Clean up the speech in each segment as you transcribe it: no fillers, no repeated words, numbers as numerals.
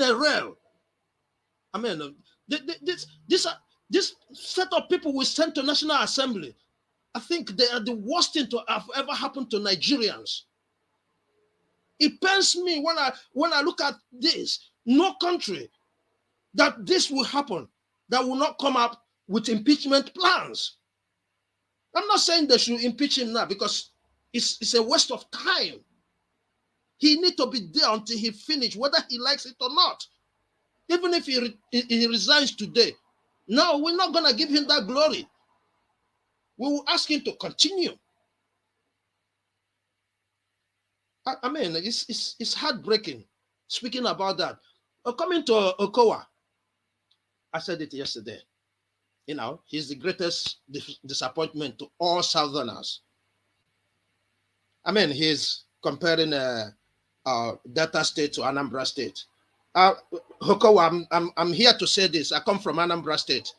a rail. I mean, this set of people we sent to National Assembly, I think they are the worst thing to have ever happened to Nigerians. It pains me when I look at this. No country that this will happen that will not come up with impeachment plans. I'm not saying they should impeach him now because it's a waste of time. He needs to be there until he finishes, whether he likes it or not. Even if he resigns today, no, we're not going to give him that glory. We will ask him to continue. I mean, it's heartbreaking speaking about that. Coming to Okowa, I said it yesterday. You know, he's the greatest disappointment to all Southerners. I mean, he's comparing Delta State to Anambra State. Okowa, I'm here to say this. I come from Anambra State.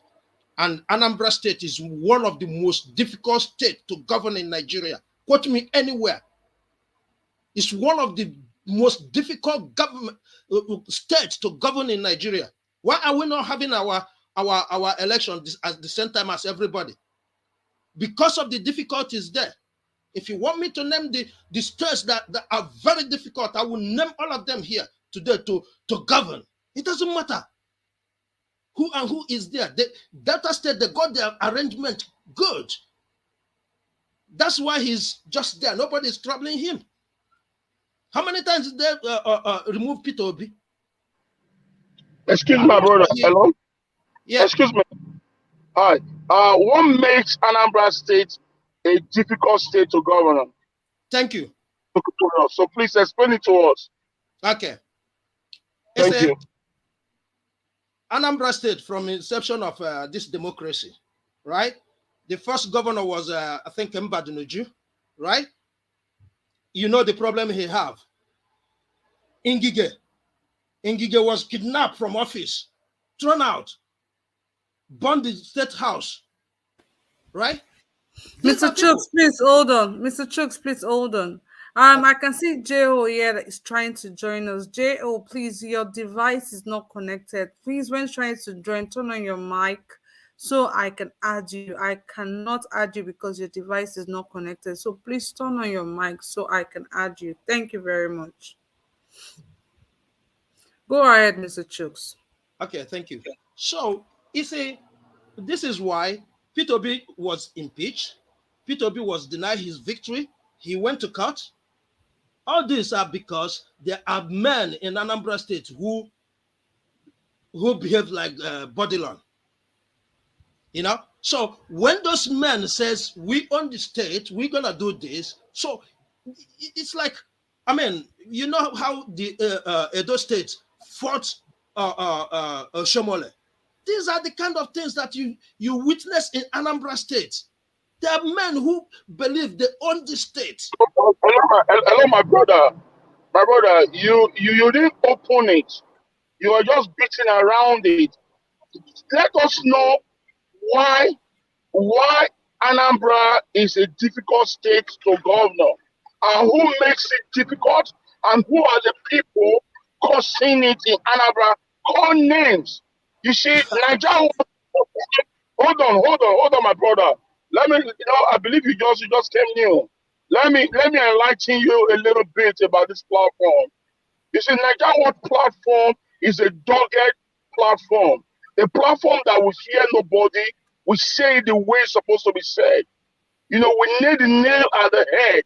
And Anambra State is one of the most difficult states to govern in Nigeria. Quote me anywhere. It's one of the most difficult government states to govern in Nigeria. Why are we not having our election at the same time as everybody? Because of the difficulties there. If you want me to name the states that are very difficult, I will name all of them here today to govern. It doesn't matter who is there. The Delta State, they got their arrangement good. That's why he's just there. Nobody's troubling him. How many times did they remove Peter Obi? Excuse me, my brother. Hello? Yeah. Excuse me. Hi. What makes Anambra State a difficult state to govern? Thank you. So please explain it to us. Okay. Thank you. Anambra State, from inception of this democracy, right? The first governor was, I think, Mbadinuju, right? You know the problem he have. Ngige was kidnapped from office, thrown out, burned the state house, right? Mr. Chooks, please hold on. Mr. Chooks, please hold on. I can see Jo here that is trying to join us. Jo, please, your device is not connected. Please, when trying to join, turn on your mic so I can add you. I cannot add you because your device is not connected. So please turn on your mic so I can add you. Thank you very much. Go ahead, Mr. Chooks. Okay, thank you. So, you see, this is why Peter Obi was impeached. Peter Obi was denied his victory. He went to court. All these are because there are men in Anambra State who behave like Bodilon. You know? So when those men says, we own the state, we're going to do this. So it's like, I mean, you know how the Edo State fought Shomole. These are the kind of things that you witness in Anambra State. There are men who believe they own the state. Hello, my brother. My brother, you didn't open it. You are just beating around it. Let us know why Anambra is a difficult state to govern, and who makes it difficult, and who are the people causing it in Anambra. Call names. You see, Niger. Hold on, my brother. Let me, I believe you just came new. Let me enlighten you a little bit about this platform. You see, Niger platform is a dogged platform. A platform that will fear nobody, we say it the way it's supposed to be said. We need the nail at the head.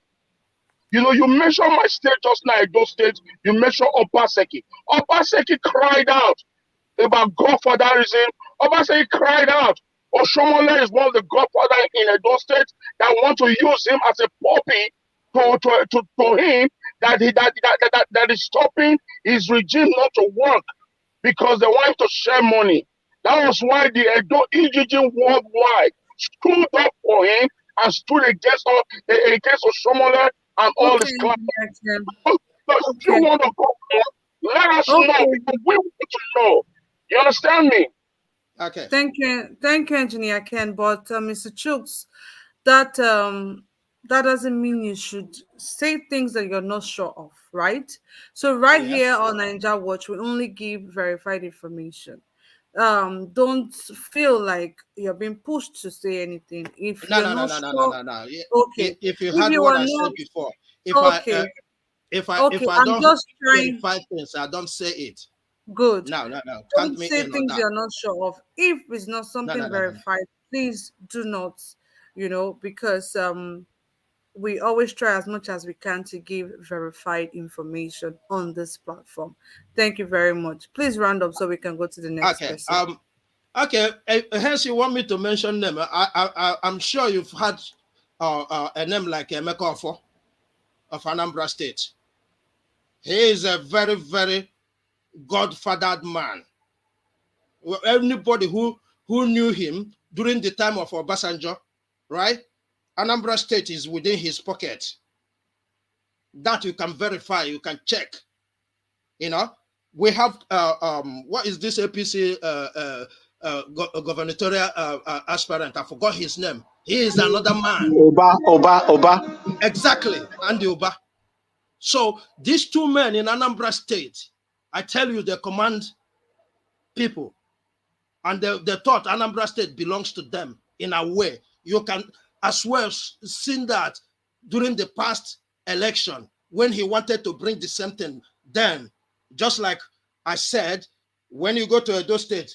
You mentioned my state just now, Edo State. You mentioned Obaseki. Obaseki cried out about godfatherism. Obaseki cried out. Oshomole is one of the godfathers in Edo State that want to use him as a puppy to him that is stopping his regime not to work because they want to share money. That was why the Edo EGG worldwide stood up for him and stood against Oshomole and all his clans. If you want to go, let us know because we want to know. You understand me? Okay. Thank you, Engineer Ken. But Mr. Chooks, that that doesn't mean you should say things that you're not sure of, right? So right Yes. here on Ninja Watch, we only give verified information. Don't feel like you're being pushed to say anything if No, you're no, no, not no, no, no, sure. no, no. Okay, If you if heard you what are I said not before, if I okay, if okay, I I'm don't just trying. verify things, I don't say it. Good. No, no, no. Count Don't me say in on things that. you're not sure of. If it's not No, no, something no, no, no. verified, please do not, because we always try as much as we can to give verified information on this platform. Thank you very much. Please round up so we can go to the next Okay. person. Okay. Hence, you want me to mention them? I'm sure you've had a name like Emeka Ofo of Anambra State. He is a very, very godfathered man. Well, anybody who knew him during the time of Obasanjo, right? Anambra State is within his pocket. That you can verify, you can check. You know, we have what is this APC gubernatorial aspirant? I forgot his name. He is another man. Oba. Exactly, Andy Oba. So these two men in Anambra State, I tell you, they command people, and they thought Anambra State belongs to them in a way. You can as well seen that during the past election when he wanted to bring the same thing. Then, just like I said, when you go to Edo State,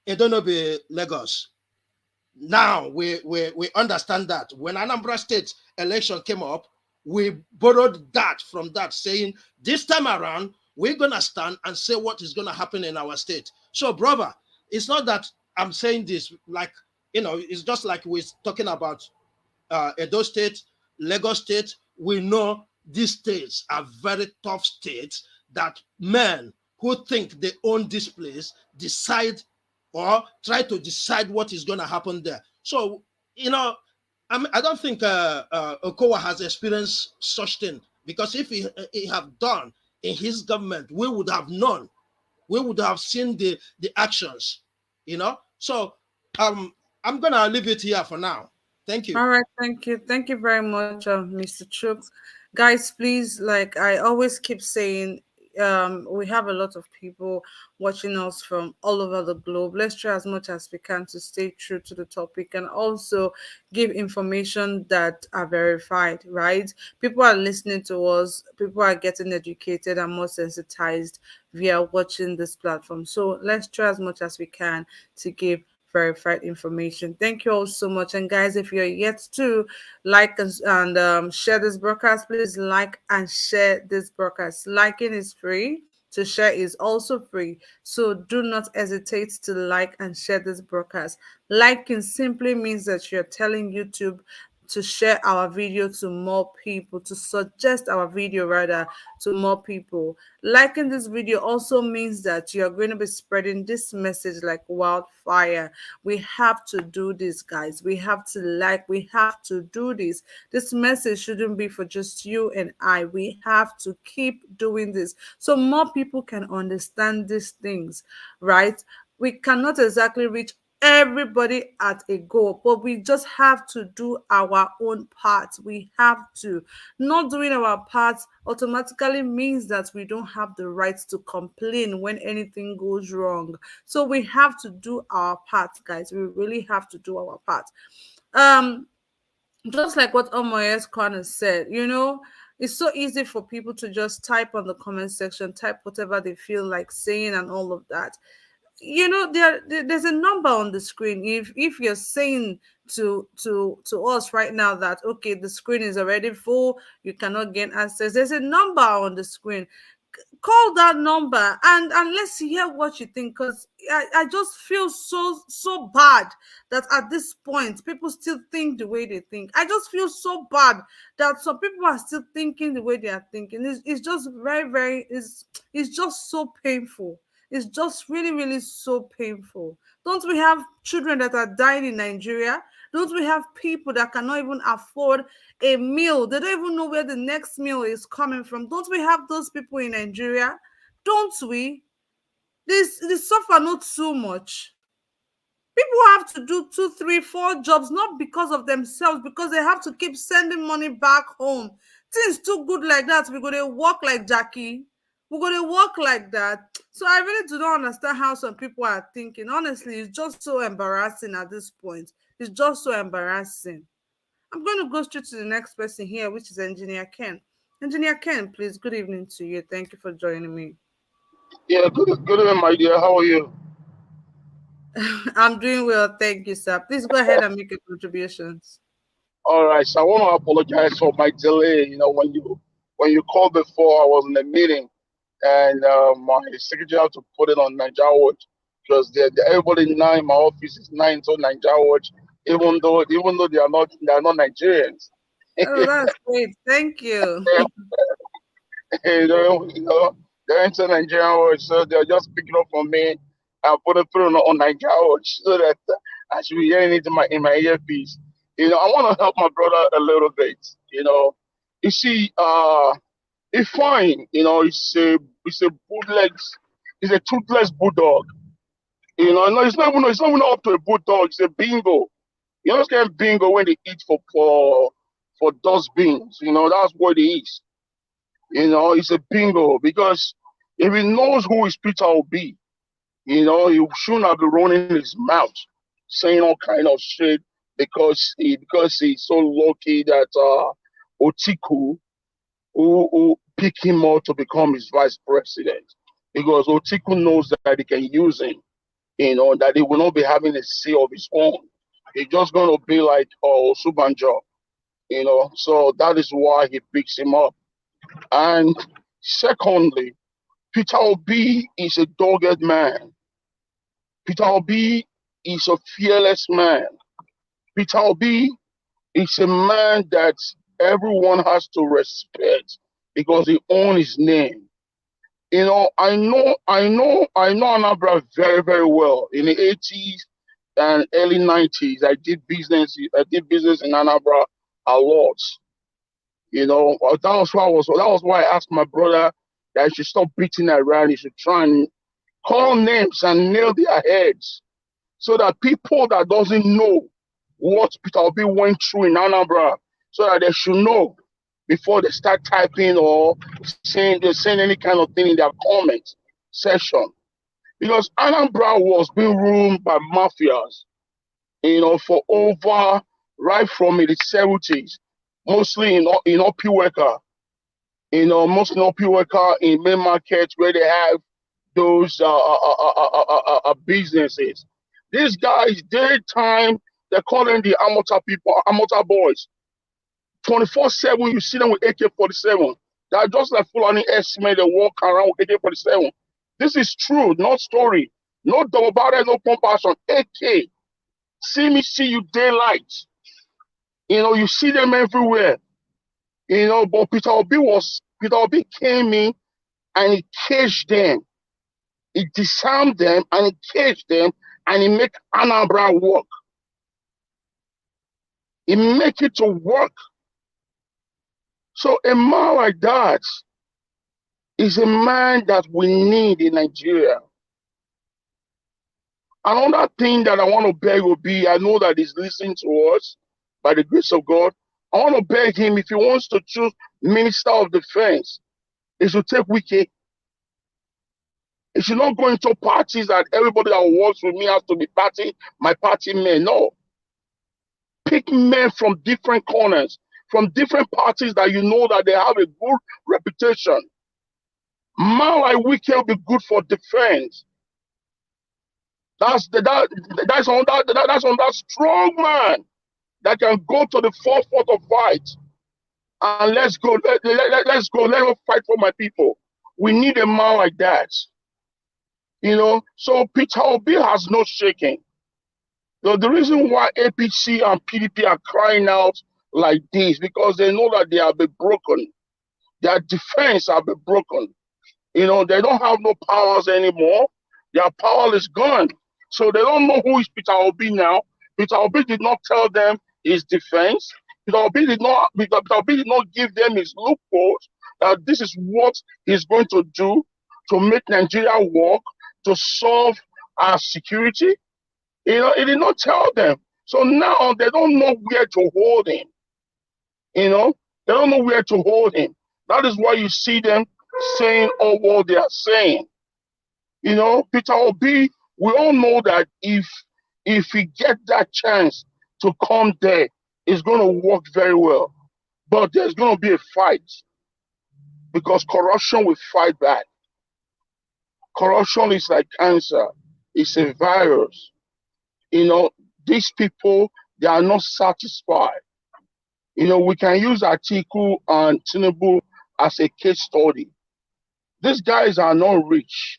Edo no be Lagos. Now we understand that when Anambra State election came up, we borrowed that from that, saying this time around we're gonna stand and say what is gonna happen in our state. So, brother, it's not that I'm saying this like it's just like we're talking about Edo State, Lagos State. We know these states are very tough states that men who think they own this place decide or try to decide what is going to happen there. So, you know, I don't think Okowa has experienced such thing because if he have done in his government, we would have known, we would have seen the actions, So, I'm gonna leave it here for now. Thank you. All right, thank you. Thank you very much, Mr. Chooks. Guys, please, like I always keep saying, we have a lot of people watching us from all over the globe. Let's try as much as we can to stay true to the topic and also give information that are verified, right? People are listening to us, people are getting educated and more sensitized via watching this platform. So let's try as much as we can to give verified information. Thank you all so much. And guys, if you're yet to like and share this broadcast, please like and share this broadcast. Liking is free. To share is also free. So do not hesitate to like and share this broadcast. Liking simply means that you're telling YouTube to share our video to more people, to suggest our video rather to more people. Liking this video also means that you're going to be spreading this message like wildfire. We have to do this, guys. We have to we have to do this. This message shouldn't be for just you and I. We have to keep doing this so more people can understand these things, right? We cannot exactly reach everybody at a go, but we just have to do our own part. We have to. Not doing our part automatically means that we don't have the right to complain when anything goes wrong. So we have to do our part, guys. We really have to do our part. um just like what Omoyes Khan said, it's so easy for people to just type on the comment section, type whatever they feel like saying and all of that. There's a number on the screen. If you're saying to us right now that okay, the screen is already full, you cannot gain access, there's a number on the screen. Call that number and let's hear what you think, because I just feel so bad that at this point people still think the way they think. I just feel so bad that some people are still thinking the way they are thinking. It's just very it's just so painful. It's just really so painful. Don't we have children that are dying in Nigeria? Don't we have people that cannot even afford a meal? They don't even know where the next meal is coming from. Don't we have those people in Nigeria? Don't we? This suffer not so much. People have to do 2, 3, 4 jobs, not because of themselves, because they have to keep sending money back home. Things too good like that. We're going to work like Jackie. We're going to work like that. So I really do not understand how some people are thinking. Honestly, it's just so embarrassing at this point. It's just so embarrassing. I'm going to go straight to the next person here, which is Engineer Ken. Engineer Ken, please, good evening to you. Thank you for joining me. Yeah, good evening, my dear. How are you? I'm doing well. Thank you, sir. Please go ahead and make your contributions. All right, so I want to apologize for my delay. When you called before, I was in a meeting, and my secretary had to put it on Niger Watch because everybody now in my office is nine to Niger Watch, even though they are not Nigerians. Oh, that's great. Thank you. They're into Nigerian Watch, so they're just picking up from me and put it on Niger Watch so that I should be hearing it in my earpiece. I want to help my brother a little bit. You see, it's fine. It's a bootleg, it's a toothless bulldog. No, it's not even up to a bulldog. It's a bingo. You know, kind of bingo when they eat for dustbins. That's what it is. It's a bingo because if he knows who his Peter will be, he shouldn't have been running his mouth saying all kind of shit because he's so lucky that Otiku who picked him up to become his vice president because Otiku knows that he can use him, that he will not be having a say of his own. He's just going to be like Subanjo, so that is why he picks him up. And secondly, Peter Obi is a dogged man. Peter Obi is a fearless man. Peter Obi is a man that everyone has to respect because he owns his name. I know Anambra very, very well. In the 80s and early 90s, I did business in Anambra a lot. That was why I asked my brother that he should stop beating around. He should try and call names and nail their heads so that people that doesn't know what Peter Obi went through in Anambra, so that they should know before they start typing or saying any kind of thing in their comment section. Because Anambra was being ruled by mafias, for over right from the 70s, mostly in Opiweka, mostly in Opiweka in main markets where they have those businesses. These guys, daytime, they call them the Amota people, Amota boys. 24/7, you see them with AK-47. They're just like Fulani estimate, they walk around with AK-47. This is true, not story. No double barrel, no pump action. AK. See me, see you daylight. You see them everywhere. But Peter Obi came in and he caged them. He disarmed them and he caged them and he make Anambra work. He make it to work. So a man like that is a man that we need in Nigeria. Another thing that I want to beg will be, I know that he's listening to us by the grace of God. I want to beg him, if he wants to choose Minister of Defense, he should take Wiki. He should not go into parties that everybody that works with me has to be my party men. No. Pick men from different corners, from different parties that you know that they have a good reputation. Man like Wiki will be good for defense. That's on that strong man that can go to the forefront of fight. And let's go. Let's go. Let us fight for my people. We need a man like that. So Peter Obi has no shaking. The reason why APC and PDP are crying out like this, because they know that they have been broken. Their defense have been broken. They don't have no powers anymore. Their power is gone. So they don't know who is Peter Obi now. Peter Obi did not tell them his defense. Peter Obi did not give them his loopholes. This is what he's going to do to make Nigeria work, to solve our security. He did not tell them. So now they don't know where to hold him. They don't know where to hold him. That is why you see them saying all what they are saying. Peter Obi, we all know that if he get that chance to come there, it's going to work very well. But there's going to be a fight because corruption will fight back. Corruption is like cancer. It's a virus. These people, they are not satisfied. We can use Atiku and Tinubu as a case study. These guys are not rich.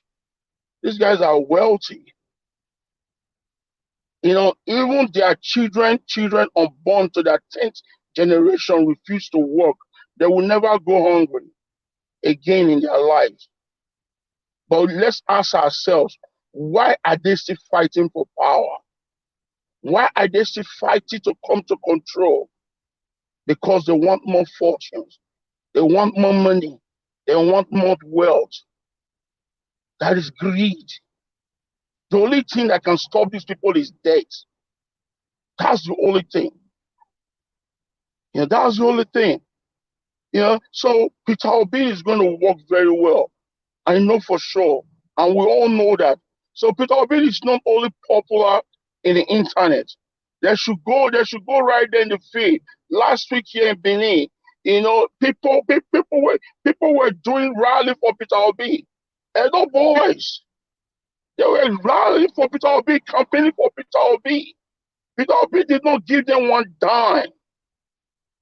These guys are wealthy. Even their children unborn to their 10th generation refuse to work. They will never go hungry again in their lives. But let's ask ourselves, why are they still fighting for power? Why are they still fighting to come to control? Because they want more fortunes. They want more money. They want more wealth. That is greed. The only thing that can stop these people is death. That's the only thing. That's the only thing. So Peter Obi is going to work very well. I know for sure. And we all know that. So Peter Obi is not only popular in the internet. They should go right there in the field. Last week here in Benin, people were doing rally for Peter Obi. Edo boys, they were rallying for Peter Obi, campaigning for Peter Obi. Peter Obi did not give them one dime.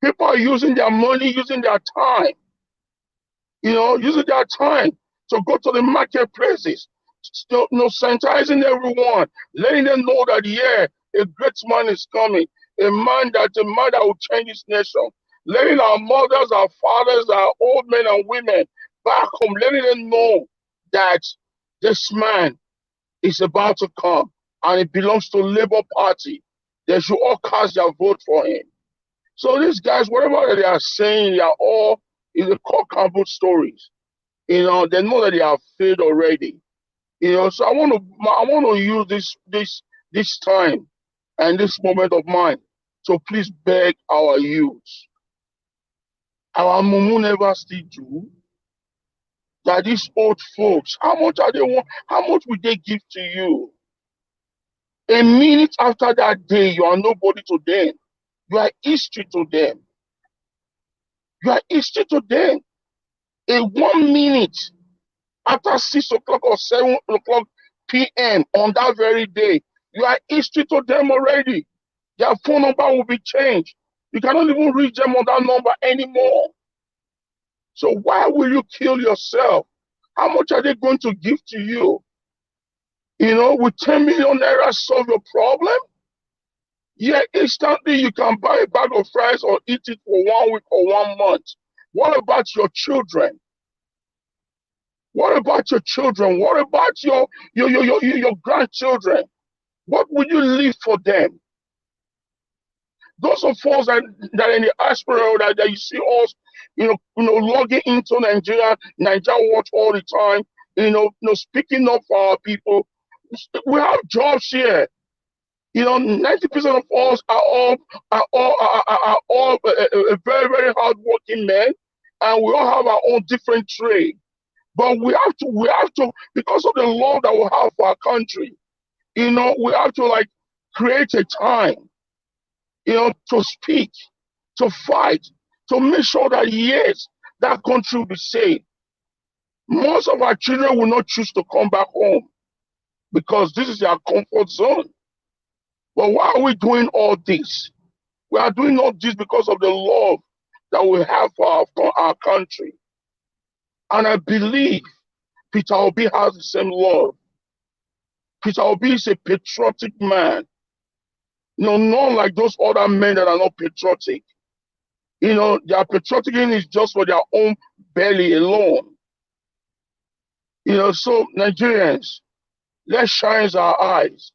People are using their money, using their time, using their time to go to the marketplaces, sanitizing everyone, letting them know that, yeah, a great man is coming, a man that will change this nation, letting our mothers, our fathers, our old men and women back home, letting them know that this man is about to come and it belongs to Labour Party. They should all cast their vote for him. So these guys, whatever they are saying, they are all in the cock and bull stories. They know that they have failed already. So I want to use this time and this moment of mine to please beg our youth. Our mumu never still do. That these old folks, how much will they give to you? A minute after that day, you are nobody to them. You are history to them. You are history to them. In 1 minute after 6 o'clock or 7 o'clock p.m. on that very day, you are history to them already. Their phone number will be changed. You cannot even reach them on that number anymore. So why will you kill yourself? How much are they going to give to you? Will 10 million naira solve your problem? Yeah, instantly you can buy a bag of fries or eat it for 1 week or 1 month. What about your children? What about your children? What about your grandchildren? What would you leave for them? Those of us that are in the diaspora that you see us, logging into Niger Watch all the time, speaking up for our people. We have jobs here. 90% of us are all very, very hardworking men, and we all have our own different trade. But we have to, because of the love that we have for our country, we have to create a time, to speak, to fight, to make sure that yes, that country will be safe. Most of our children will not choose to come back home because this is their comfort zone. But why are we doing all this? We are doing all this because of the love that we have for our country. And I believe Peter Obi has the same love. Peter Obi is a patriotic man. Not like those other men that are not patriotic. Their patriotism is just for their own belly alone. So Nigerians, let's shine our eyes.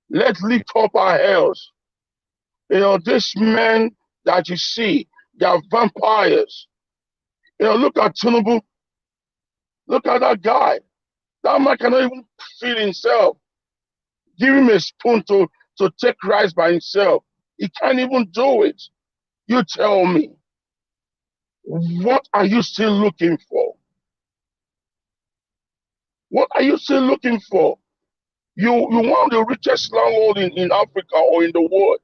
Let's lift up our heads. These men that you see, they are vampires. Look at Tinubu. Look at that guy. That man cannot even feed himself. Give him a spoon to take rice by himself. He can't even do it. You tell me, what are you still looking for? What are you still looking for? You want the richest landlord in Africa or in the world.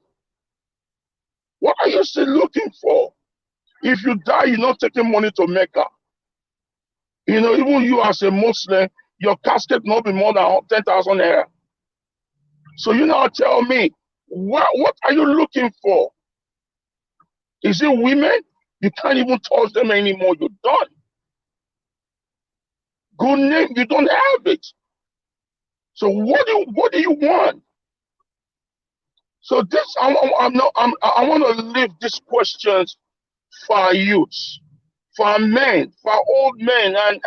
What are you still looking for? If you die, you're not taking money to Mecca. Even you as a Muslim, your casket not be more than 10,000 naira. So you now tell me, what are you looking for? Is it women? You can't even touch them anymore. You're done. Good name, you don't have it. So what do you want? So this, I want to leave these questions for our youth, for our men, for our old men and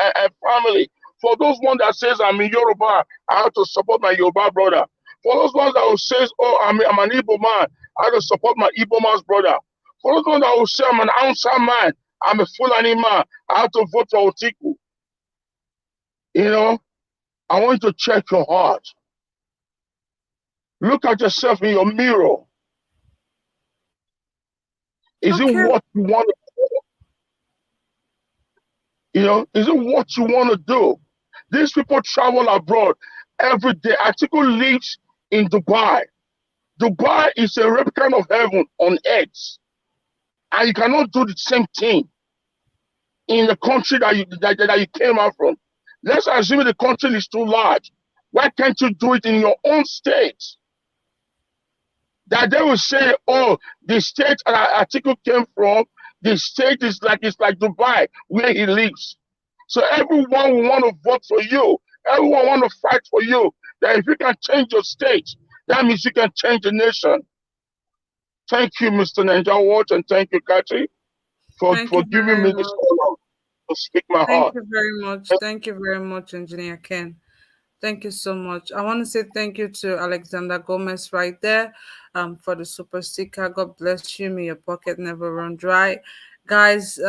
family. For those ones that says I'm in Yoruba, I have to support my Yoruba brother. For those ones that will say, oh, I'm an Igbo man, I have to support my Igbo man's brother. For those ones that will say I'm an Hausa man, I'm a Fulani man, I have to vote for Otiku. I want you to check your heart. Look at yourself in your mirror. Is it Okay. what you want to Is it what you want to do? These people travel abroad every day. Article lives in Dubai. Dubai is a replicant of heaven on earth. And you cannot do the same thing in the country that you came out from. Let's assume the country is too large. Why can't you do it in your own state? That they will say, oh, the state article came from, the state is like Dubai, where he lives. So everyone will want to vote for you. Everyone want to fight for you. That if you can change your state, that means you can change the nation. Thank you, Mr. Niger Watch, and thank you, Kathy, for Thank you giving very me this much. honor to speak my Thank heart. you very much. Thank you very much, Engineer Ken. Thank you so much. I want to say thank you to Alexander Gomez right there for the super sticker. God bless you. May your pocket never run dry. Guys,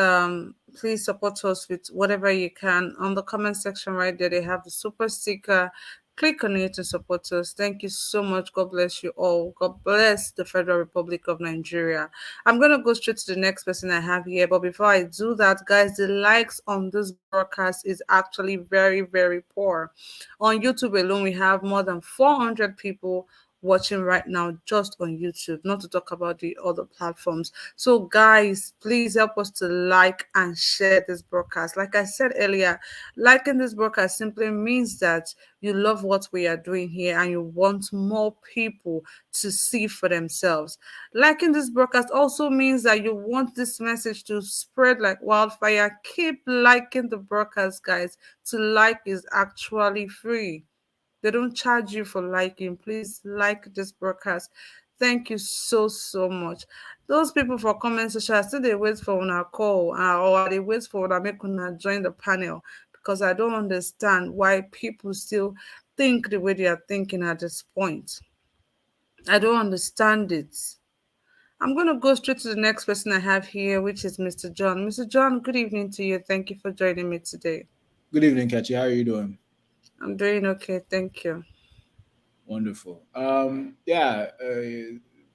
please support us with whatever you can. On the comment section right there, they have the super sticker. Click on it to support us. Thank you so much. God bless you all. God bless the Federal Republic of Nigeria. I'm going to go straight to the next person I have here. But before I do that, guys, the likes on this broadcast is actually very, very poor. On YouTube alone, we have more than 400 people watching right now just on YouTube, not to talk about the other platforms. So, guys, please help us to like and share this broadcast. Like I said earlier, liking this broadcast simply means that you love what we are doing here and you want more people to see for themselves. Liking this broadcast also means that you want this message to spread like wildfire. Keep liking the broadcast, guys. To like is actually free. They don't charge you for liking. Please like this broadcast. Thank you so, so much. Those people for comment section, still they wait for una call or they wait for una make una join the panel because I don't understand why people still think the way they are thinking at this point. I don't understand it. I'm going to go straight to the next person I have here, which is Mr. John. Mr. John, good evening to you. Thank you for joining me today. Good evening, Kachi. How are you doing? I'm doing okay. Thank you. Wonderful.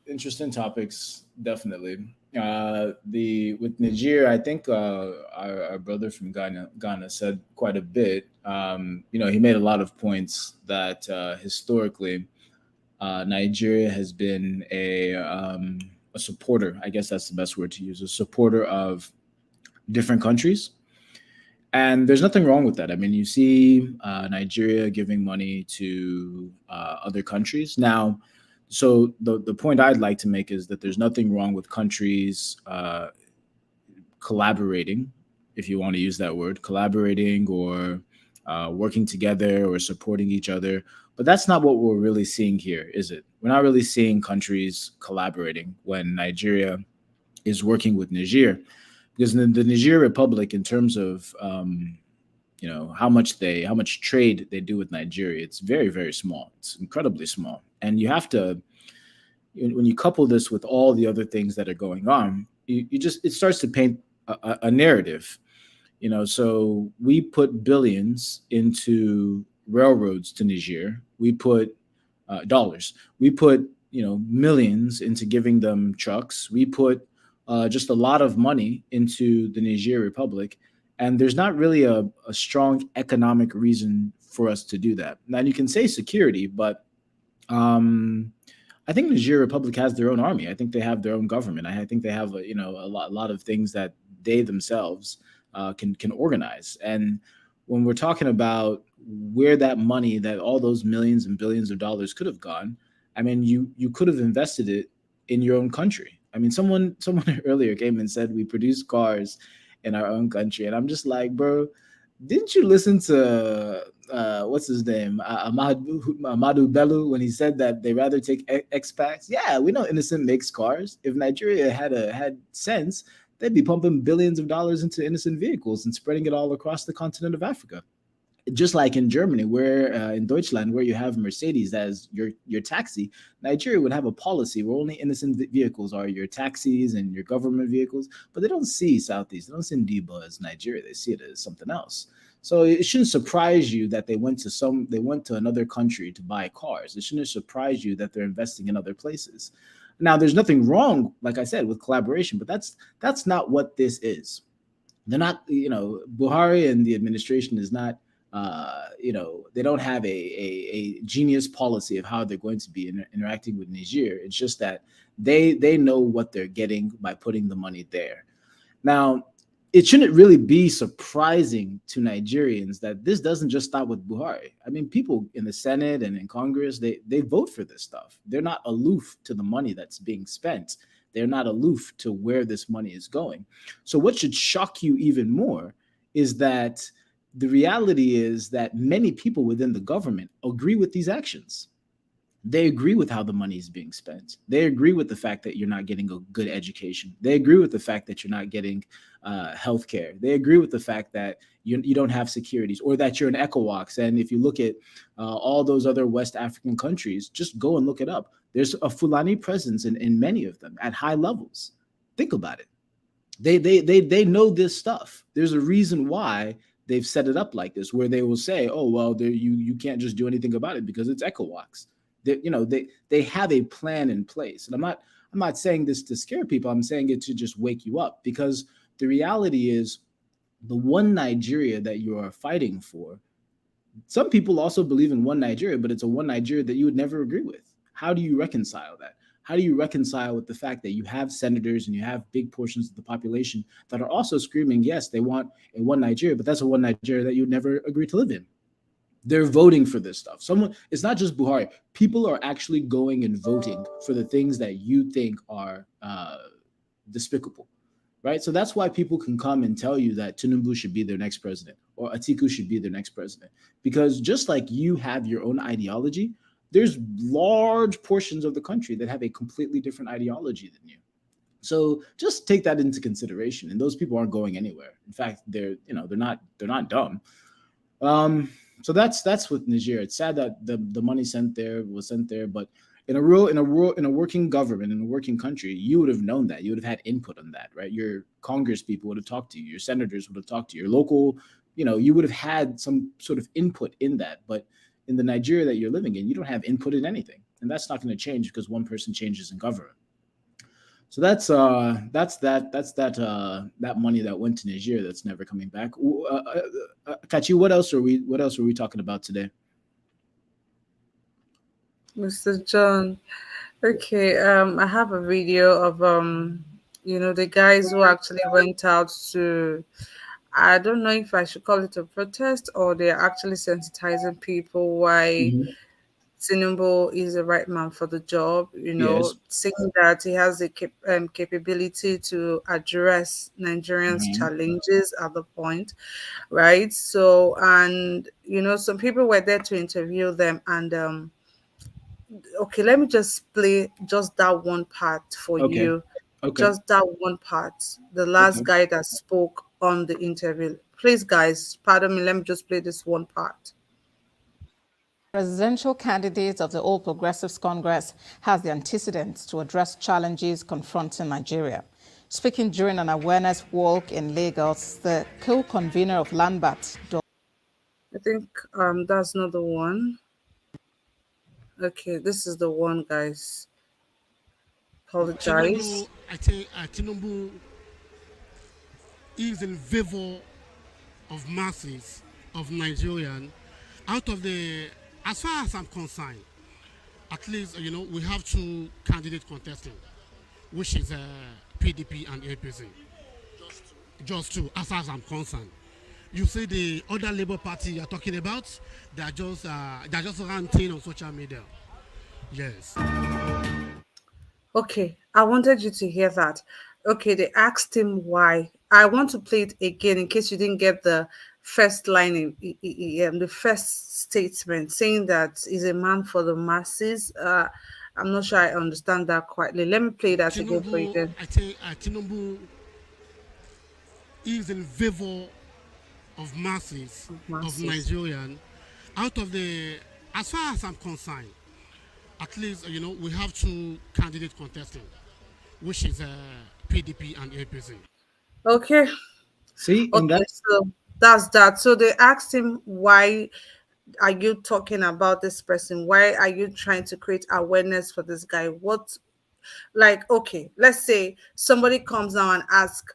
Interesting topics, definitely. The with Niger, I think our brother from Ghana said quite a bit. He made a lot of points that historically Nigeria has been a supporter. I guess that's the best word to use. A supporter of different countries. And there's nothing wrong with that. I mean, you see Nigeria giving money to other countries. Now, so the point I'd like to make is that there's nothing wrong with countries collaborating, if you want to use that word, collaborating or working together or supporting each other. But that's not what we're really seeing here, is it? We're not really seeing countries collaborating when Nigeria is working with Niger. Because in the Niger Republic, in terms of how much trade they do with Nigeria, it's very, very small. It's incredibly small, and you have to, when you couple this with all the other things that are going on, it starts to paint a narrative. So we put billions into railroads to Niger. We put dollars. We put millions into giving them trucks. We put just a lot of money into the Niger Republic, and there's not really a strong economic reason for us to do that. Now you can say security, but I think Niger Republic has their own army. I think they have their own government. I think they have a lot of things that they themselves can organize. And when we're talking about where that money, that all those millions and billions of dollars could have gone, I mean, you could have invested it in your own country. I mean, someone earlier came and said we produce cars in our own country, and I'm just like, bro, didn't you listen to what's his name, Amadou Bello, when he said that they rather take expats? Yeah, we know Innocent makes cars. If Nigeria had sense, they'd be pumping billions of dollars into Innocent vehicles and spreading it all across the continent of Africa. Just like in Germany, where in Deutschland, where you have Mercedes as your taxi, Nigeria would have a policy where only Innocent vehicles are your taxis and your government vehicles. But they don't see Southeast, they don't see Ndiba as Nigeria. They see it as something else. So it shouldn't surprise you that they went to another country to buy cars. It shouldn't surprise you that they're investing in other places. Now, there's nothing wrong, like I said, with collaboration, but that's not what this is. They're not, Buhari and the administration is not. They don't have a genius policy of how they're going to be interacting with Niger. It's just that they know what they're getting by putting the money there. Now, it shouldn't really be surprising to Nigerians that this doesn't just stop with Buhari. I mean, people in the Senate and in Congress, they vote for this stuff. They're not aloof to the money that's being spent. They're not aloof to where this money is going. So what should shock you even more is that the reality is that many people within the government agree with these actions. They agree with how the money is being spent. They agree with the fact that you're not getting a good education. They agree with the fact that you're not getting healthcare. They agree with the fact that you don't have securities, or that you're in Ecowas. And if you look at all those other West African countries, just go and look it up. There's a Fulani presence in many of them at high levels. Think about it. They know this stuff. There's a reason why they've set it up like this, where they will say, "Oh, well, you can't just do anything about it because it's Ecowas." They have a plan in place, and I'm not saying this to scare people. I'm saying it to just wake you up, because the reality is, the one Nigeria that you are fighting for, some people also believe in one Nigeria, but it's a one Nigeria that you would never agree with. How do you reconcile that? How do you reconcile with the fact that you have senators and you have big portions of the population that are also screaming, yes, they want a one Nigeria, but that's a one Nigeria that you would never agree to live in? They're voting for this stuff. It's not just Buhari. People are actually going and voting for the things that you think are despicable, right? So that's why people can come and tell you that Tinubu should be their next president, or Atiku should be their next president. Because just like you have your own ideology, there's large portions of the country that have a completely different ideology than you. So just take that into consideration. And those people aren't going anywhere. In fact, they're not dumb. So that's with Niger. It's sad that the money was sent there, but in a working government, in a working country, you would have known that. You would have had input on that, right? Your Congress people would have talked to you. Your senators would have talked to you. Your local, you would have had some sort of input in that. But in the Nigeria that you're living in, you don't have input in anything, and that's not going to change because one person changes in government. So that's that money that went to Nigeria that's never coming back. Kachi, what else are we talking about today? Mr. John. Okay, I have a video of the guys who actually went out to, I don't know if I should call it a protest, or they're actually sensitizing people why Tinubu is the right man for the job, Yes. saying that he has the capability to address Nigerians' challenges at the point, right? So, and, some people were there to interview them, and okay, let me just play just that one part for you. Okay. Just that one part. The last guy that spoke on the interview. Please, guys, pardon me, let me just play this one part. Presidential candidate of the All Progressives Congress has the antecedents to address challenges confronting Nigeria. Speaking during an awareness walk in Lagos, the co-convener of Landbat, I think that's not the one. Okay, this is the one, guys. Tinubu, Apologize. I think Tinubu is in favor of masses of Nigerian. Out of the, as far as I'm concerned, at least we have two candidates contesting, which is PDP and APC. Just two, as far as I'm concerned. You see the other Labour Party you're talking about, they're just ranting on social media. Yes. Okay, I wanted you to hear that. Okay, they asked him why. I want to play it again in case you didn't get the first line the first statement saying that he's a man for the masses. I'm not sure I understand that quietly. Let me play that again for you Tinubu, then. I think Tinubu is in favor of masses of Masses. Nigerian. Out of the, as far as I'm concerned, at least we have two candidates contesting, which is PDP and APC. Okay, See, in okay, that so that's that. So they asked him why are you talking about this person? Why are you trying to create awareness for this guy? What, like, okay, let's say somebody comes now and asks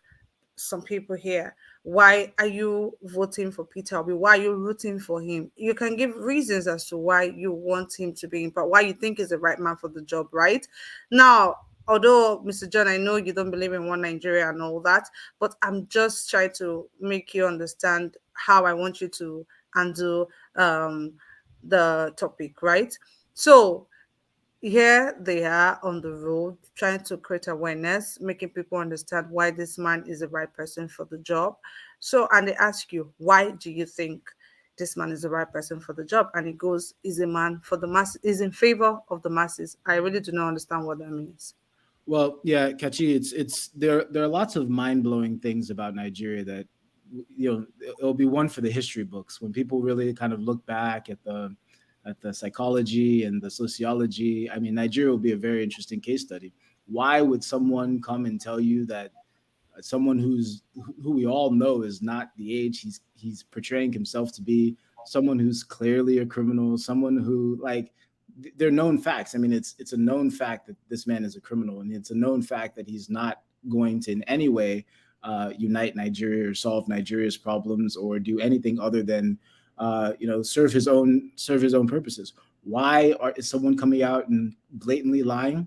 some people here, why are you voting for Peter Obi? Why are you rooting for him? You can give reasons as to why you want him to be in power, why you think he's the right man for the job, right? Now, although Mr. John, I know you don't believe in one Nigeria and all that, but I'm just trying to make you understand how I want you to handle the topic, right? So here they are on the road trying to create awareness, making people understand why this man is the right person for the job. So, and they ask you, why do you think this man is the right person for the job? And he goes, is a man for the masses, is in favor of the masses. I really do not understand what that means. Well, yeah, Kachi, it's there are lots of mind-blowing things about Nigeria that it'll be one for the history books when people really kind of look back at the psychology and the sociology. I mean, Nigeria will be a very interesting case study. Why would someone come and tell you that someone who we all know is not the age he's portraying himself to be, someone who's clearly a criminal, someone who, like, they're known facts. I mean, it's a known fact that this man is a criminal, and it's a known fact that he's not going to in any way unite Nigeria or solve Nigeria's problems or do anything other than serve his own purposes. Is someone coming out and blatantly lying?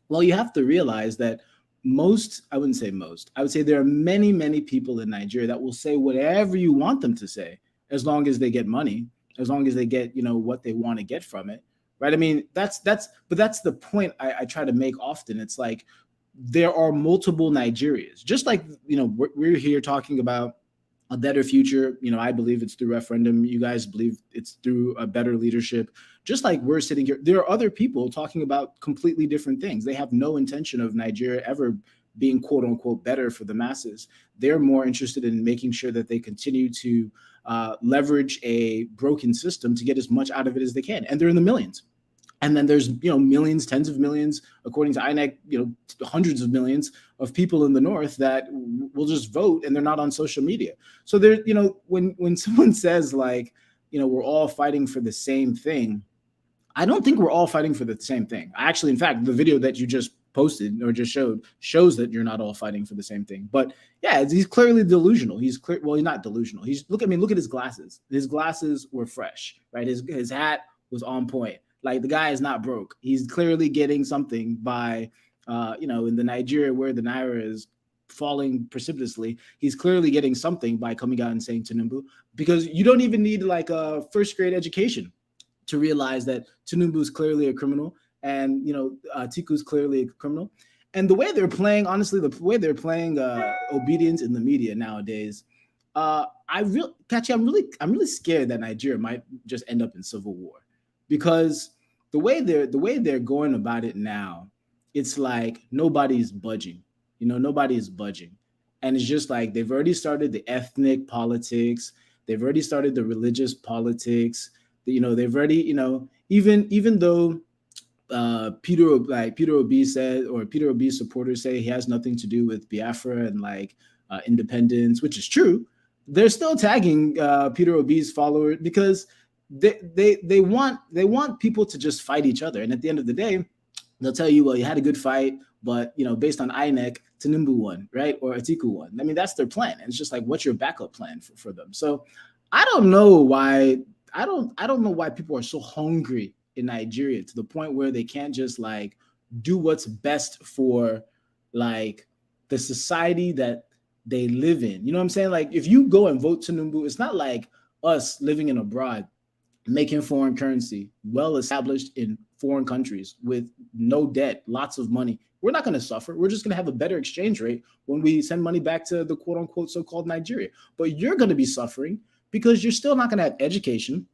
Well, you have to realize that I wouldn't say most, I would say there are many, many people in Nigeria that will say whatever you want them to say, as long as they get money, as long as they get, what they want to get from it. Right. I mean, that's the point I try to make often. It's like there are multiple Nigerias, just like, we're here talking about a better future. I believe it's through referendum. You guys believe it's through a better leadership. Just like we're sitting here, there are other people talking about completely different things. They have no intention of Nigeria ever being quote unquote better for the masses. They're more interested in making sure that they continue to leverage a broken system to get as much out of it as they can. And they're in the millions. And then there's, millions, tens of millions, according to INEC, hundreds of millions of people in the North that will just vote and they're not on social media. So there, when someone says like, we're all fighting for the same thing, I don't think we're all fighting for the same thing. Actually, in fact, the video that you just posted or just showed shows that you're not all fighting for the same thing. But yeah, he's clearly delusional. Well, he's not delusional. Look at his glasses. His glasses were fresh, right? His hat was on point. Like, the guy is not broke. He's clearly getting something by, in the Nigeria where the Naira is falling precipitously, he's clearly getting something by coming out and saying Tinubu, because you don't even need like a first grade education to realize that Tinubu is clearly a criminal and, Tiku is clearly a criminal. And the way they're playing, honestly, obedience in the media nowadays, I'm really scared that Nigeria might just end up in civil war, because the way they're going about it now, it's like nobody's budging. Nobody is budging. And it's just like they've already started the ethnic politics. They've already started the religious politics. They've already, even though Peter Obi said, or Peter Obi's supporters say he has nothing to do with Biafra and independence, which is true, they're still tagging Peter Obi's followers because they want people to just fight each other, and at the end of the day, they'll tell you, well, you had a good fight, but based on INEC, Tinubu won, right, or Atiku won. I mean, that's their plan, and it's just like, what's your backup plan for them? So I don't know why I don't know why people are so hungry in Nigeria to the point where they can't just like do what's best for like the society that they live in. You know what I'm saying? Like if you go and vote Tinubu, it's not like us living in abroad making foreign currency, well established in foreign countries with no debt, lots of money. We're not going to suffer. We're just going to have a better exchange rate when we send money back to the quote unquote so called Nigeria. But you're going to be suffering because you're still not going to have education.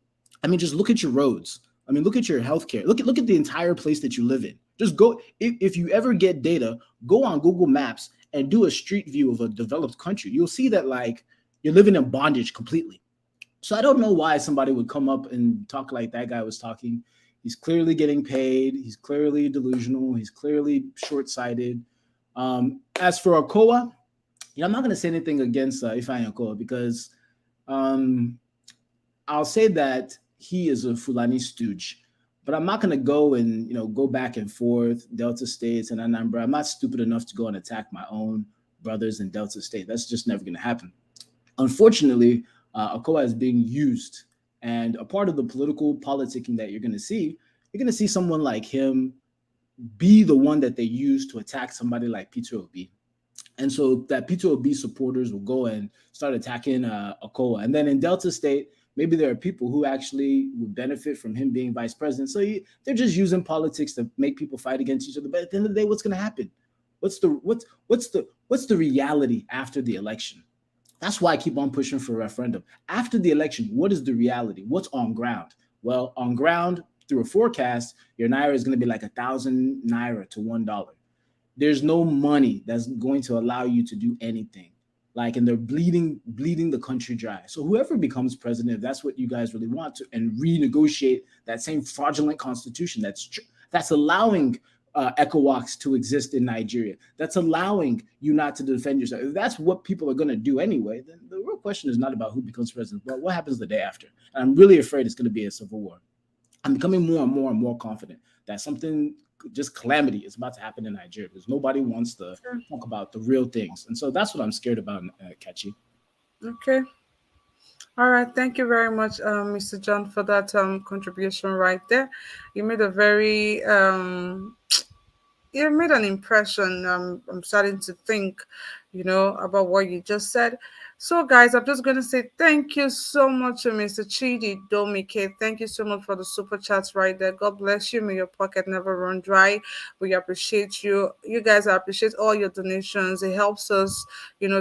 I mean, just look at your roads. I mean, look at your healthcare. Look at the entire place that you live in. Just go, if you ever get data, go on Google Maps and do a street view of a developed country. You'll see that like you're living in bondage completely. So I don't know why somebody would come up and talk like that guy was talking. He's clearly getting paid. He's clearly delusional. He's clearly short-sighted. As for Okowa, I'm not going to say anything against Ifeanyi Okowa because I'll say that he is a Fulani stooge. But I'm not going to go and go back and forth, Delta States and Anambra. I'm not stupid enough to go and attack my own brothers in Delta State. That's just never going to happen. Unfortunately, Okowa is being used, and a part of the political politicking that you're going to see someone like him be the one that they use to attack somebody like Peter Obi. And so that Peter Obi supporters will go and start attacking Okowa. And then in Delta State, maybe there are people who actually would benefit from him being vice president. So they're just using politics to make people fight against each other. But at the end of the day, what's going to happen? What's the reality after the election? That's why I keep on pushing for a referendum. After the election, what is the reality? What's on ground? Well, on ground, through a forecast, your Naira is going to be like 1,000 Naira to $1. There's no money that's going to allow you to do anything. Like, and they're bleeding the country dry. So whoever becomes president, if that's what you guys really want to, and renegotiate that same fraudulent constitution that's allowing ECOWAS to exist in Nigeria, that's allowing you not to defend yourself. If that's what people are going to do anyway, then the real question is not about who becomes president, but what happens the day after. And I'm really afraid it's going to be a civil war. I'm becoming more and more and more confident that something, just calamity, is about to happen in Nigeria because nobody wants to talk about the real things. And so that's what I'm scared about, Kachi. Okay. All right. Thank you very much, Mr. John, for that contribution right there. You made a very you made an impression. I'm starting to think, about what you just said. So, guys, I'm just going to say thank you so much to Mr. Chidi Domike. Thank you so much for the super chats right there. God bless you. May your pocket never run dry. We appreciate you. You guys, I appreciate all your donations. It helps us,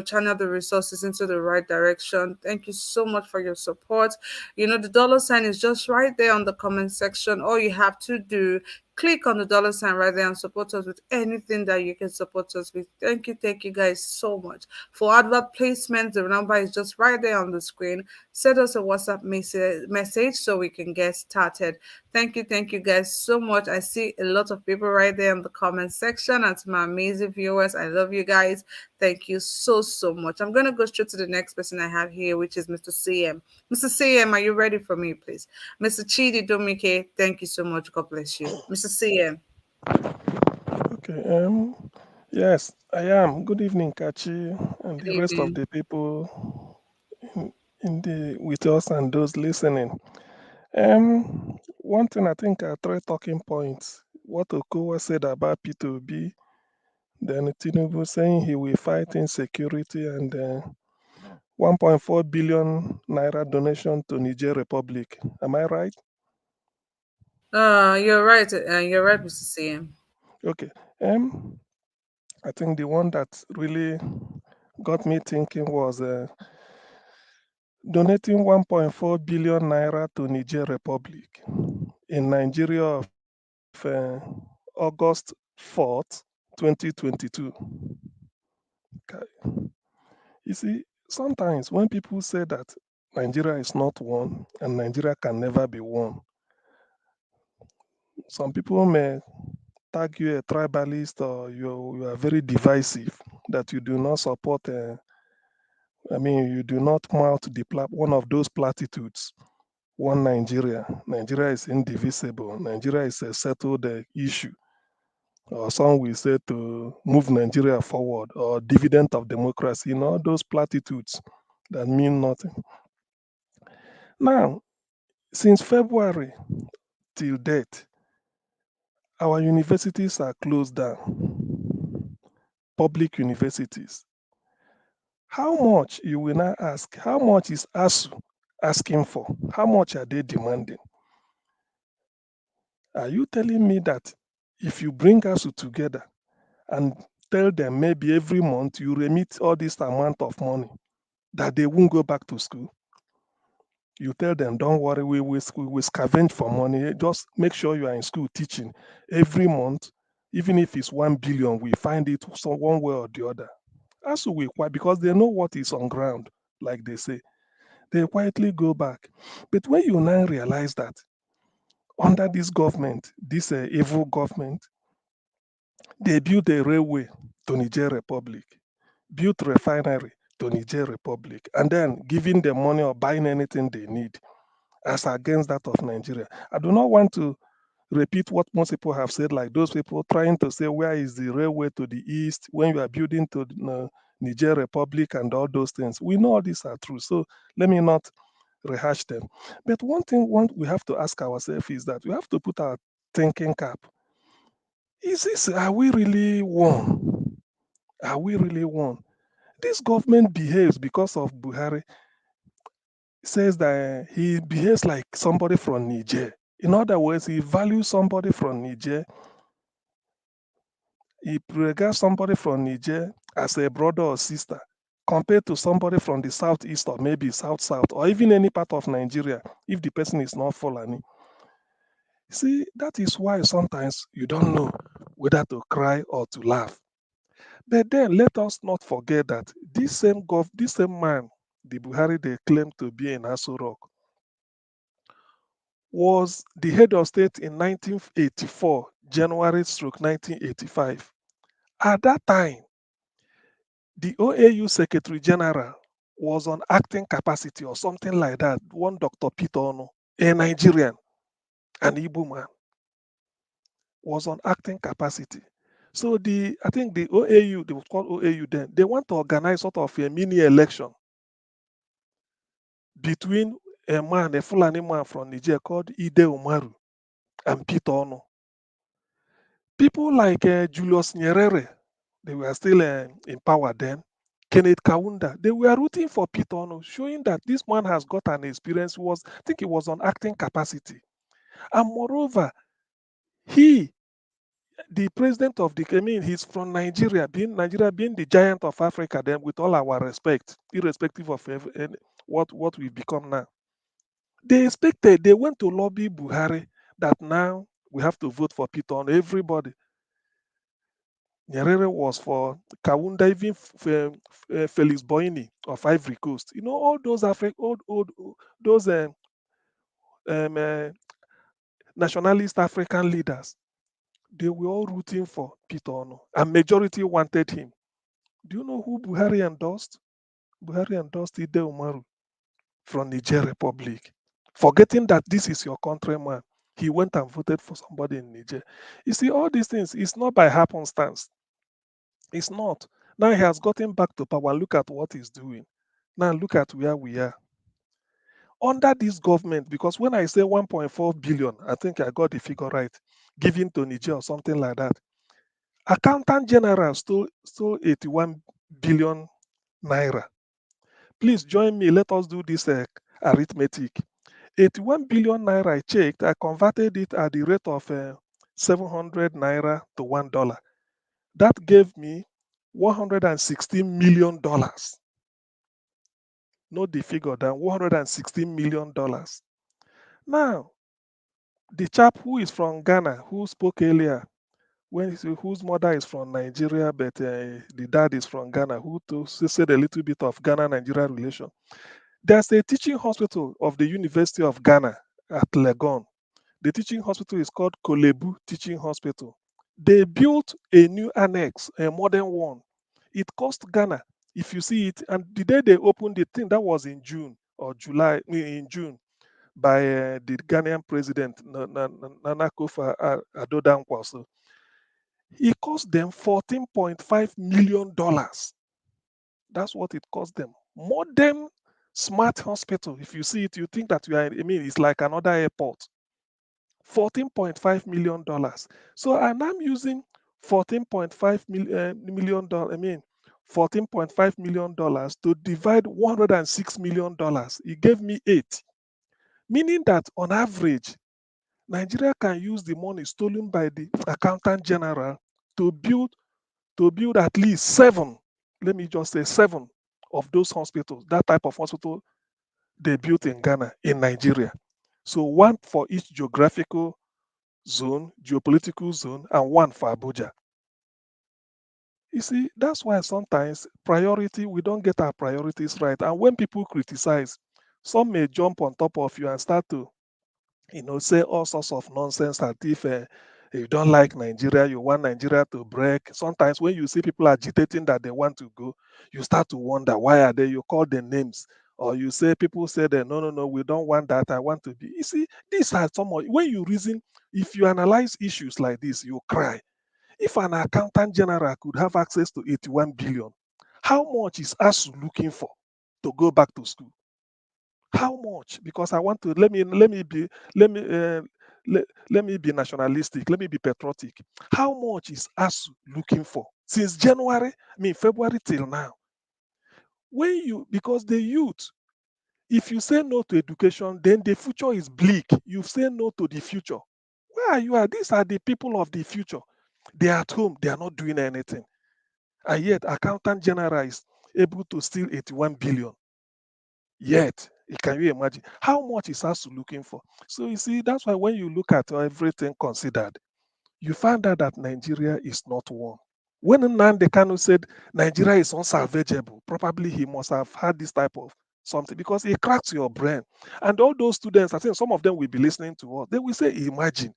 channel the resources into the right direction. Thank you so much for your support. The dollar sign is just right there on the comment section. All you have to do, click on the dollar sign right there and support us with anything that you can support us with. Thank you guys so much. For advert placement, the number is just right there on the screen. Send us a WhatsApp message so we can get started. Thank you guys so much. I see a lot of people right there in the comment section, and to my amazing viewers, I love you guys. Thank you so much. I'm going to go straight to the next person I have here, which is Mr. CM. Mr. CM, are you ready for me, please? Mr. Chidi Domike, thank you so much. God bless you. Mr. CM. Okay. Yes, I am. Good evening, Kachi, and the rest of the people with us and those listening. One thing I think are three talking points. What Okowa said about P2B, then Tinubu saying he will fight insecurity, and 1.4 billion naira donation to Niger Republic. Am I right? You're right. You're right, Mr. CM. Okay. I think the one that really got me thinking was donating 1.4 billion naira to Niger Republic in Nigeria of August 4th, 2022. Okay. You see, sometimes when people say that Nigeria is not one and Nigeria can never be one, some people may tag you a tribalist, or you are very divisive, that you do not support, you do not mount one of those platitudes one Nigeria. Nigeria is indivisible. Nigeria is a settled issue. Or some will say to move Nigeria forward, or dividend of democracy, all those platitudes that mean nothing. Now, since February till date, our universities are closed down. Public universities. How much, you will now ask, how much is ASU asking for? How much are they demanding? Are you telling me that if you bring ASU together and tell them maybe every month you remit all this amount of money, that they won't go back to school? You tell them, don't worry, we will scavenge for money. Just make sure you are in school teaching every month. Even if it's 1 billion, we find it one way or the other. ASU will quiet because they know what is on ground, like they say. They quietly go back. But when you now realize that under this government, this evil government, they built a railway to Niger Republic, built refinery to Niger Republic, and then giving them money or buying anything they need as against that of Nigeria. I do not want to repeat what most people have said, like those people trying to say, where is the railway to the east when you are building to Niger Republic and all those things. We know all these are true. So let me not rehash them. But one thing we have to ask ourselves is that we have to put our thinking cap. Are we really one? Are we really one? This government behaves because of Buhari, says that he behaves like somebody from Niger. In other words, he values somebody from Niger. He regards somebody from Niger as a brother or sister compared to somebody from the southeast or maybe south or even any part of Nigeria if the person is not Fulani. See, that is why sometimes you don't know whether to cry or to laugh. But then let us not forget that this same man, the Buhari they claim to be in Aso Rock, was the head of state in 1984, January stroke 1985. At that time, the OAU Secretary General was on acting capacity or something like that. One Dr. Peter Ono, a Nigerian, an Igbo man, was on acting capacity. So I think the OAU, they was called OAU then, they want to organize sort of a mini election between a Fulani man from Niger called Ide Umaru and Peter Ono. People like Julius Nyerere, they were still in power then. Kenneth Kaunda, they were rooting for Peter Ono, showing that this man has got an experience. I think he was on acting capacity. And moreover, the president of he's from Nigeria being the giant of Africa, then with all our respect, irrespective of what we've become now. They went to lobby Buhari that now we have to vote for Peter Ono, everybody. Nyerere was for Kaunda, even Felix Boini of Ivory Coast. All those those nationalist African leaders, they were all rooting for Peter Ono, and majority wanted him. Do you know who Buhari endorsed? Buhari endorsed Ide Umaru from Niger Republic, forgetting that this is your countryman. He went and voted for somebody in Niger. You see, all these things, it's not by happenstance. It's not. Now he has gotten back to power. Look at what he's doing. Now look at where we are. Under this government, because when I say 1.4 billion, I think I got the figure right, given to Niger or something like that. Accountant General stole 81 billion naira. Please join me. Let us do this arithmetic. 81 billion naira I checked. I converted it at the rate of 700 naira to $1. That gave me $116 million. Note the figure down, $116 million. Now, the chap who is from Ghana, who spoke earlier, whose mother is from Nigeria, but the dad is from Ghana, who said a little bit of Ghana-Nigeria relation. There's a teaching hospital of the University of Ghana at Legon. The teaching hospital is called Kolebu Teaching Hospital. They built a new annex, a modern one. It cost Ghana, if you see it, and the day they opened the thing, that was in June or July, in June. by the Ghanaian president Nana Akufo-Addo Dankwa. It cost them $14.5 million. That's what it cost them. Modern smart hospital. If you see it, you think that it's like another airport. $14.5 million. So and I'm using $14.5 million. $14.5 million to divide $106 million. It gave me 8. Meaning that on average, Nigeria can use the money stolen by the accountant general to build at least 7, let me just say 7 of those hospitals, that type of hospital they built in Ghana, in Nigeria. So one for each geographical zone, geopolitical zone, and one for Abuja. You see, that's why sometimes we don't get our priorities right. And when people criticize, some may jump on top of you and start to say all sorts of nonsense that if you don't like Nigeria, you want Nigeria to break. Sometimes when you see people agitating that they want to go, you start to wonder, why are they? You call them names. Or you say, people say that, no, we don't want that. I want to be. You see, these are some of, when you reason, if you analyze issues like this, you cry. If an accountant general could have access to 81 billion, how much is ASU looking for to go back to school? How much? Because I want to let me be nationalistic. Let me be patriotic. How much is ASU looking for since February till now? Because the youth, if you say no to education, then the future is bleak. You say no to the future. Where are you at? These are the people of the future. They are at home. They are not doing anything. And yet, accountant general is able to steal 81 billion. Yet, can you imagine how much is ASU looking for? So you see, that's why when you look at everything considered, you find out that Nigeria is not one. When Nnamdi Kanu said Nigeria is unsalvageable, probably he must have had this type of something because it cracks your brain. And all those students, I think some of them will be listening to us. They will say, imagine,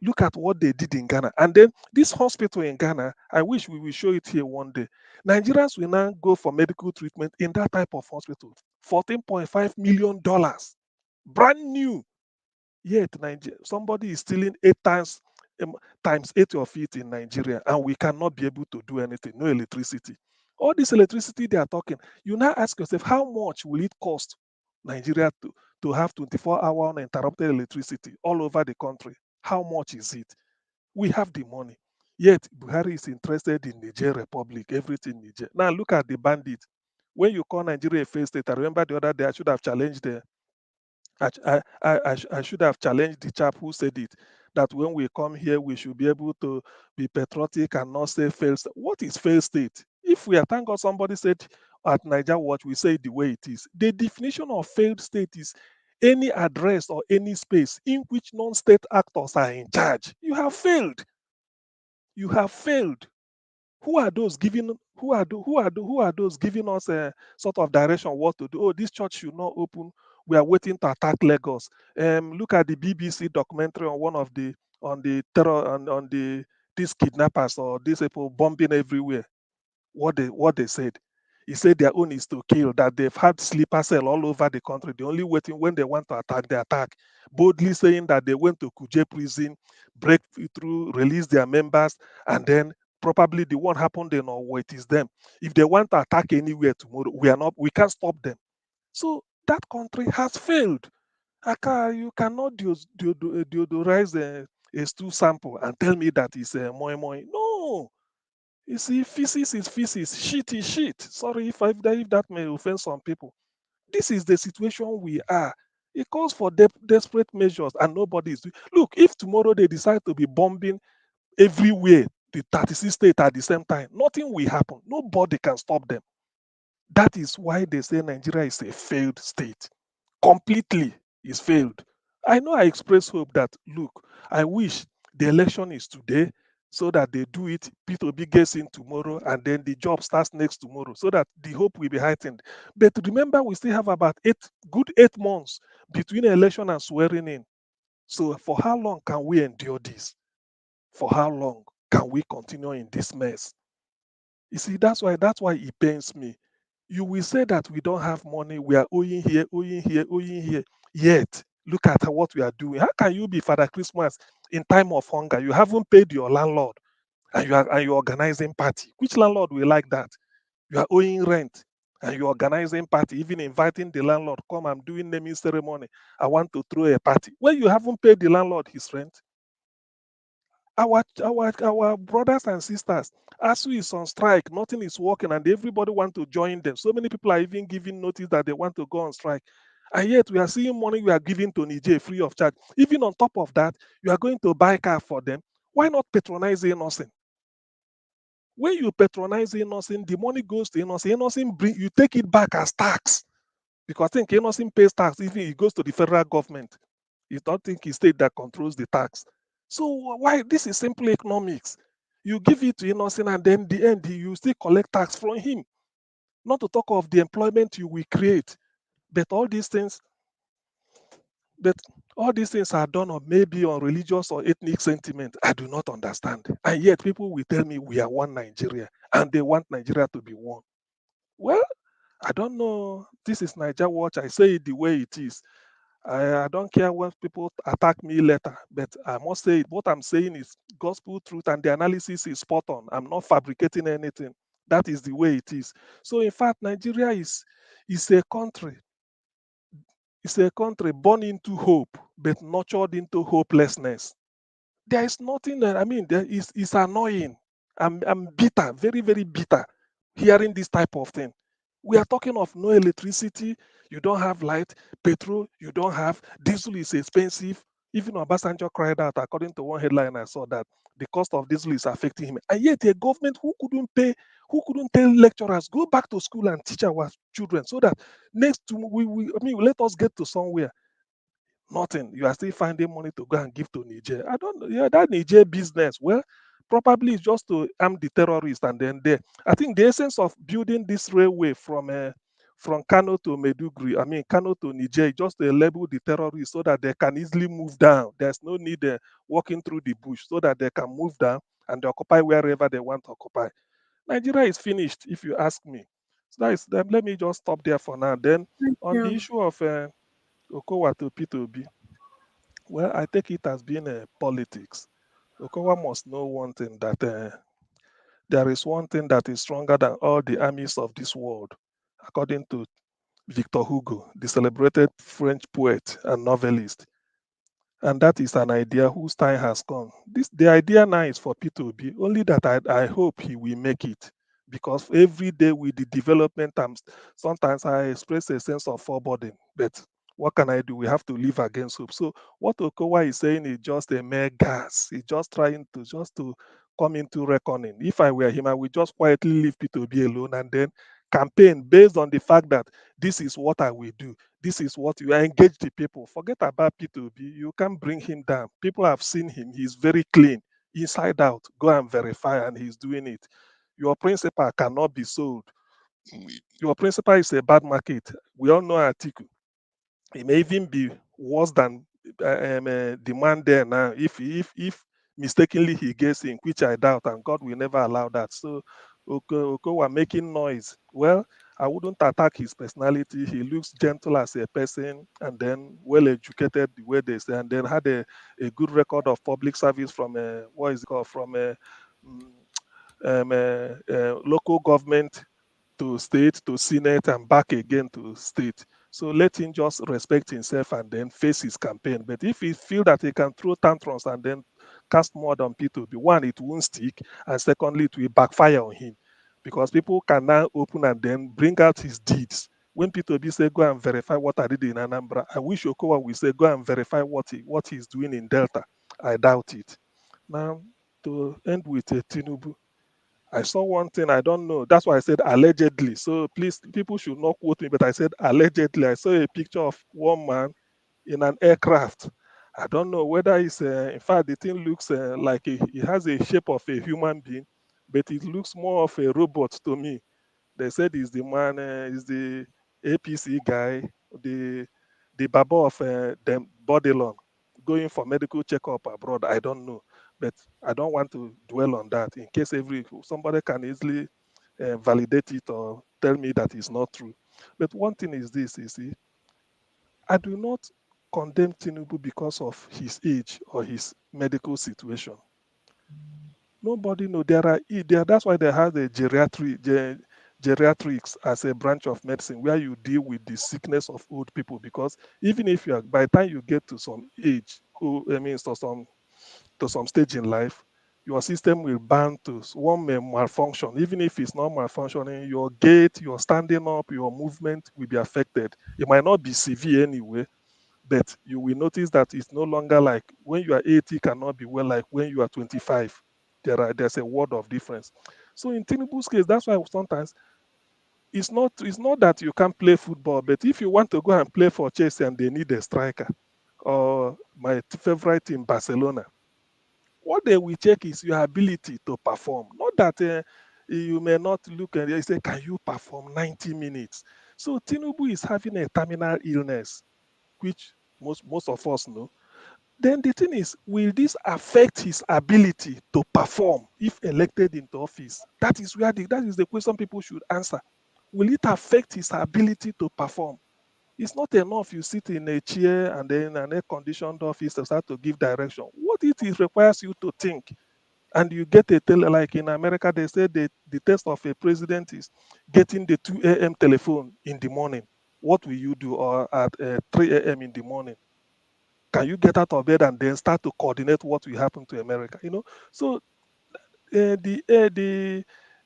look at what they did in Ghana. And then this hospital in Ghana, I wish we will show it here one day. Nigerians will now go for medical treatment in that type of hospital. $14.5 million. Brand new. Yet somebody is stealing 8 times 8 of it in Nigeria, and we cannot be able to do anything. No electricity. All this electricity they are talking, you now ask yourself, how much will it cost Nigeria to have 24-hour uninterrupted electricity all over the country? How much is it? We have the money. Yet Buhari is interested in Niger Republic, everything Niger. Now look at the bandit. When you call Nigeria a failed state, I remember the other day I should have challenged the I should have challenged the chap who said it, that when we come here, we should be able to be patriotic and not say failed state. What is failed state? If we are, thank God somebody said at Niger Watch, we say it the way it is. The definition of failed state is any address or any space in which non-state actors are in charge. You have failed. You have failed. Who are those giving? Who are those giving us a sort of direction what to do? Oh, this church should not open. We are waiting to attack Lagos. Look at the BBC documentary on one of the on the terror on the these kidnappers or these people bombing everywhere. What they said. He said their own is to kill, that they've had sleeper cell all over the country. They're only waiting when they want to attack, they attack. Boldly saying that they went to Kuje prison, break through, release their members, and then probably the one happened in Owo, it is them. If they want to attack anywhere tomorrow, we can't stop them. So that country has failed. You cannot deodorize a stool sample and tell me that it's moi moi. No. You see, feces is feces, shit is shit. Sorry if that may offend some people. This is the situation we are. It calls for desperate measures, and nobody is. Look, if tomorrow they decide to be bombing everywhere, the 36 states at the same time, nothing will happen. Nobody can stop them. That is why they say Nigeria is a failed state. Completely is failed. I know I express hope that, look, I wish the election is today so that they do it, P2B gets in tomorrow, and then the job starts next tomorrow so that the hope will be heightened. But remember, we still have about 8 months between election and swearing in. So for how long can we endure this? For how long can we continue in this mess? You see, that's why it pains me. You will say that we don't have money, we are owing here, owing here, owing here. Yet, look at what we are doing. How can you be Father Christmas in time of hunger? You haven't paid your landlord and you're organizing party. Which landlord will like that? You are owing rent and you're organizing party, even inviting the landlord, come, I'm doing naming ceremony. I want to throw a party. When you haven't paid the landlord his rent, our brothers and sisters, ASU is on strike, nothing is working, and everybody want to join them. So many people are even giving notice that they want to go on strike. And yet we are seeing money we are giving to Niger free of charge. Even on top of that, you are going to buy car for them. Why not patronize innocent? When you patronize innocent, the money goes to innocent. Innocent you take it back as tax. Because I think innocent pays tax, even it goes to the federal government. You don't think it's state that controls the tax. So why this is simple economics? You give it to innocent and then the end you still collect tax from him. Not to talk of the employment you will create. But all these things, but all these things are done on maybe on religious or ethnic sentiment. I do not understand. And yet people will tell me we are one Nigeria and they want Nigeria to be one. Well, I don't know. This is Niger Watch. I say it the way it is. I don't care when people attack me later, but I must say what I'm saying is gospel truth and the analysis is spot on. I'm not fabricating anything. That is the way it is. So in fact, Nigeria is a country. It's a country born into hope, but nurtured into hopelessness. There is nothing that I mean, there is it's annoying. I'm bitter, very, very bitter, hearing this type of thing. We are talking of no electricity, you don't have light, petrol, you don't have, diesel is expensive. Even Obasanjo cried out, according to one headline I saw, that the cost of diesel is affecting him. And yet a government who couldn't pay, who couldn't tell lecturers, go back to school and teach our children so that next to I mean let us get to somewhere. Nothing. You are still finding money to go and give to Niger. I don't know. Yeah, that Niger business. Well, probably it's just to arm the terrorists and then there. I think the essence of building this railway from Kano to Meduguri, I mean Kano to Niger, is just to label the terrorists so that they can easily move down. There's no need walking through the bush so that they can move down and they occupy wherever they want to occupy. Nigeria is finished, if you ask me. So that is, let me just stop there for now. Then Thank on the you. issue of Okowa to P2B, well, I take it as being politics. Okowa must know one thing that there is one thing that is stronger than all the armies of this world, according to Victor Hugo, the celebrated French poet and novelist. And that is an idea whose time has come. The idea now is for P2B, only that I hope he will make it. Because every day with the development, sometimes I express a sense of foreboding. But what can I do? We have to live against hope. So what Okowa is saying is just a mere gas. He's just trying to come into reckoning. If I were him, I would just quietly leave P2B alone and then campaign based on the fact that this is what I will do. This is what you engage the people. Forget about P2B. You can't bring him down. People have seen him. He's very clean, inside out. Go and verify, and he's doing it. Your principal cannot be sold. Your principal is a bad market. We all know Atiku. It may even be worse than the man there now. If mistakenly he gets in, which I doubt, and God will never allow that. So Okowa making noise. Well, I wouldn't attack his personality. He looks gentle as a person, and then well educated, the way they say, and then had a good record of public service from what is it called, from local government to state to senate and back again to state. So let him just respect himself and then face his campaign. But if he feel that he can throw tantrums and then cast more on P2B, one, it won't stick, and secondly, it will backfire on him because people can now open and then bring out his deeds. When P2B say go and verify what I did in Anambra, I wish Okowa will say go and verify what he's doing in Delta. I doubt it. Now to end with Tinubu. I saw one thing, I don't know. That's why I said allegedly. So please, people should not quote me, but I said allegedly. I saw a picture of one man in an aircraft. I don't know whether it's, in fact, the thing looks like it has a shape of a human being, but it looks more of a robot to me. They said he's the man, is the APC guy, the Baba of them Bodilon, going for medical checkup abroad. I don't know, but I don't want to dwell on that in case somebody can easily validate it or tell me that it's not true. But one thing is this: you see, I do not condemn Tinubu because of his age or his medical situation. Nobody know that's why they have the geriatrics as a branch of medicine where you deal with the sickness of old people, because even if you are, by the time you get to some age, I mean to some stage in life, your system will bound to one may malfunction. Even if it's not malfunctioning, your gait, your standing up, your movement will be affected. It might not be severe anyway, but you will notice that it's no longer like when you are 80 cannot be well like when you are 25. There's a world of difference. So in Tinubu's case, that's why sometimes it's not that you can't play football, but if you want to go and play for Chelsea and they need a striker, or my favorite team Barcelona, what they will check is your ability to perform. Not that you may not look and they say, can you perform 90 minutes? So Tinubu is having a terminal illness, which most of us know. Then the thing is, will this affect his ability to perform if elected into office? That is the question people should answer. Will it affect his ability to perform? It's not enough you sit in a chair and then an air-conditioned office to start to give direction. What it requires you to think, and you get a like in America, they say the test of a president is getting the 2 a.m. telephone in the morning. What will you do? Or at 3 a.m. in the morning? Can you get out of bed and then start to coordinate what will happen to America? So uh, the uh, the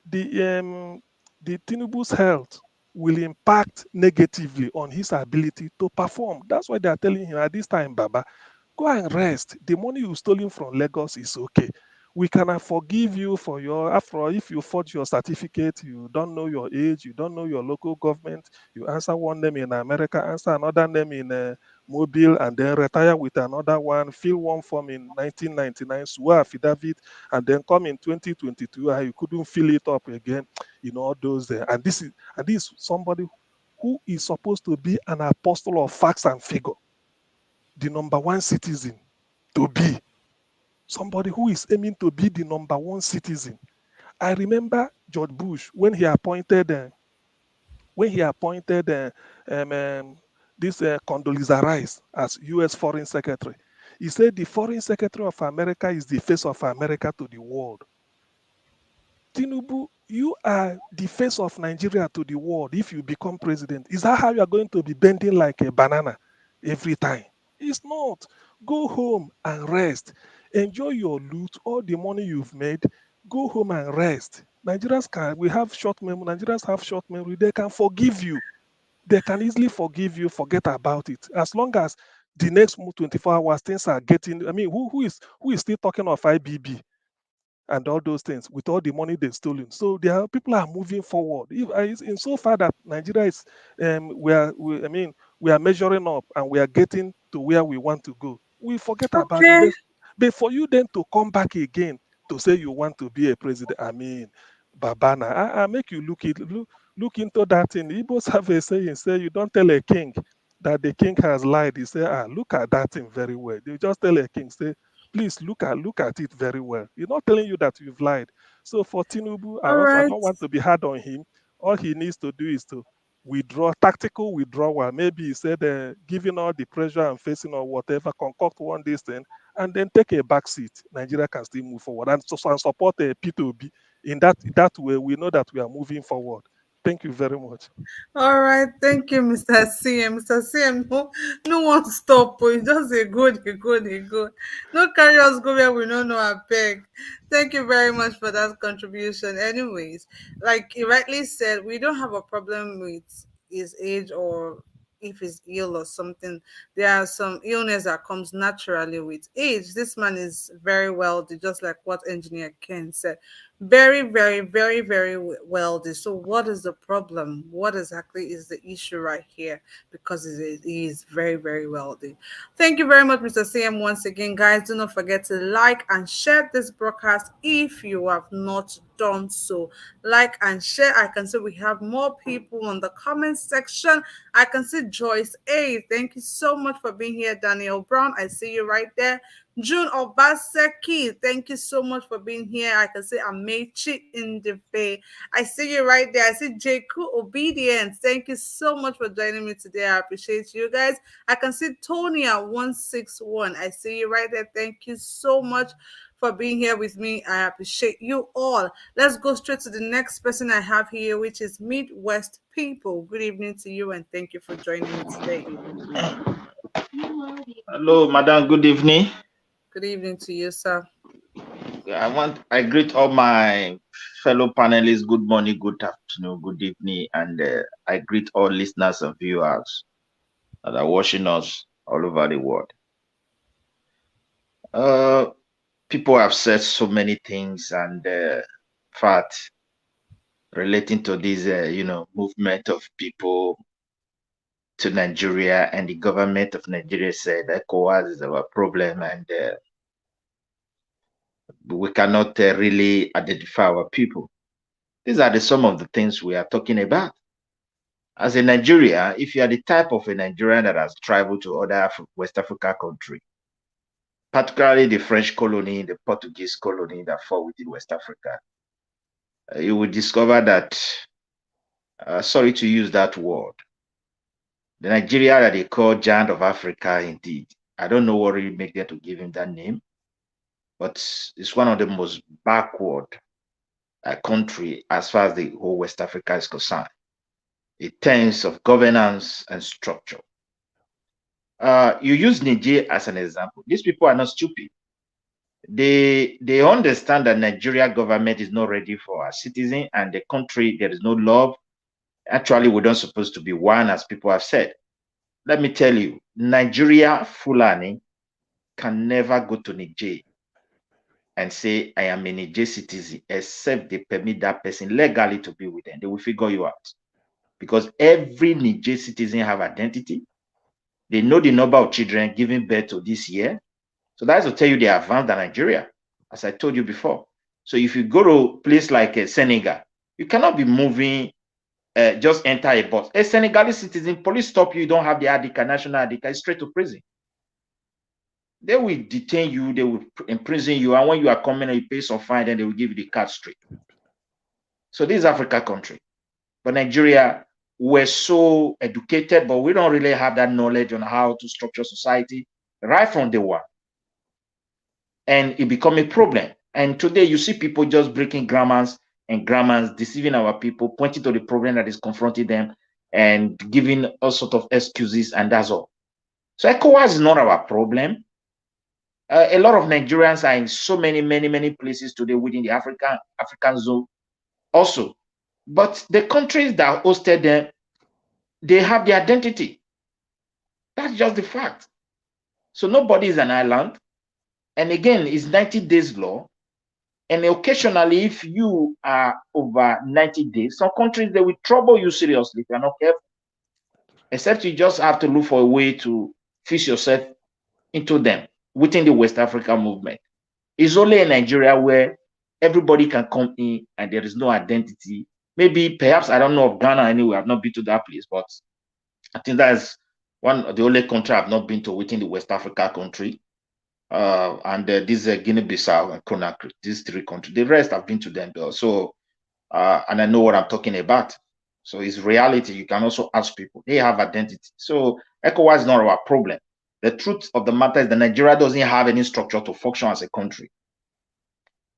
the the Tinubu's health will impact negatively on his ability to perform. That's why they are telling him at this time, Baba, go and rest. The money you stolen from Lagos is okay. We cannot forgive you for after all, if you forge your certificate, you don't know your age, you don't know your local government, you answer one name in America, answer another name in Mobile, and then retire with another one, fill one form in 1999, swear affidavit, and then come in 2022 and you couldn't fill it up again, all those. And this is somebody who is supposed to be an apostle of facts and figure, the number one citizen to be somebody who is aiming to be the number one citizen. I remember George Bush when he appointed um, um, this Condoleezza Rice as U.S. Foreign Secretary. He said the Foreign Secretary of America is the face of America to the world. Tinubu, you are the face of Nigeria to the world if you become president. Is that how you are going to be bending like a banana every time? It's not. Go home and rest. Enjoy your loot, all the money you've made. Go home and rest. We have short memory. Nigerians have short memory. They can forgive you. They can easily forgive you, forget about it. As long as the next 24 hours things are getting. I mean, who is still talking of IBB and all those things with all the money they've stolen? So people are moving forward. It's in so far that Nigeria is, we are measuring up and we are getting to where we want to go. We forget about it. Okay. But for you then to come back again to say you want to be a president, I mean, Babana, I make you look into that thing. Igbos have a saying, say you don't tell a king that the king has lied. He say, look at that thing very well. You just tell a king, say, please look at it very well. He's not telling you that you've lied. So for Tinubu, All I right. don't want to be hard on him. All he needs to do is to withdraw, tactical withdrawal. Maybe he said, giving all the pressure and facing or whatever, concoct one this thing, and then take a back seat. Nigeria can still move forward and support P2B. In that way, we know that we are moving forward. Thank you very much. All right, thank you, Mr. CM. Mr. CM, no one stop. Oh, you just a good, a good, a good. No carry us go where we don't know I beg. Thank you very much for that contribution. Anyways, like he rightly said, we don't have a problem with his age or if he's ill or something. There are some illness that comes naturally with age. This man is very wealthy, just like what engineer Ken said. Very, very, very, very wealthy. So, what is the problem? What exactly is the issue right here? Because he is very, very wealthy. Thank you very much, Mr. CM. Once again, guys, do not forget to like and share this broadcast if you have not done so. Like and share. I can see we have more people on the comment section. I can see Joyce A. Thank you so much for being here, Daniel Brown. I see you right there. June Obaseki, thank you so much for being here. I can see Amechi in the bay. I see you right there. I see Jeku Obedience. Thank you so much for joining me today. I appreciate you guys. I can see Tonia161. I see you right there. Thank you so much for being here with me. I appreciate you all. Let's go straight to the next person I have here, which is Midwest People. Good evening to you, and thank you for joining me today. Hello, madam. Good evening. Good evening to you, sir. I greet all my fellow panelists. Good morning, good afternoon, good evening, and I greet all listeners and viewers that are watching us all over the world. People have said so many things, and fact relating to this, movement of people to Nigeria, and the government of Nigeria said ECOWAS is our problem, and we cannot really identify our people. These are some of the things we are talking about. As a Nigerian, if you are the type of a Nigerian that has traveled to other West Africa countries, particularly the French colony, the Portuguese colony that fall within West Africa, you will discover that, sorry to use that word, the Nigeria that they call Giant of Africa, indeed. I don't know what really made them to give him that name, but it's one of the most backward country as far as the whole West Africa is concerned, in terms of governance and structure. You use Niger as an example. These people are not stupid. They understand that Nigeria government is not ready for our citizen, and the country, there is no love. Actually, we don't supposed to be one, as people have said. Let me tell you, Nigeria Fulani can never go to Niger and say, I am a Niger citizen, except they permit that person legally to be with them. They will figure you out. Because every Niger citizen have identity. They know the number of children giving birth to this year. So that's to tell you they are advanced than Nigeria, as I told you before. So if you go to a place like Senegal, you cannot be moving, just enter a bus. A Senegalese citizen, police stop you, you don't have the ID card, national ID card, straight to prison. They will detain you, they will imprison you, and when you are coming, you pay some fine, then they will give you the card straight. So this is Africa country. But Nigeria, we're so educated, but we don't really have that knowledge on how to structure society right from day one. And it become a problem. And today you see people just breaking grammars, deceiving our people, pointing to the problem that is confronting them and giving all sorts of excuses, and that's all. So ECOWAS is not our problem. A lot of Nigerians are in so many places today within the African zone also. But the countries that hosted them, they have the identity. That's just the fact. So nobody is an island. And again, it's 90 days law. And occasionally, if you are over 90 days, some countries, they will trouble you seriously if you're not careful. Except you just have to look for a way to fix yourself into them within the West Africa movement. It's only in Nigeria where everybody can come in and there is no identity. Maybe, perhaps, I don't know of Ghana anyway. I've not been to that place, but I think that's one of the only country I've not been to within the West Africa country. And this Guinea-Bissau and Conakry, these three countries. The rest I've been to them though. So, and I know what I'm talking about. So it's reality. You can also ask people. They have identity. So ECOWAS is not our problem. The truth of the matter is that Nigeria doesn't have any structure to function as a country.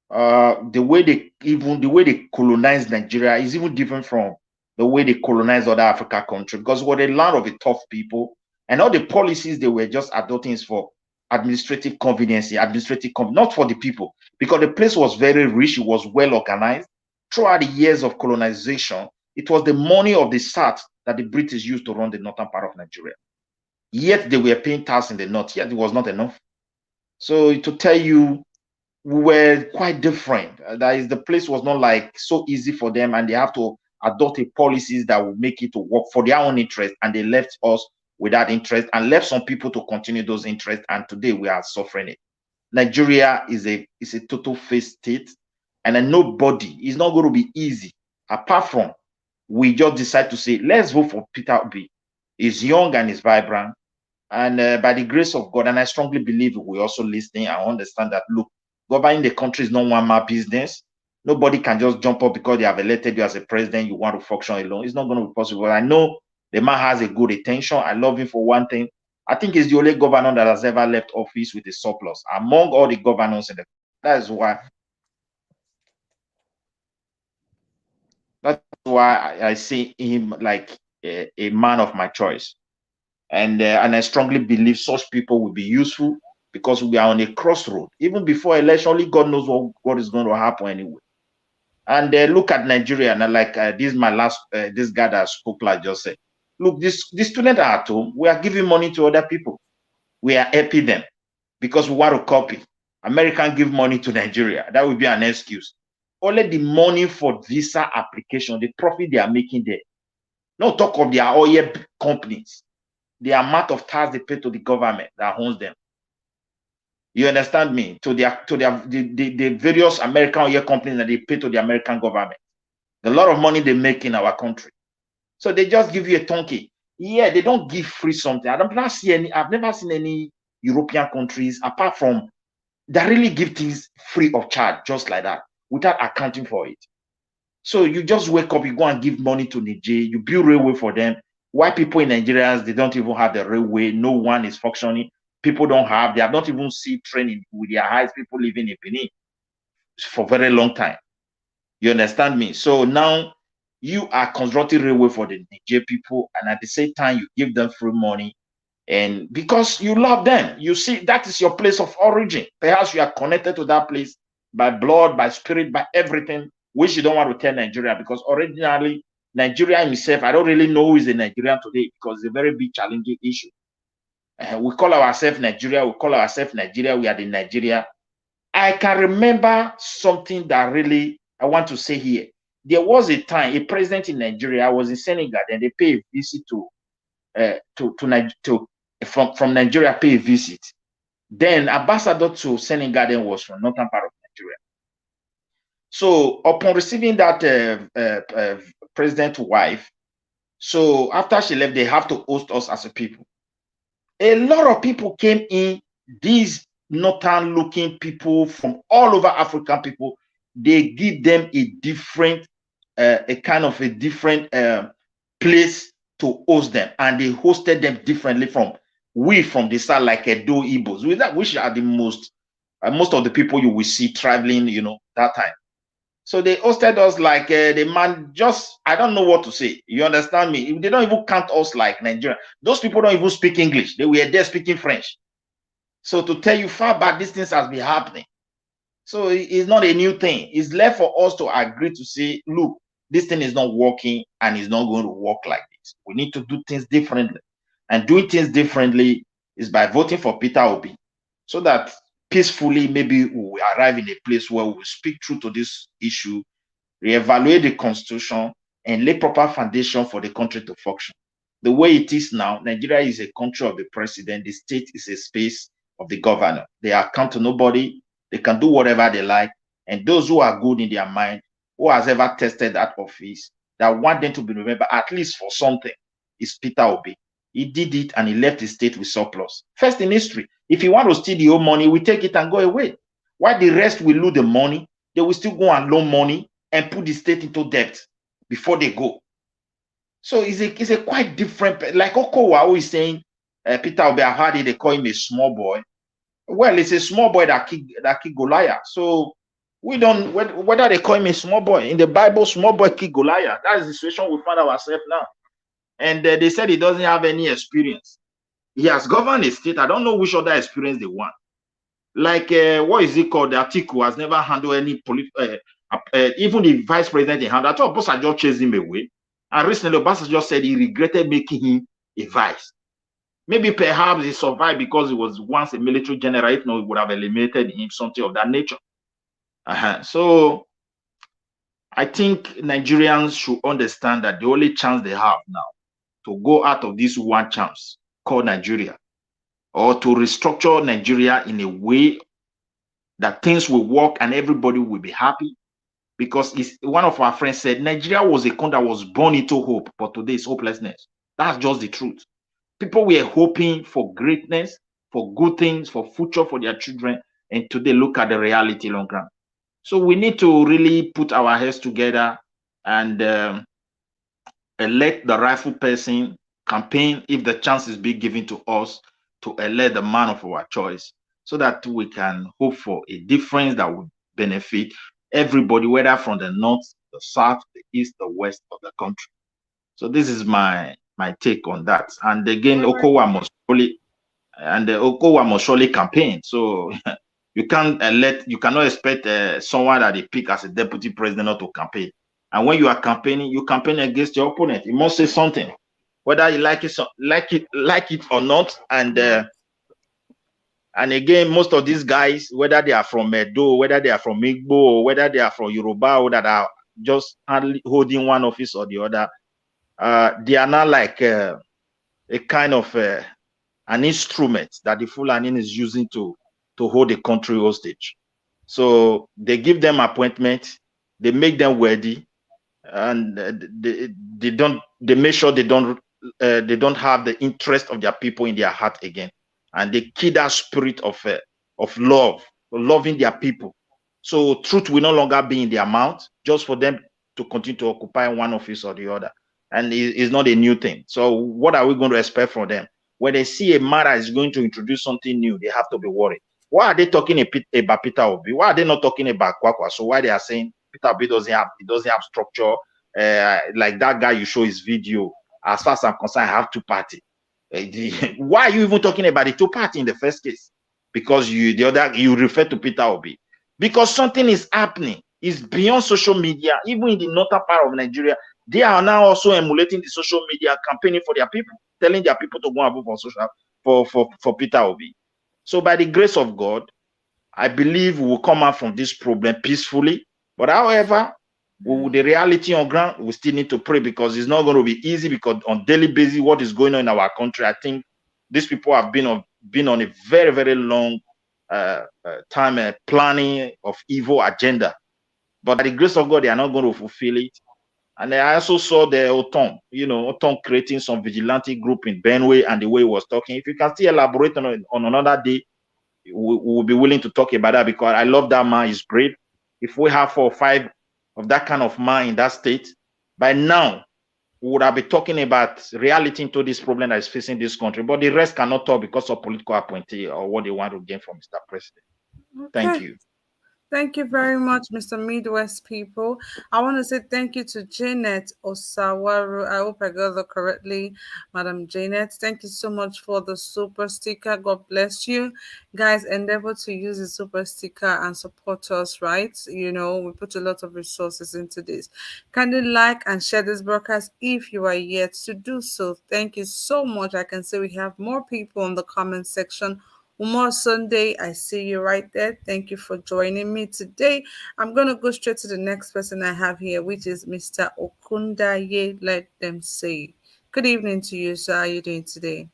The way they colonize Nigeria is even different from the way they colonize other Africa countries, because we're a lot of the tough people, and all the policies they were just adopting is for administrative convenience, not for the people, because the place was very rich, it was well organized. Throughout the years of colonization, it was the money of the South that the British used to run the northern part of Nigeria. Yet they were paying tax in the north, yet it was not enough. So to tell you, we were quite different. That is, the place was not like so easy for them, and they have to adopt a policies that will make it to work for their own interest, and they left us without interest and left some people to continue those interests, and today we are suffering it. Nigeria is a total failed state, and then nobody, it's not going to be easy, apart from we just decide to say, let's vote for Peter Obi. He's young and he's vibrant, And by the grace of God, and I strongly believe we also listening and understand that, look, governing the country is not one-man business. Nobody can just jump up because they have elected you as a president, you want to function alone. It's not going to be possible. I know the man has a good intention. I love him for one thing. I think he's the only governor that has ever left office with a surplus among all the governors in the. That's why I see him like a man of my choice. And I strongly believe such people will be useful because we are on a crossroad. Even before election, only God knows what is going to happen anyway. And look at Nigeria, and like this is my last, this guy that spoke like just said, look, the students are at home. We are giving money to other people. We are helping them because we want to copy. American give money to Nigeria. That would be an excuse. Only the money for visa application, the profit they are making there. No talk of their oil companies. The amount of tax they pay to the government that owns them. You understand me? To the various American oil companies that they pay to the American government. A lot of money they make in our country. So they just give you a donkey. Yeah, they don't give free something. I've never seen any European countries apart from that really give things free of charge, just like that, without accounting for it. So you just wake up, you go and give money to Niger, you build railway for them. Why people in Nigeria, they don't even have the railway, no one is functioning. People they have not even seen training with their eyes, people living in Benin for a very long time. You understand me? So now you are constructing railway for the Niger people, and at the same time, you give them free money. And because you love them, you see, that is your place of origin. Perhaps you are connected to that place by blood, by spirit, by everything, which you don't want to tell Nigeria, because originally, Nigeria himself, I don't really know who is a Nigerian today because it's a very big challenging issue. We call ourselves Nigeria, we are the Nigeria. I can remember something that really I want to say here. There was a time, a president in Nigeria, I was in Senegal, and they pay a visit from Nigeria, pay a visit. Then ambassador to Senegal then was from northern part of Nigeria. So upon receiving that president's wife, so after she left, they have to host us as a people. A lot of people came in, these northern looking people from all over African people, they give them a different, a kind of a different place to host them, and they hosted them differently from the south, like Edo Igbos, which are the most of the people you will see traveling, that time. So they hosted us like the man, just, I don't know what to say. You understand me? They don't even count us like Nigeria. Those people don't even speak English. They were there speaking French. So to tell you far back, these things has been happening. So it's not a new thing. It's left for us to agree to say, look, this thing is not working and it's not going to work like this. We need to do things differently. And doing things differently is by voting for Peter Obi, so that peacefully, maybe we will arrive in a place where we will speak true to this issue, reevaluate the constitution, and lay proper foundation for the country to function. The way it is now, Nigeria is a country of the president. The state is a space of the governor. They account to nobody. They can do whatever they like. And those who are good in their mind, who has ever tested that office, that want them to be remembered at least for something, is Peter Obi. He did it and he left the state with surplus. First in history. If you want to steal the old money, we take it and go away. While the rest will lose the money, they will still go and loan money and put the state into debt before they go. So it's a quite different, like Okowa who is saying, Peter Obi, I've heard it, they call him a small boy. Well, it's a small boy that kick Goliath. So we don't, whether they call him a small boy, in the Bible, small boy kick Goliath. That is the situation we find ourselves now. And they said he doesn't have any experience. He has governed a state. I don't know which other experience they want. Like, what is it called? The Atiku has never handled any even the vice president he handled. I thought Obasanjo chased him away. And recently, Obasanjo said he regretted making him a vice. Maybe perhaps he survived because he was once a military general. If not, he would have eliminated him, something of that nature. So I think Nigerians should understand that the only chance they have now to go out of this one chance called Nigeria, or to restructure Nigeria in a way that things will work and everybody will be happy. Because one of our friends said, Nigeria was a country that was born into hope, but today it's hopelessness. That's just the truth. People were hoping for greatness, for good things, for future for their children, and today look at the reality on ground. So we need to really put our heads together and elect the rightful person, campaign if the chance is being given to us to elect the man of our choice, so that we can hope for a difference that would benefit everybody, whether from the north, the south, the east, the west of the country. So this is my take on that. And again, All right. Okowa must surely campaign. So you cannot expect someone that they pick as a deputy president not to campaign. And when you are campaigning, you campaign against your opponent. You must say something, whether you like it or not. And again, most of these guys, whether they are from Edo, whether they are from Igbo, or whether they are from Yoruba, or that are just holding one office or the other, they are not like a kind of an instrument that the Fulani is using to hold the country hostage. So they give them appointment, they make them worthy, and they make sure they don't have the interest of their people in their heart again, and they kill that spirit of loving their people. So truth will no longer be in their mouth, just for them to continue to occupy one office or the other, and it's not a new thing. So what are we going to expect from them? When they see a man that is going to introduce something new, they have to be worried. Why are they talking about Peter Obi? Why are they not talking about Kwakwa? So why they are saying Peter Obi doesn't have structure, like that guy you show his video? As far as I'm concerned, I have two parties. Why are you even talking about the two party in the first case? Because you refer to Peter Obi. Because something is happening. It's beyond social media. Even in the northern part of Nigeria, they are now also emulating the social media, campaigning for their people, telling their people to go and vote for Peter Obi. So by the grace of God, I believe we will come out from this problem peacefully. But however, the reality on ground, we still need to pray, because it's not going to be easy, because on daily basis, what is going on in our country, I think these people have been on a very, very long time planning of evil agenda. But by the grace of God, they are not going to fulfill it. And I also saw the Otom creating some vigilante group in Benue, and the way he was talking. If you can still elaborate on another day, we will be willing to talk about that, because I love that man. He's brave. If we have 4 or 5 of that kind of man in that state, by now we would have been talking about reality into this problem that is facing this country. But the rest cannot talk because of political appointee or what they want to gain from Mr. President. Okay. Thank you. Thank you very much, Mr. Midwest people. I want to say thank you to Janet Osawaru. I hope I got that correctly, Madam Janet. Thank you so much for the super sticker. God bless you. Guys, endeavor to use the super sticker and support us, right? You know, we put a lot of resources into this. Kindly like and share this broadcast if you are yet to do so. Thank you so much. I can say we have more people in the comment section. Umar Sunday, I see you right there. Thank you for joining me today. I'm going to go straight to the next person I have here, which is Mr. Okundaye. Let them say. Good evening to you, sir. How are you doing today?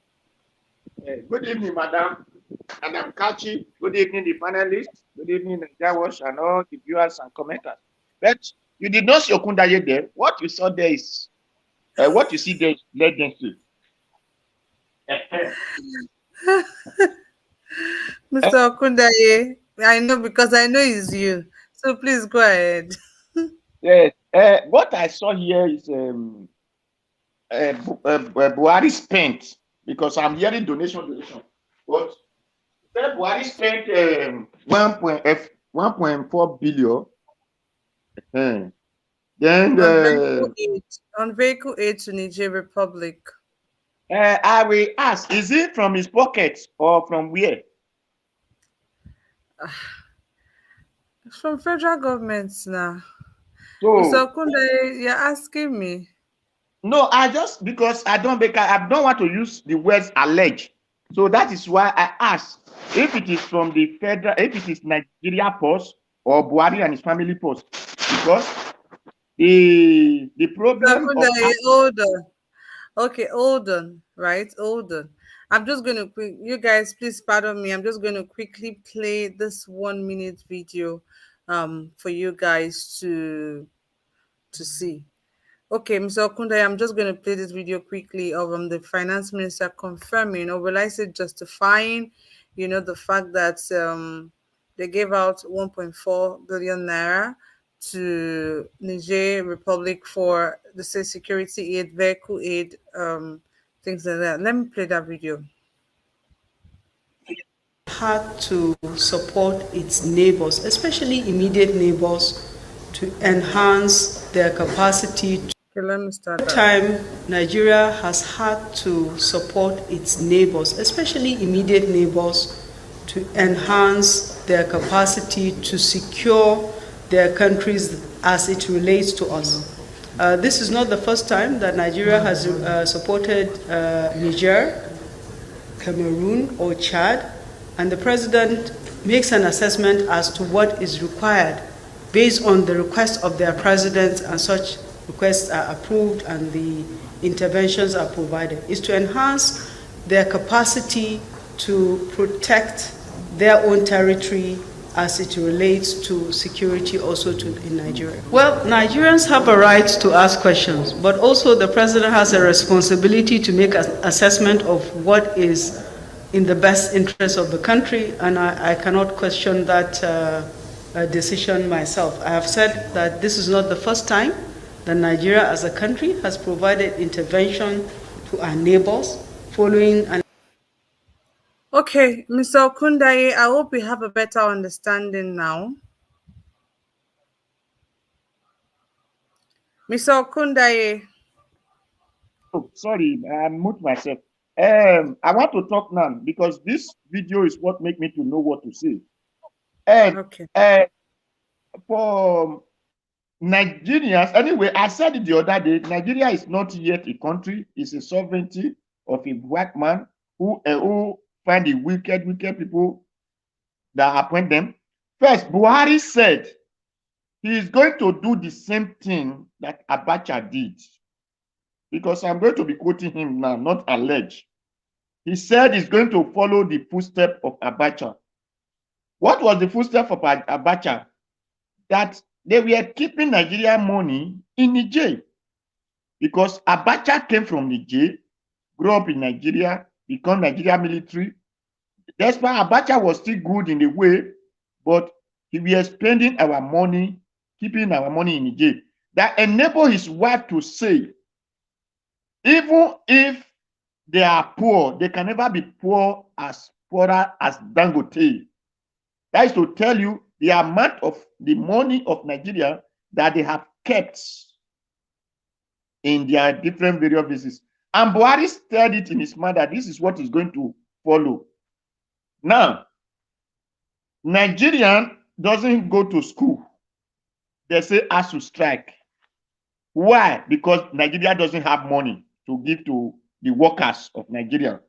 Good evening, madam. And I'm Kachi. Good evening, the panelists. Good evening, the Jawash, and all the viewers and commenters. But you did not see Okundaye there. What you saw there is, what you see there is legacy. Mr. Okundaye, I know because I know it's you. So please go ahead. Yes. What I saw here is Buhari spent, because I'm hearing donation. But Buhari spent 1.4 billion. Then on vehicle aid to Niger Republic. I will ask, is it from his pocket or from where? From federal government now. So, Mr. Okundaye, you're asking me. No, because I don't want to use the words allege. So that is why I asked if it is from the federal, if it is Nigeria Post or Buhari and his family post, because the problem. Hold on. Okay, hold on. Right, hold on. I'm just going to you guys, please pardon me. I'm just going to quickly play this 1 minute video, for you guys to see. Okay, Mr. Okunda, I'm just going to play this video quickly of the finance minister confirming, or will I say justifying, the fact that they gave out 1.4 billion naira to Niger Republic for the state security aid, vehicle aid, things like that. Let me play that video. Had to support its neighbors, especially immediate neighbors, to enhance their capacity. Okay, let me start that. Time Nigeria has had to support its neighbors, especially immediate neighbors, to enhance their capacity to secure their countries as it relates to us. This is not the first time that Nigeria has supported Niger, Cameroon, or Chad, and the president makes an assessment as to what is required based on the request of their president, and such requests are approved and the interventions are provided, is to enhance their capacity to protect their own territory as it relates to security also in Nigeria. Well, Nigerians have a right to ask questions, but also the president has a responsibility to make an assessment of what is in the best interest of the country, and I cannot question that decision myself. I have said that this is not the first time that Nigeria as a country has provided intervention to our neighbors following an... Okay, Mr. Okundaye, I hope we have a better understanding now. Mr. Okundaye. Oh, sorry, I moved myself. I want to talk now because this video is what make me to know what to say. Okay. For Nigerians, anyway, I said it the other day, Nigeria is not yet a country, it's a sovereignty of a white man who find the wicked people that appoint them. First, Buhari said he is going to do the same thing that Abacha did. Because I'm going to be quoting him now, not allege. He said he's going to follow the footsteps of Abacha. What was the footstep of Abacha? That they were keeping Nigerian money in Niger. Because Abacha came from Niger, grew up in Nigeria, become Nigeria military. That's why Abacha was still good in a way, but he was spending our money, keeping our money in Niger. That enabled his wife to say, even if they are poor, they can never be poorer as Dangote. That is to tell you the amount of the money of Nigeria that they have kept in their different various places. And Buhari said it in his mind that this is what is going to follow. Now, Nigerian doesn't go to school. They say has to strike. Why? Because Nigeria doesn't have money to give to the workers of Nigeria.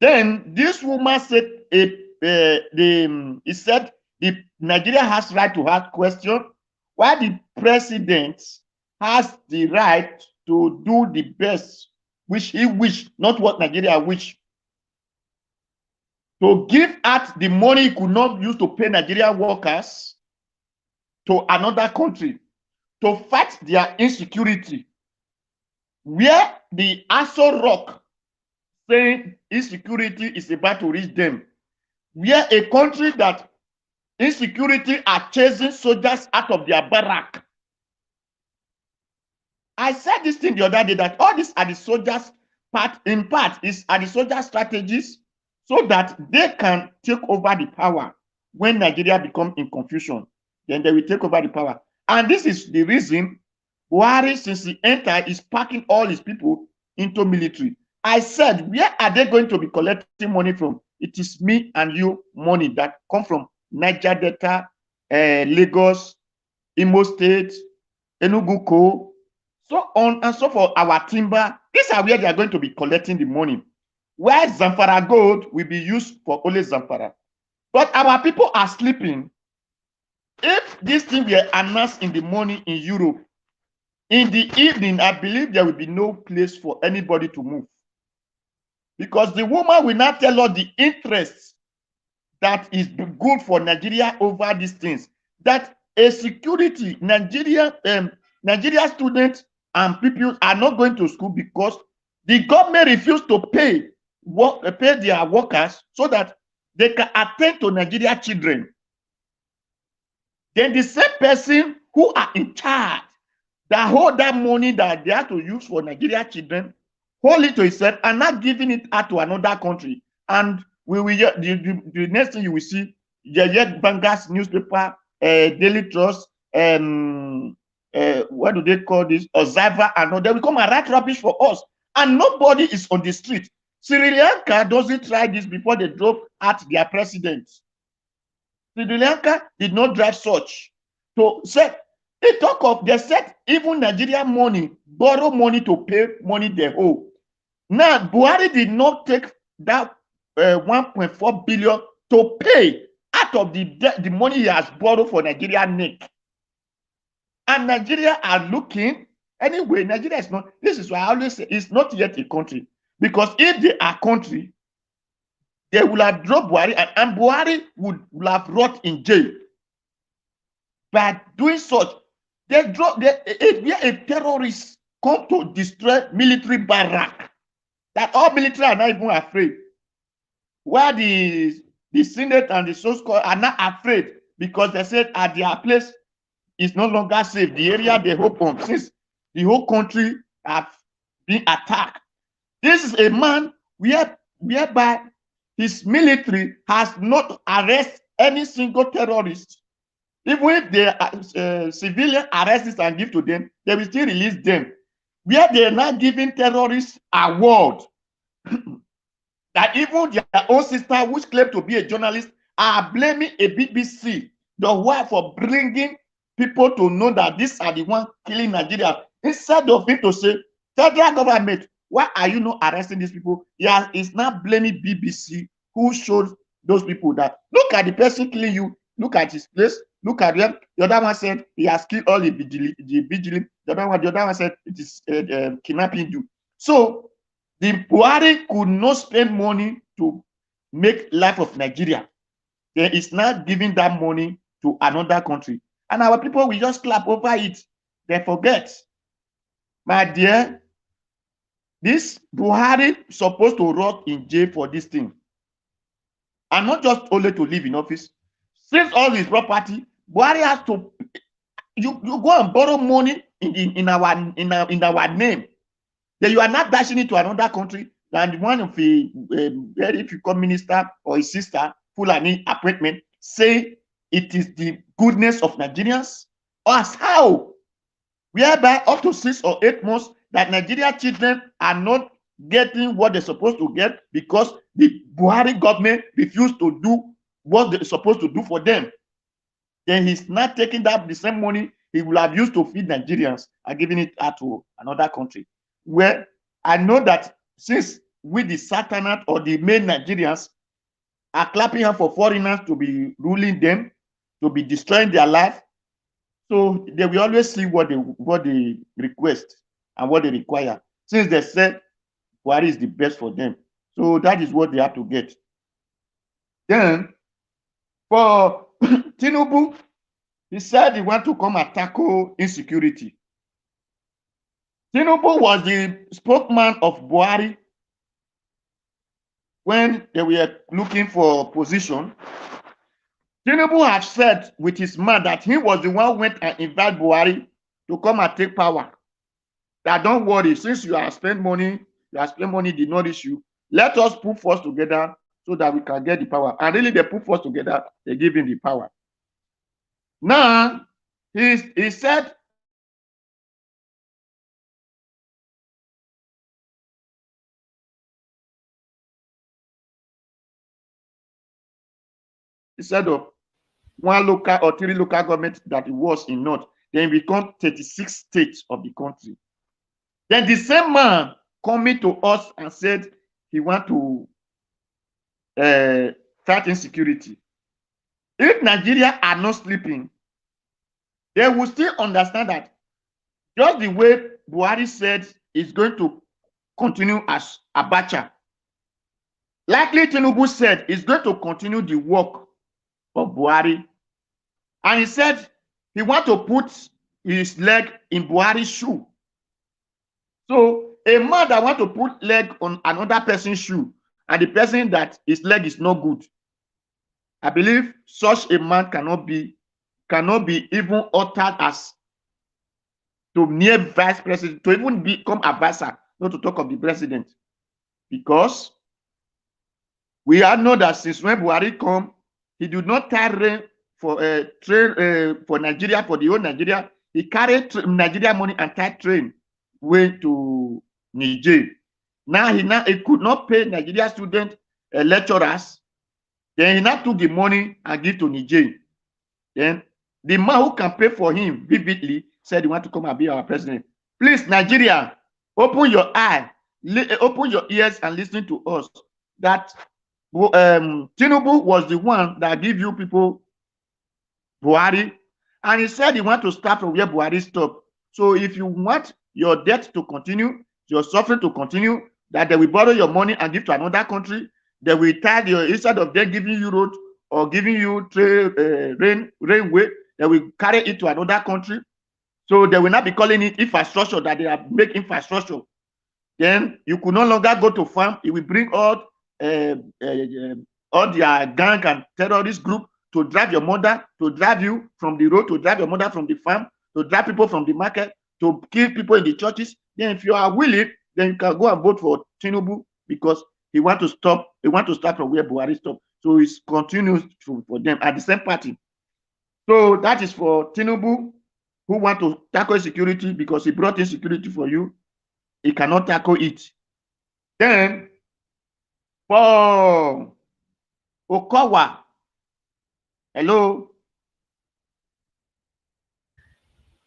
Then this woman said, he said the Nigeria has right to ask questions, while the president has the right to do the best which he wish, not what Nigeria wish. To give out the money he could not use to pay Nigerian workers to another country, to fight their insecurity, where the Aso Rock saying insecurity is about to reach them, where a country that insecurity are chasing soldiers out of their barrack. I said this thing the other day that all these are the soldiers in part are the soldier strategies so that they can take over the power when Nigeria becomes in confusion. Then they will take over the power. And this is the reason Buhari, since he entered, is packing all his people into military. I said, where are they going to be collecting money from? It is me and you money that come from Niger Delta, Lagos, Imo State, Enugu Co, so on and so forth, our timber. These are where they are going to be collecting the money. Where Zamfara gold will be used for only Zamfara. But our people are sleeping. If this thing were announced in the morning in Europe, in the evening, I believe there will be no place for anybody to move. Because the woman will not tell us the interest that is good for Nigeria over these things. That a security, Nigeria, Nigeria students and pupils are not going to school because the government refused to pay their workers so that they can attend to Nigeria children. Then the same person who are in charge that hold that money that they have to use for Nigeria children, hold it to itself and not giving it out to another country. And we will the next thing you will see, Bangas newspaper, Daily Trust, what do they call this? Observer, and they will come and write rubbish for us. And nobody is on the street. Sri Lanka doesn't try this before they drove at their president. Sri Lanka did not drive such. So said they talk of they said even Nigeria money, borrow money to pay money they owe. Now Buhari did not take that 1.4 billion to pay out of the money he has borrowed for Nigeria neck. And Nigeria are looking anyway. Nigeria is not. This is why I always say it's not yet a country, because if they are country, they will have dropped Buhari, and Buhari would have rot in jail. By doing such, if a terrorist come to destroy military barrack, that all military are not even afraid. Where the Senate and the so-called are not afraid because they said at their place is no longer safe. The area they hope on, since the whole country have been attacked. This is a man whereby his military has not arrested any single terrorist. Even if the civilian arrests and give to them, they will still release them. Where they are not giving terrorists award. That even their own sister, which claim to be a journalist, are blaming a BBC, the wife, for bringing people to know that these are the ones killing Nigeria. Instead of him to say, federal government, why are you not arresting these people? He's not blaming BBC, who showed those people that, look at the person killing you, look at his place, look at them. The other one said he has killed all the vigilant. The other one said it is kidnapping you. So the Buhari could not spend money to make life of Nigeria. Then it's not giving that money to another country. And our people will just clap over it. They forget. My dear, this Buhari supposed to rot in jail for this thing. And not just only to live in office. Since all his property, Buhari has to, you go and borrow money in our name. Then you are not dashing it to another country. And one of the if you come minister or his sister, Fulani appointment, say it is the goodness of Nigerians. Or as how? Whereby up to 6 or 8 months that Nigeria children are not getting what they're supposed to get because the Buhari government refused to do what they're supposed to do for them. Then he's not taking that the same money he will have used to feed Nigerians and giving it out to another country. Where I know that since we the Satanat or the main Nigerians are clapping hand for foreigners to be ruling them, to be destroying their life, so they will always see what they request and what they require. Since they said Buhari is the best for them, so that is what they have to get. Then for Tinubu, he said he want to come and tackle insecurity. Tinubu was the spokesman of Buhari when they were looking for position. Tinubu had said with his man that he was the one who went and invited Buhari to come and take power. That don't worry, since you have spent money did not issue. Let us put force together so that we can get the power. And really, they put force together, they give him the power. Now, he said, instead of one local or 3 local governments that it was in North, then become 36 states of the country. Then the same man coming to us and said he want to fight insecurity. If Nigeria are not sleeping, they will still understand that just the way Buhari said is going to continue as Abacha. Likely Tinubu said is going to continue the work of Buhari. And he said he want to put his leg in Buhari's shoe. So a man that want to put leg on another person's shoe and the person that his leg is not good, I believe such a man cannot be even uttered as to near vice president, to even become advisor, not to talk of the president. Because we all know that since when Buhari come, he did not train for Nigeria, for the whole Nigeria. He carried Nigeria money and tied train way to Niger. Now he could not pay Nigeria student lecturers. Then he now took the money and give to Niger. Then the man who can pay for him vividly said he want to come and be our president. Please, Nigeria, open your eye, open your ears and listen to us. That Tinubu was the one that give you people Buhari, and he said he want to start from where Buhari stopped. So if you want your debt to continue, your suffering to continue, that they will borrow your money and give to another country, they will tell you, instead of them giving you road or giving you railway, they will carry it to another country. So they will not be calling it infrastructure, that they are making infrastructure. Then you could no longer go to farm. It will bring all their gang and terrorist group to drive your mother, to drive you from the road, to drive your mother from the farm, to drive people from the market, to kill people in the churches. Then if you are willing, then you can go and vote for Tinubu, because he want to stop. He want to start from where Buhari stopped. So it's continuous for them at the same party. So that is for Tinubu, who want to tackle security, because he brought in security for you. He cannot tackle it. Then for Okowa, hello.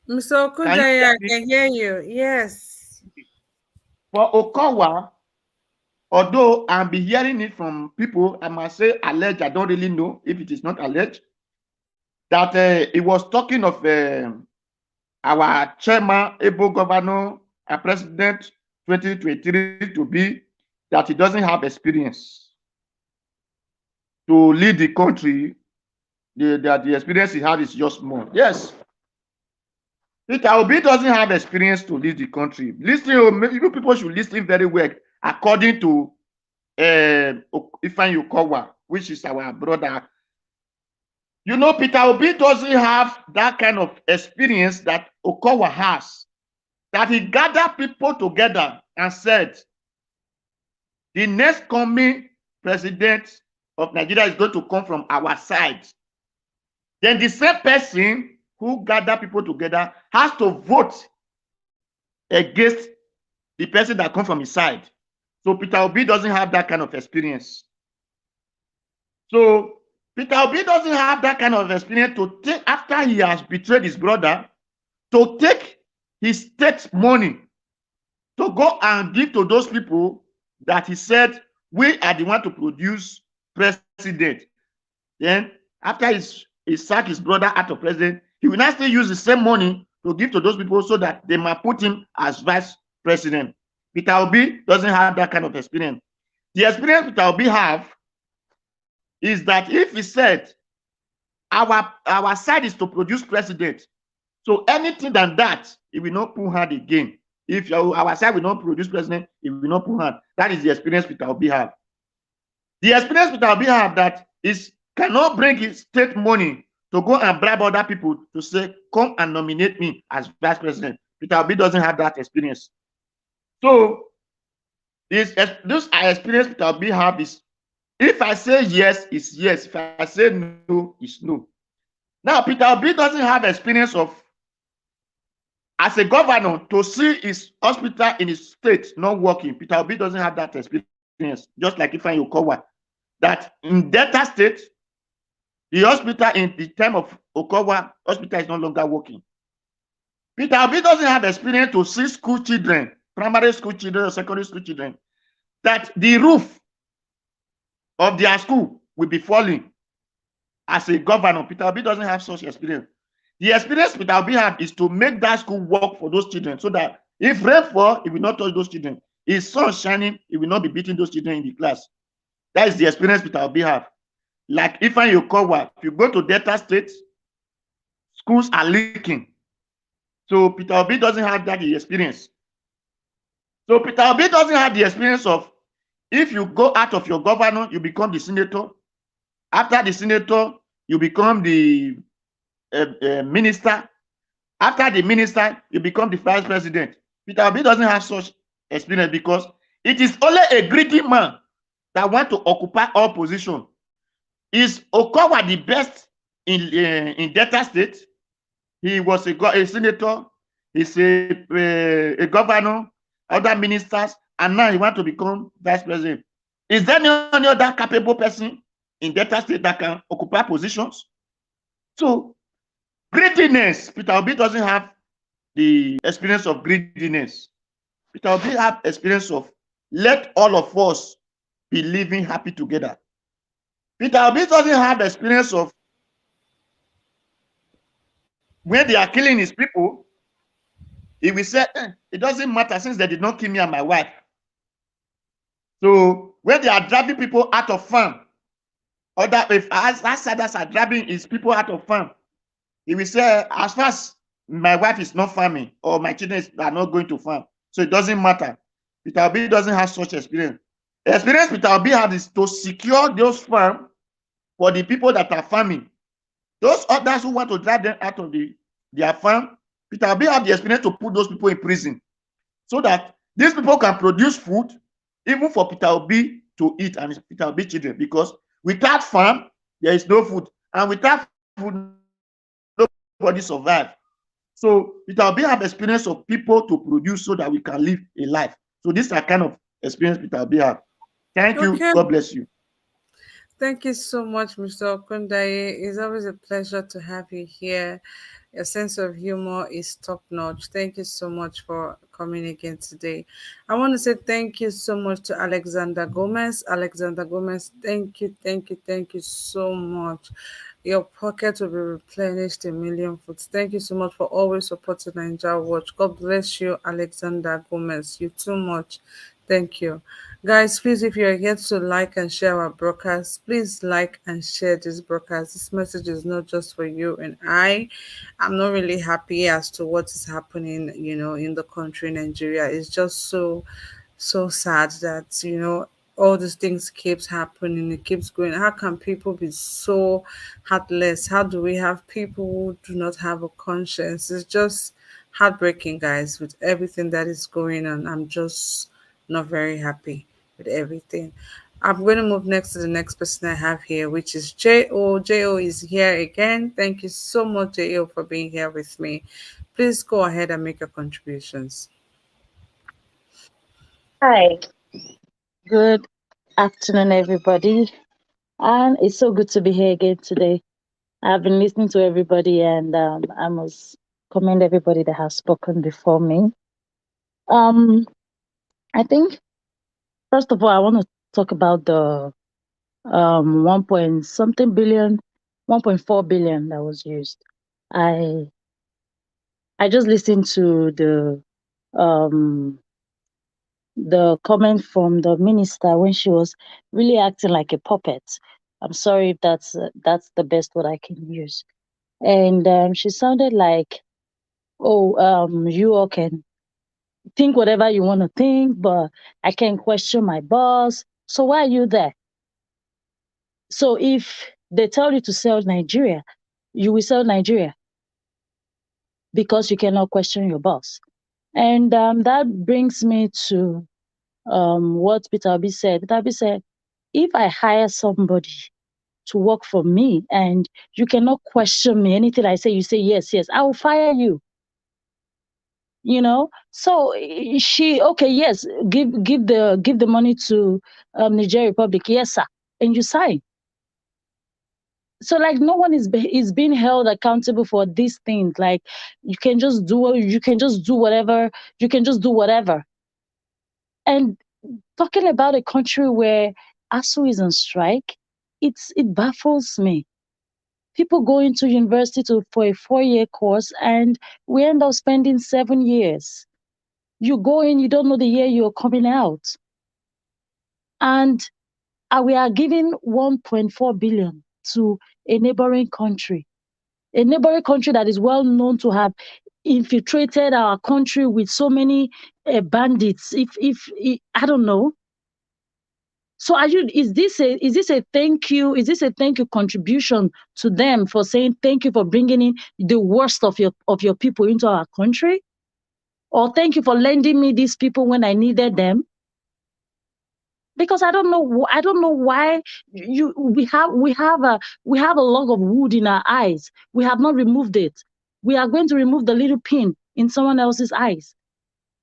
Mr. Okudaya, I can hear you. Yes. For Okowa, although I'm be hearing it from people, I must say alleged, I don't really know if it is not alleged, that he was talking of our chairman, able governor, and president 2023 to be, that he doesn't have experience to lead the country, that the experience he has is just more. Yes. Peter Obi doesn't have experience to lead the country. Listen, you people should listen very well, according to Ifeanyi Okowa, which is our brother. You know, Peter Obi doesn't have that kind of experience that Okowa has. That he gathered people together and said, the next coming president of Nigeria is going to come from our side. Then the same person who gathered people together has to vote against the person that comes from his side. So Peter Obi doesn't have that kind of experience. So Peter Obi doesn't have that kind of experience to take, after he has betrayed his brother, to take his state money to go and give to those people that he said, we are the one to produce president. Then after he sacked his brother out of president, he will now still use the same money to give to those people so that they might put him as vice president. Peter Obi doesn't have that kind of experience. The experience Peter Obi have is that if he said, our side is to produce president, so anything than that, he will not put hand again. If our side will not produce president, he will not put hand. That is the experience Peter Obi have. The experience Peter Obi have that is cannot bring his state money to go and bribe other people to say, come and nominate me as vice president. Peter Obi doesn't have that experience. So this experience Peter Obi have is, if I say yes, it's yes. If I say no, it's no. Now, Peter Obi doesn't have experience of, as a governor, to see his hospital in his state not working. Peter Obi doesn't have that experience, just like Ifeanyi Okowa, that in Delta State, the hospital in the time of Okowa, hospital is no longer working. Peter Obi doesn't have experience to see school children, primary school children or secondary school children, that the roof of their school will be falling. As a governor, Peter Obi doesn't have such experience. The experience Peter Obi has is to make that school work for those children, so that if rain falls, it will not touch those children. If sun shining, it will not be beating those children in the class. That is the experience Peter Obi have. Like Ifeanyi Okowa, if you go to Delta State, schools are leaking. So Peter Obi doesn't have that experience. So Peter Obi doesn't have the experience of, if you go out of your governor, you become the senator. After the senator, you become the minister. After the minister, you become the vice president. Peter Obi doesn't have such experience because it is only a greedy man that want to occupy all positions. Is Okowa the best in Delta State? He was a senator, he's a governor, other ministers, and now he wants to become vice president. Is there any other capable person in Delta State that can occupy positions? So, greediness, Peter Obi doesn't have the experience of greediness. Peter Obi have experience of, let all of us be living happy together. Peter Obi doesn't have experience of, when they are killing his people, he will say, it doesn't matter since they did not kill me and my wife. So when they are driving people out of farm, or that if outsiders are driving his people out of farm, he will say, as far as my wife is not farming or my children are not going to farm, so it doesn't matter. Peter Obi doesn't have such experience. The experience Peter Obi has is to secure those farms for the people that are farming. Those others who want to drive them out of their farm, Peter Obi have the experience to put those people in prison so that these people can produce food even for Peter Obi to eat and his Peter Obi children, because without farm, there is no food. And without food, nobody survive. So Peter Obi have experience of people to produce so that we can live a life. So this is the kind of experience Peter Obi have. Thank you. Okay. God bless you. Thank you so much, Mr. Okundaye. It's always a pleasure to have you here. Your sense of humor is top notch. Thank you so much for coming again today. I want to say thank you so much to Alexander Gomez. Alexander Gomez, thank you so much. Your pocket will be replenished a million foot. Thank you so much for always supporting Niger Watch. God bless you, Alexander Gomez. You too much. Thank you. Guys, please, if you're here to like and share our broadcast, please like and share this broadcast. This message is not just for you and I. I'm not really happy as to what is happening, in the country, Nigeria. It's just so sad that, all these things keeps happening, it keeps going. How can people be so heartless? How do we have people who do not have a conscience? It's just heartbreaking, guys, with everything that is going on. I'm just not very happy with everything. I'm going to move next to the next person I have here, which is Jo. Jo is here again. Thank you so much, Jo, for being here with me. Please go ahead and make your contributions. Hi, good afternoon, everybody. And it's so good to be here again today. I've been listening to everybody, and I must commend everybody that has spoken before me. I think, first of all, I want to talk about the 1 point something billion, 1.4 billion that was used. I just listened to the comment from the minister when she was really acting like a puppet. I'm sorry if that's the best word I can use. And she sounded like, you all can think whatever you want to think, but I can't question my boss. So why are you there? So if they tell you to sell Nigeria, you will sell Nigeria because you cannot question your boss. And that brings me to what Peter Obi said. Peter Obi said, if I hire somebody to work for me and you cannot question me, anything I say, you say yes, I will fire you. So yes, give the money to Niger Republic, yes sir, and you sign. So like no one is being held accountable for these things. Like you can just do whatever. And talking about a country where ASU is on strike, it baffles me. People go into university for a 4-year course and we end up spending 7 years. You go in, you don't know the year you're coming out. And we are giving 1.4 billion to a neighboring country. A neighboring country that is well known to have infiltrated our country with so many bandits? If I don't know. So is this a thank you? Is this a thank you contribution to them for saying thank you for bringing in the worst of your people into our country? Or thank you for lending me these people when I needed them? Because I don't know why we have a log of wood in our eyes. We have not removed it. We are going to remove the little pin in someone else's eyes.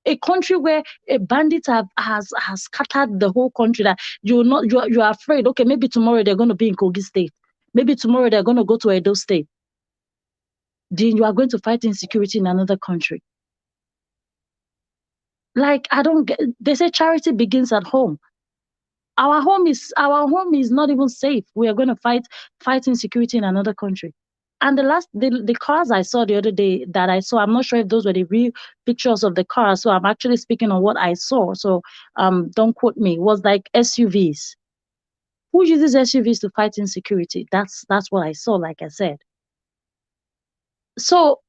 A country where a bandit has scattered the whole country, that you are afraid. Okay, maybe tomorrow they're going to be in Kogi State. Maybe tomorrow they're going to go to Edo State. Then you are going to fight insecurity in another country. Like, I don't get. They say charity begins at home. Our home is not even safe. We are going to fight insecurity in another country. And the cars I saw the other day that I saw, I'm not sure if those were the real pictures of the cars. So I'm actually speaking on what I saw. So don't quote me. It was like SUVs. Who uses SUVs to fight insecurity? That's what I saw, like I said. So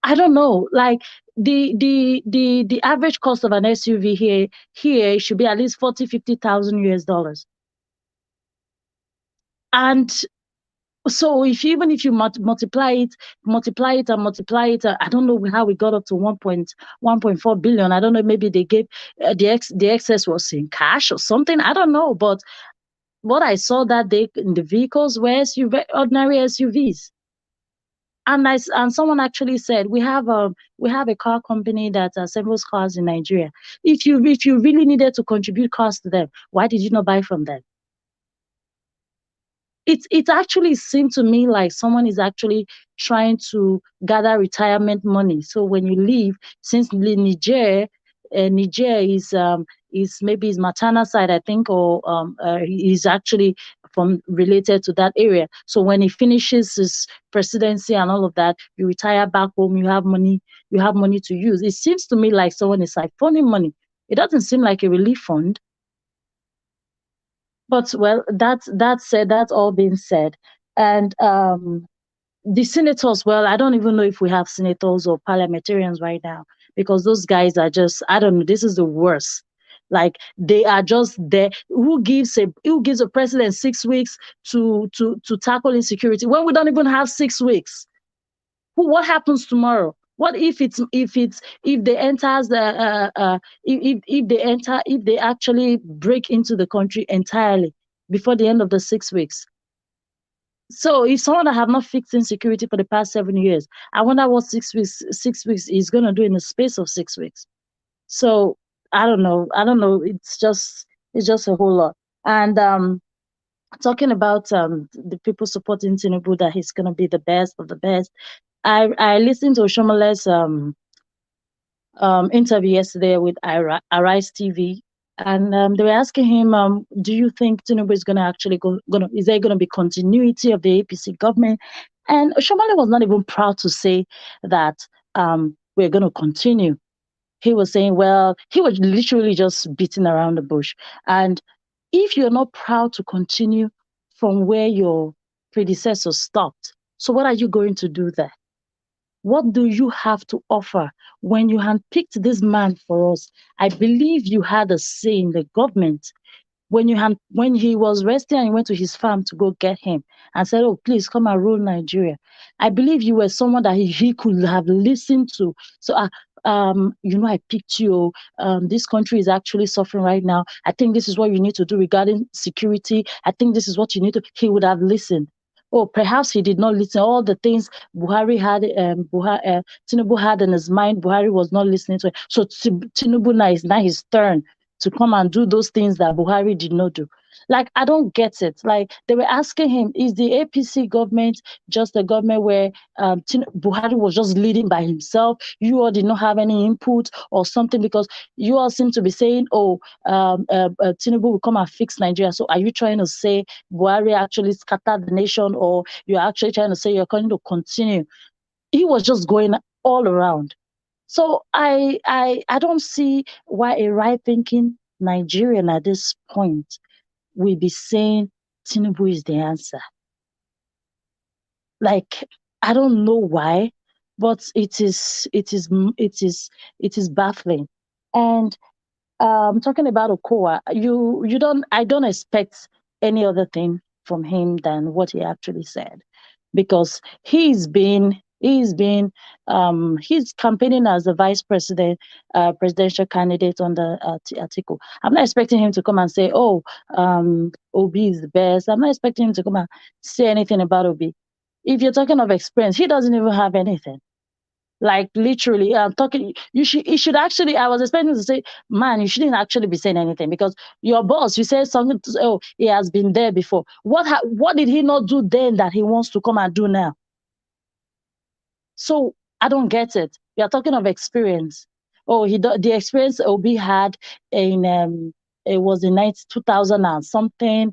I don't know. Like the average cost of an SUV here should be at least $40,000-50,000 US. And so even if you multiply it, I don't know how we got up to 1.4 billion. I don't know. Maybe they gave the excess was in cash or something. I don't know. But what I saw that day in the vehicles were ordinary SUVs. And someone actually said we have a car company that assembles cars in Nigeria. If you really needed to contribute cars to them, why did you not buy from them? It actually seemed to me like someone is actually trying to gather retirement money. So when you leave, since Niger is maybe his maternal side, I think, or he's actually related to that area. So when he finishes his presidency and all of that, you retire back home. You have money to use. It seems to me like someone is siphoning money. It doesn't seem like a relief fund. But well, that's all being said. And the senators, well, I don't even know if we have senators or parliamentarians right now, because those guys are just, I don't know, this is the worst. Like, they are just there. Who gives a president 6 weeks to tackle insecurity when we don't even have 6 weeks? What happens tomorrow? What if they actually break into the country entirely before the end of the 6 weeks? So if someone that have not fixed insecurity for the past 7 years, I wonder what 6 weeks is going to do in the space of 6 weeks. So I don't know. It's just a whole lot. And talking about the people supporting Tinubu, that he's going to be the best of the best. I listened to Oshomale's interview yesterday with Arise TV, and they were asking him, do you think Tinubu is going to actually is there going to be continuity of the APC government? And Oshomale was not even proud to say that we're going to continue. He was saying, well, he was literally just beating around the bush. And if you're not proud to continue from where your predecessor stopped, so what are you going to do there? What do you have to offer? When you handpicked this man for us, I believe you had a say in the government. When he was resting and you went to his farm to go get him and said, oh, please come and rule Nigeria, I believe you were someone that he could have listened to. So, I picked you. This country is actually suffering right now. I think this is what you need to do regarding security. I think this is what you need to. He would have listened. Oh, perhaps he did not listen. All the things Buhari had, Tinubu had in his mind, Buhari was not listening to it. So Tinubu now is his turn to come and do those things that Buhari did not do. Like, I don't get it. Like, they were asking him, is the APC government just a government where Buhari was just leading by himself? You all did not have any input or something? Because you all seem to be saying, oh, Tinubu will come and fix Nigeria. So are you trying to say Buhari actually scattered the nation, or you're actually trying to say you're going to continue? He was just going all around. So I don't see why a right-thinking Nigerian at this point will be saying Tinubu is the answer. Like, I don't know why. but it is baffling. And talking about Okowa, you don't I don't expect any other thing from him than what he actually said, because he's campaigning as the vice president, presidential candidate under Atiku. I'm not expecting him to come and say, "Oh, Obi is the best." I'm not expecting him to come and say anything about Obi. If you're talking of experience, he doesn't even have anything. Like literally, I'm talking. You should actually. I was expecting to say, man, you shouldn't actually be saying anything, because your boss. You said something. Oh, he has been there before. What did he not do then that he wants to come and do now? So I don't get it. We are talking of experience. Oh, the experience Obi had in it was in 2000 and something.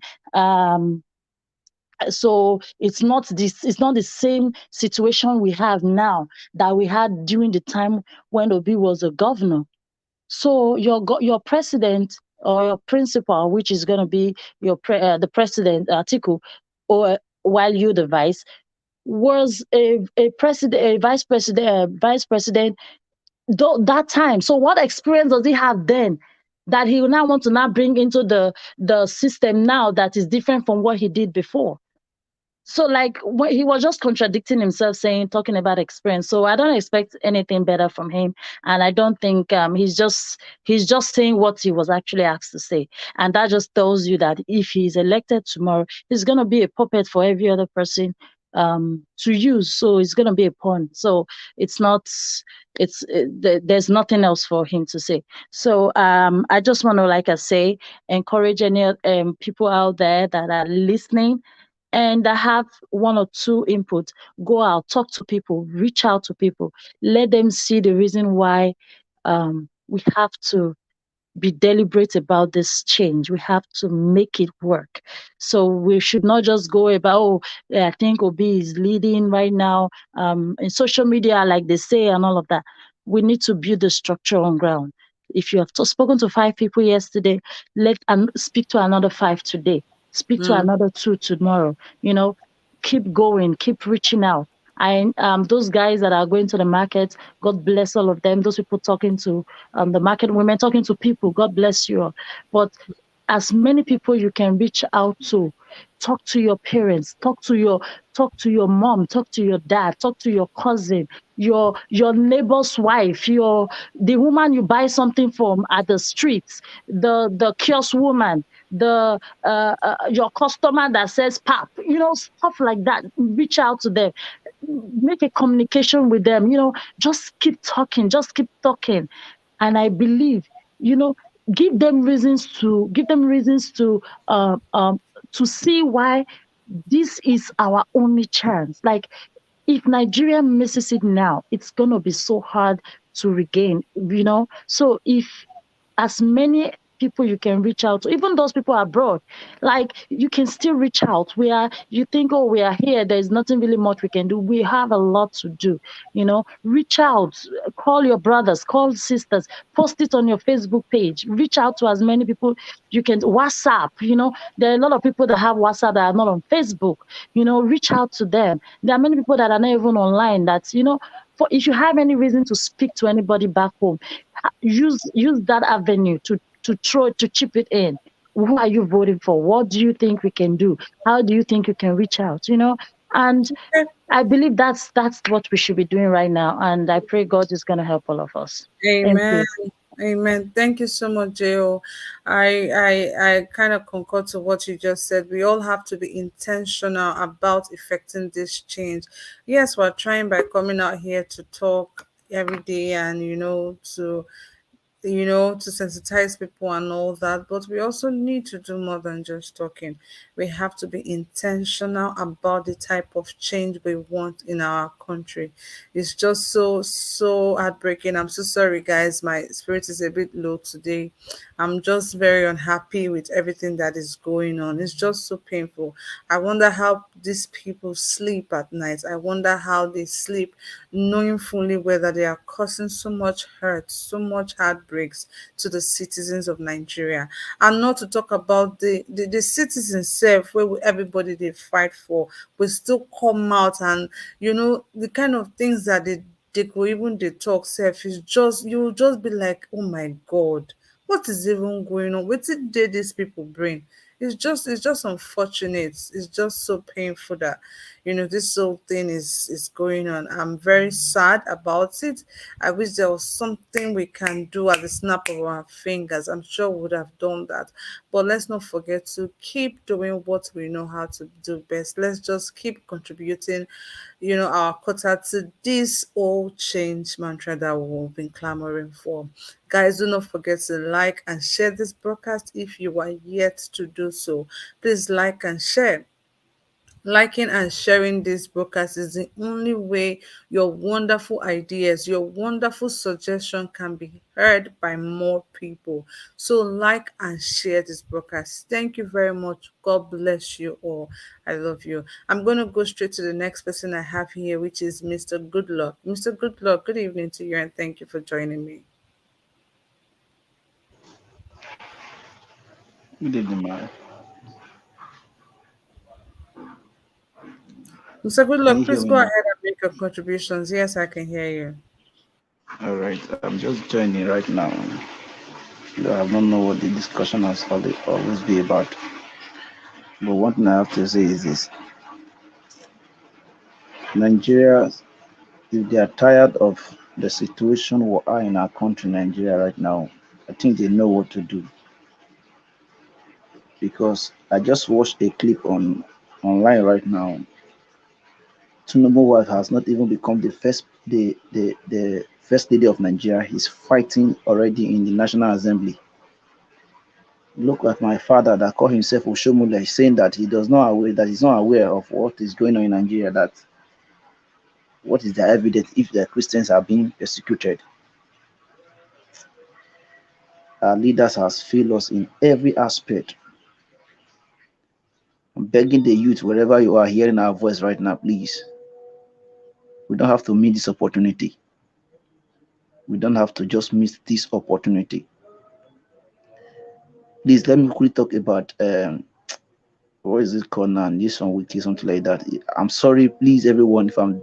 So it's not the same situation we have now that we had during the time when Obi was a governor. So your president or your principal, which is going to be the president, Atiku, or while you the vice, was a president, a vice president that time. So what experience does he have then that he will now want to now bring into the system now that is different from what he did before? So like he was just contradicting himself, talking about experience. So I don't expect anything better from him, and I don't think he's just saying what he was actually asked to say, and that just tells you that if he's elected tomorrow, he's gonna be a puppet for every other person to use. So it's gonna be a pawn. So it's not. There's nothing else for him to say. So I just want to, like I say, encourage any people out there that are listening and I have one or two input. Go out, talk to people, reach out to people, let them see the reason why we have to be deliberate about this change. We have to make it work. So we should not just go about, oh, I think Obi is leading right now in social media, like they say, and all of that. We need to build the structure on ground. If you have spoken to 5 people yesterday, speak to another 5 today. Speak to another 2 tomorrow. Keep going, keep reaching out. Those guys that are going to the market, God bless all of them. Those people talking to the market women, talking to people, God bless you all. But as many people you can reach out to, talk to your parents, talk to your mom, talk to your dad, talk to your cousin, your neighbor's wife, the woman you buy something from at the streets, the kiosk woman, your customer that says pap, stuff like that. Reach out to them, make a communication with them, just keep talking, and I believe, give them reasons to see why this is our only chance. Like, if Nigeria misses it now, it's going to be so hard to regain, So if as many people you can reach out to, even those people abroad, like, you can still reach out. You think, oh, we are here, there's nothing really much we can do. We have a lot to do. Reach out, call your brothers, call sisters, post it on your Facebook page, reach out to as many people you can. WhatsApp, there are a lot of people that have WhatsApp that are not on Facebook. Reach out to them. There are many people that are not even online, that if you have any reason to speak to anybody back home, use that avenue to chip it in. Who are you voting for? What do you think we can do? How do you think you can reach out? And I believe that's what we should be doing right now. And I pray God is going to help all of us. Amen. Amen. Thank you so much, Jo. I kind of concur to what you just said. We all have to be intentional about effecting this change. Yes, we're trying by coming out here to talk every day and to sensitize people and all that, but we also need to do more than just talking. We have to be intentional about the type of change we want in our country. It's just so heartbreaking. I'm so sorry, guys. My spirit is a bit low today. I'm just very unhappy with everything that is going on. It's just so painful. I wonder how these people sleep at night. I wonder how they sleep knowing fully whether they are causing so much hurt, so much heartbreaks to the citizens of Nigeria. And not to talk about the citizens self, where everybody they fight for will still come out, and the kind of things that they they go even they talk self. It's just you'll just be like, oh my god, what is even going on? What did these people bring? It's just unfortunate. It's just so painful that this whole thing is going on. I'm very sad about it. I wish there was something we can do at the snap of our fingers. I'm sure we would have done that. But let's not forget to keep doing what we know how to do best. Let's just keep contributing, our quota to this all change mantra that we've been clamoring for. Guys, do not forget to like and share this broadcast if you are yet to do so. Please like and share. Liking and sharing this broadcast is the only way your wonderful ideas, your wonderful suggestion can be heard by more people. So like and share this broadcast. Thank you very much. God bless you all. I love you. I'm going to go straight to the next person I have here, which is Mr. Goodluck. Mr. Goodluck, good evening to you and thank you for joining me. Good evening, Mara. Mr. Can Goodluck, you hear please me go ahead now? and make your contributions. Yes, I can hear you. All right, I'm just joining right now. I don't know what the discussion has always be about. But one thing I have to say is this: Nigeria, if they are tired of the situation we are in our country, Nigeria, right now, I think they know what to do. Because I just watched a clip online right now. Tinubu wife has not even become the first lady of Nigeria. He's fighting already in the National Assembly. Look at my father that called himself Oshomule, saying that he's not aware of what is going on in Nigeria, that what is the evidence if the Christians are being persecuted. Our leaders has failed us in every aspect. I'm begging the youth, wherever you are hearing our voice right now, please. We don't have to miss this opportunity. We don't have to just miss this opportunity. Please let me quickly talk about what is it called now? This one wiki, something like that. I'm sorry, please, everyone, if I'm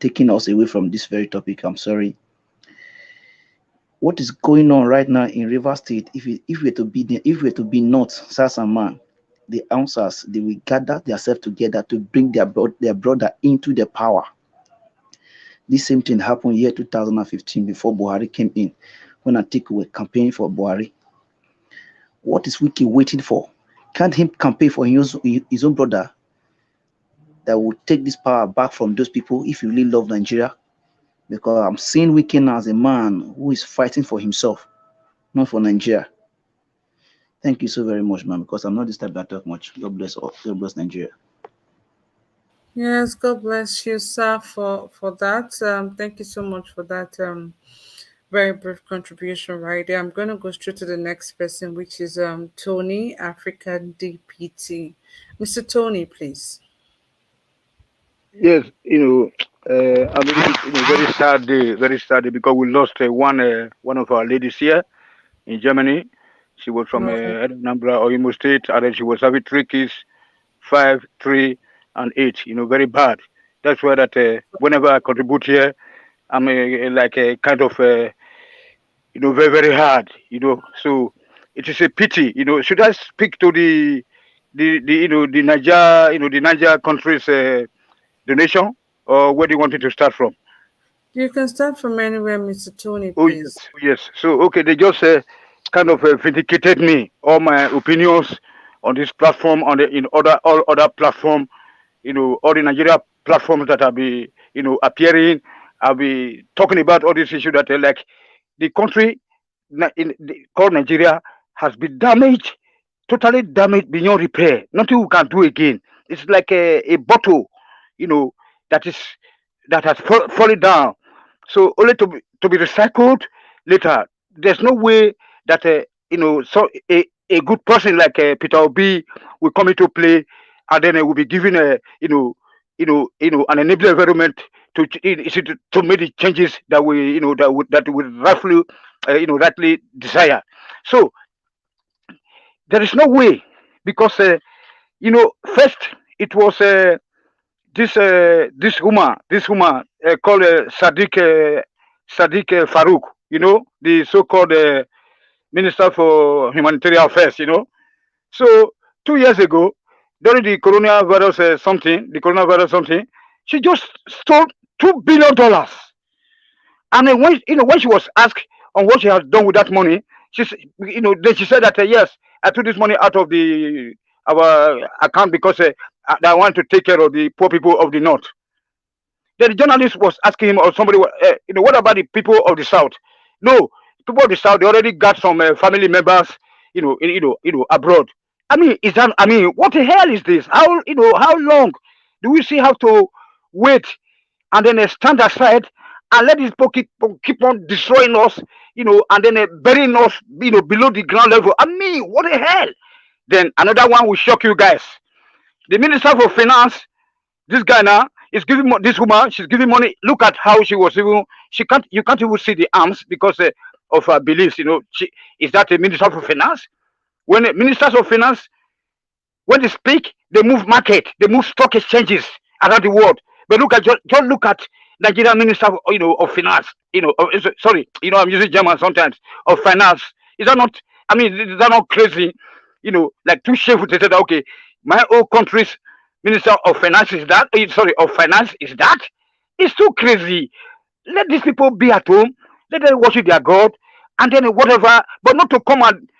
taking us away from this very topic. I'm sorry. What is going on right now in River State? If we were to be North, South, and Man, the answers they will gather themselves together to bring their brother into the power. This same thing happened year 2015 before Buhari came in, when Atiku were campaigning for Buhari. What is Wiki waiting for? Can't him campaign for his own brother that will take this power back from those people if you really love Nigeria? Because I'm seeing Wiki now as a man who is fighting for himself, not for Nigeria. Thank you so very much, man, because I'm not this type that talk much. God bless all. God bless Nigeria. Yes, God bless you, sir, for that. Thank you so much for that very brief contribution right there. I'm gonna go straight to the next person, which is Tony, African DPT. Mr. Tony, please. Yes, I mean, very sad day because we lost one of our ladies here in Germany. She was from No, Anambra or Imo State, and then she was having three kids, 5, 3, and 8. Very bad. That's why that whenever I contribute here, I'm like a kind of very very hard. So it is a pity. Should I speak to the Niger the Niger country's donation, or where do you want it to start from? you can start from anywhere, Mr. Tony, Oh yes, please. yes. So okay, they just kind of vindicated me, all my opinions on this platform, on the in other all other platform, all the Nigeria platforms that I'll be appearing. I'll be talking about all these issues that like the country called Nigeria has been damaged, totally damaged beyond repair. Nothing we can do again. It's like a bottle, you know, that is that has fallen down. So only to be recycled later. There's no way that so a good person like Peter Obi will come into play, and then will be given a an enabling environment to make the changes that we that we rightfully rightly desire. So there is no way because first it was this woman called Sadiq Farouk, the so-called Minister for Humanitarian Affairs, So 2 years ago, during the coronavirus something, she just stole $2 billion. And then when she was asked on what she has done with that money, then she said that yes, I took this money out of our account because I want to take care of the poor people of the north. Then the journalist was asking him or somebody, what about the people of the south? No, people of the south, they already got some family members, abroad. I mean, what the hell is this? How long do we still have to wait and then stand aside and let these people keep on destroying us, and then burying us, below the ground level? I mean, what the hell? Then another one will shock you guys. The Minister for Finance, this guy now, is giving this woman, she's giving money. Look at how she was even, you can't even see the arms because of her beliefs, is that a Minister for Finance? When ministers of finance, when they speak, they move market, they move stock exchanges around the world. But just look at Nigerian Minister, of Finance. Sorry, I'm using German sometimes. Of Finance. Is that not? I mean, is that not crazy? Like two shameful to say that. Okay, my own country's Minister of Finance is that. Sorry, of Finance is that. It's too crazy. Let these people be at home. Let them worship their God, and then whatever. But not to come and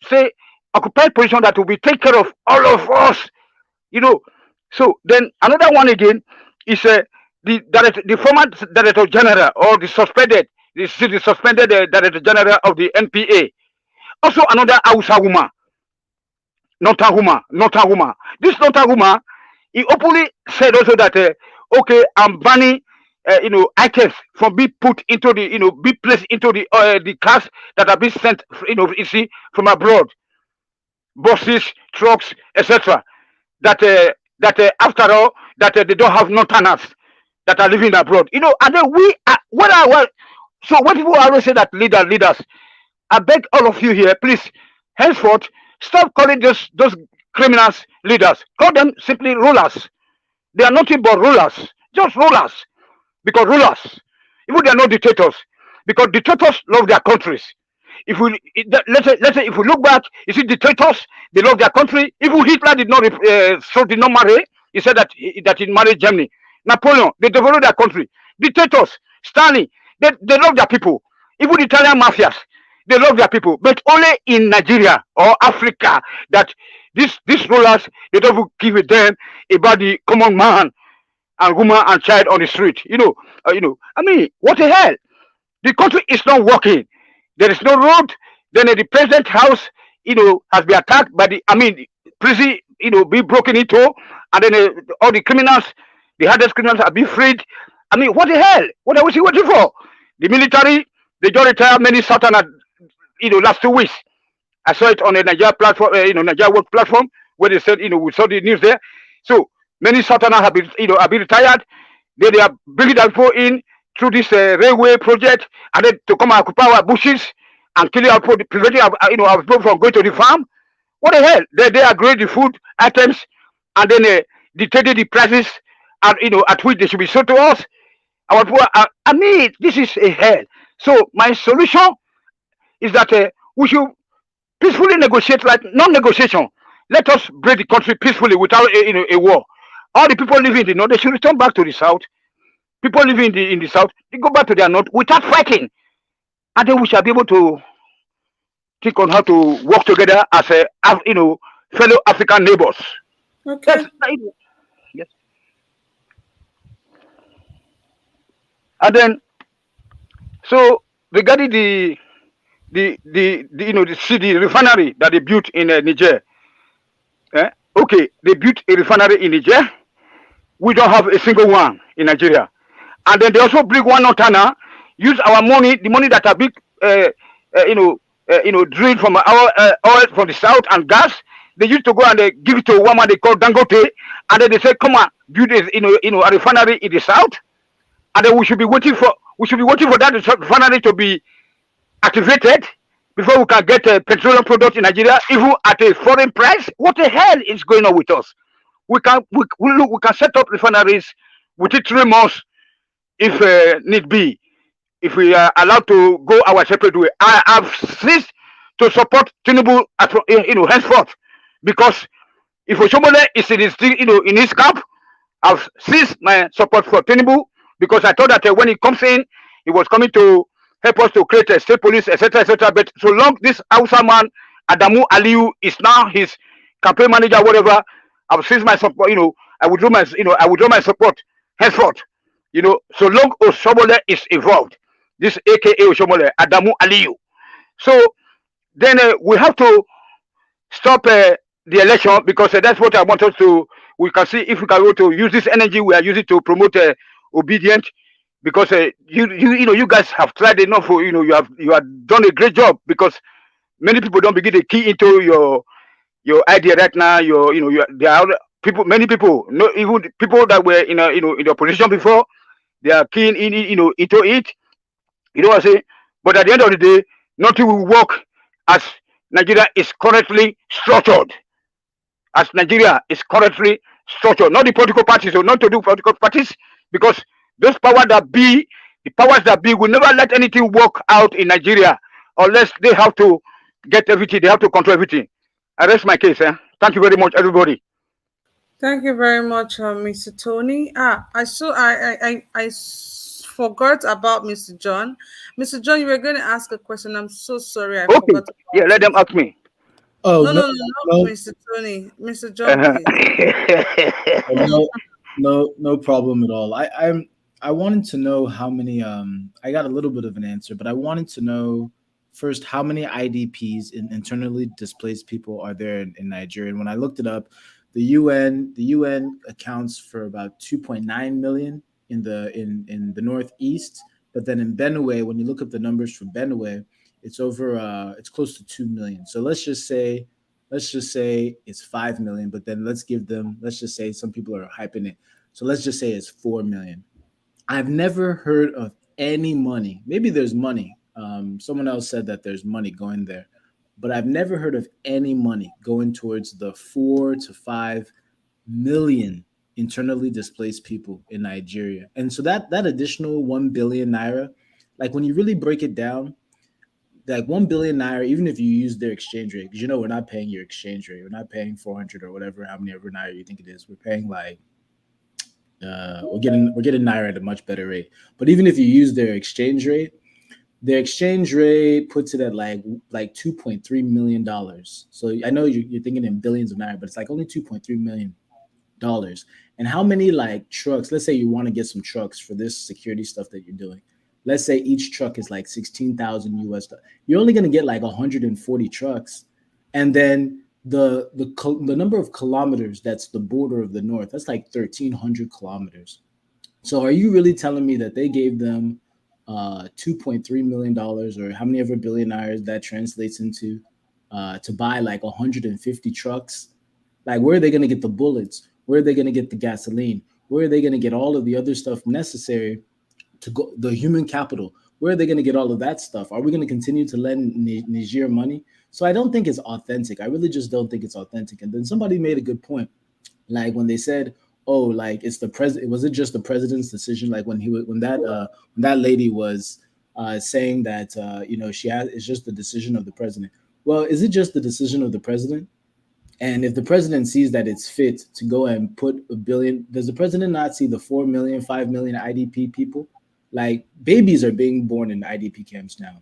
say occupy position that will be take care of all of us. So then another one again is the former Director General or the suspended Director General of the NPA. Also another Hausa woman, Northern woman. This Northern woman, he openly said also that okay, I'm banning items from being put into the be placed into the cars that are being sent from abroad, buses, trucks, etc. That after all that they don't have northerners that are living abroad, and then we are so when people always say that leaders, I beg all of you here, please, henceforth, stop calling those criminals leaders. Call them simply rulers. They are nothing but rulers, just rulers. Because rulers, even they are not dictators, because dictators love their countries. Let's say if we look back, you see dictators, they love their country. Even Hitler did not marry. He said that he married Germany. Napoleon, they developed their country. Dictators, Stalin, they love their people. Even Italian mafias, they love their people. But only in Nigeria or Africa that these rulers, they don't give a damn about the common man and woman and child on the street. I mean, what the hell? The country is not working. There is no road. Then the president house, has been attacked by prison, be broken into, and then all the criminals, the hardest criminals are being freed. I mean, what the hell? What are we waiting for? The military, they just retired many Southerners, last 2 weeks. I saw it on a Niger platform, Niger work platform, where they said, we saw the news there. So many Southerners have been retired. They are bringing that people in through this railway project, and then to come and occupy our bushes and killing our people, preventing our people from going to the farm. What the hell? They agree the food items, and then dictated the prices at which they should be sold to us. Our people I mean, this is a hell. So my solution is that we should peacefully negotiate, like non-negotiation. Let us break the country peacefully without a war. All the people living in the north, they should return back to the south. People living in the south, they go back to their north without fighting. And then we shall be able to think on how to work together as fellow African neighbors. Okay. Yes. And then, so regarding the refinery that they built in Niger. Okay, they built a refinery in Niger. We don't have a single one in Nigeria. And then they also bring one Northerner, use our money, the money that are big, drilled from our oil from the south and gas. They used to go and give it to one man they call Dangote, and then they say, "Come on, build a refinery in the south." And then we should be waiting for that refinery to be activated before we can get petroleum products in Nigeria, even at a foreign price. What the hell is going on with us? We can set up refineries within 3 months. if need be, if we are allowed to go our separate way. I have ceased to support Tinubu at henceforth, because if Oshomole is in his in his camp, I've ceased my support for Tinubu, because I thought that when he comes in, he was coming to help us to create a state police, etc., etc. But so long this Hausa man Adamu Aliu is now his campaign manager, whatever, I've ceased my support. I withdraw my support henceforth. So long Oshomole is involved, this AKA Oshomole Adamu Aliu. So then we have to stop the election, because that's what I want us to. We can see if we can go to use this energy we are using to promote obedient, because you guys have tried enough. You have done a great job, because many people don't begin to key into your idea right now. There are people, many people, no, even people that were in the opposition before, they are keen into it. You know what I'm saying? But at the end of the day, nothing will work as Nigeria is currently structured. As Nigeria is currently structured, not the political parties, or not to do political parties, because those the powers that be, will never let anything work out in Nigeria unless they have to get everything, they have to control everything. I rest my case. Thank you very much, everybody. Thank you very much, Mr. Tony. Forgot about Mr. John. Mr. John, you were going to ask a question. I'm so sorry, I Okay. forgot Yeah, about let it. them ask me. Oh No, no, no, no, no, no, Mr. Tony. Mr. John, Uh-huh. please. no, no problem at all. I wanted to know how many. I got a little bit of an answer, but I wanted to know first how many IDPs, internally displaced people, are there in Nigeria. And when I looked it up, the UN accounts for about 2.9 million in the northeast. But then in Benue, when you look up the numbers for Benue, it's close to 2 million. So let's just say it's 5 million, but then let's just say some people are hyping it. So let's just say it's 4 million. I've never heard of any money. Maybe there's money. Someone else said that there's money going there, but I've never heard of any money going towards the 4 to 5 million internally displaced people in Nigeria. And so that additional 1 billion naira, like when you really break it down, like 1 billion naira, even if you use their exchange rate, because we're not paying your exchange rate, we're not paying 400 or whatever, how many ever naira you think it is, we're paying like we're getting naira at a much better rate. But even if you use their exchange rate puts it at like $2.3 million. So I know you're thinking in billions of naira, but it's like only $2.3 million. And how many like trucks? Let's say you want to get some trucks for this security stuff that you're doing. Let's say each truck is like 16,000 US. You're only going to get like 140 trucks, and then the number of kilometers, that's the border of the north, that's like 1,300 kilometers. So are you really telling me that they gave them $2.3 million, or how many ever billionaires that translates into, to buy like 150 trucks? Like, where are they going to get the bullets? Where are they going to get the gasoline? Where are they going to get all of the other stuff necessary to go, the human capital? Where are they going to get all of that stuff? Are we going to continue to lend Niger money? So I don't think it's authentic. I really just don't think it's authentic. And then somebody made a good point, like when they said, "Oh, like it's the president." Was it just the president's decision? Like when that lady was saying that it's just the decision of the president. Well, is it just the decision of the president? And if the president sees that it's fit to go and put a billion, does the president not see the 4 million, 5 million IDP people? Like, babies are being born in IDP camps now.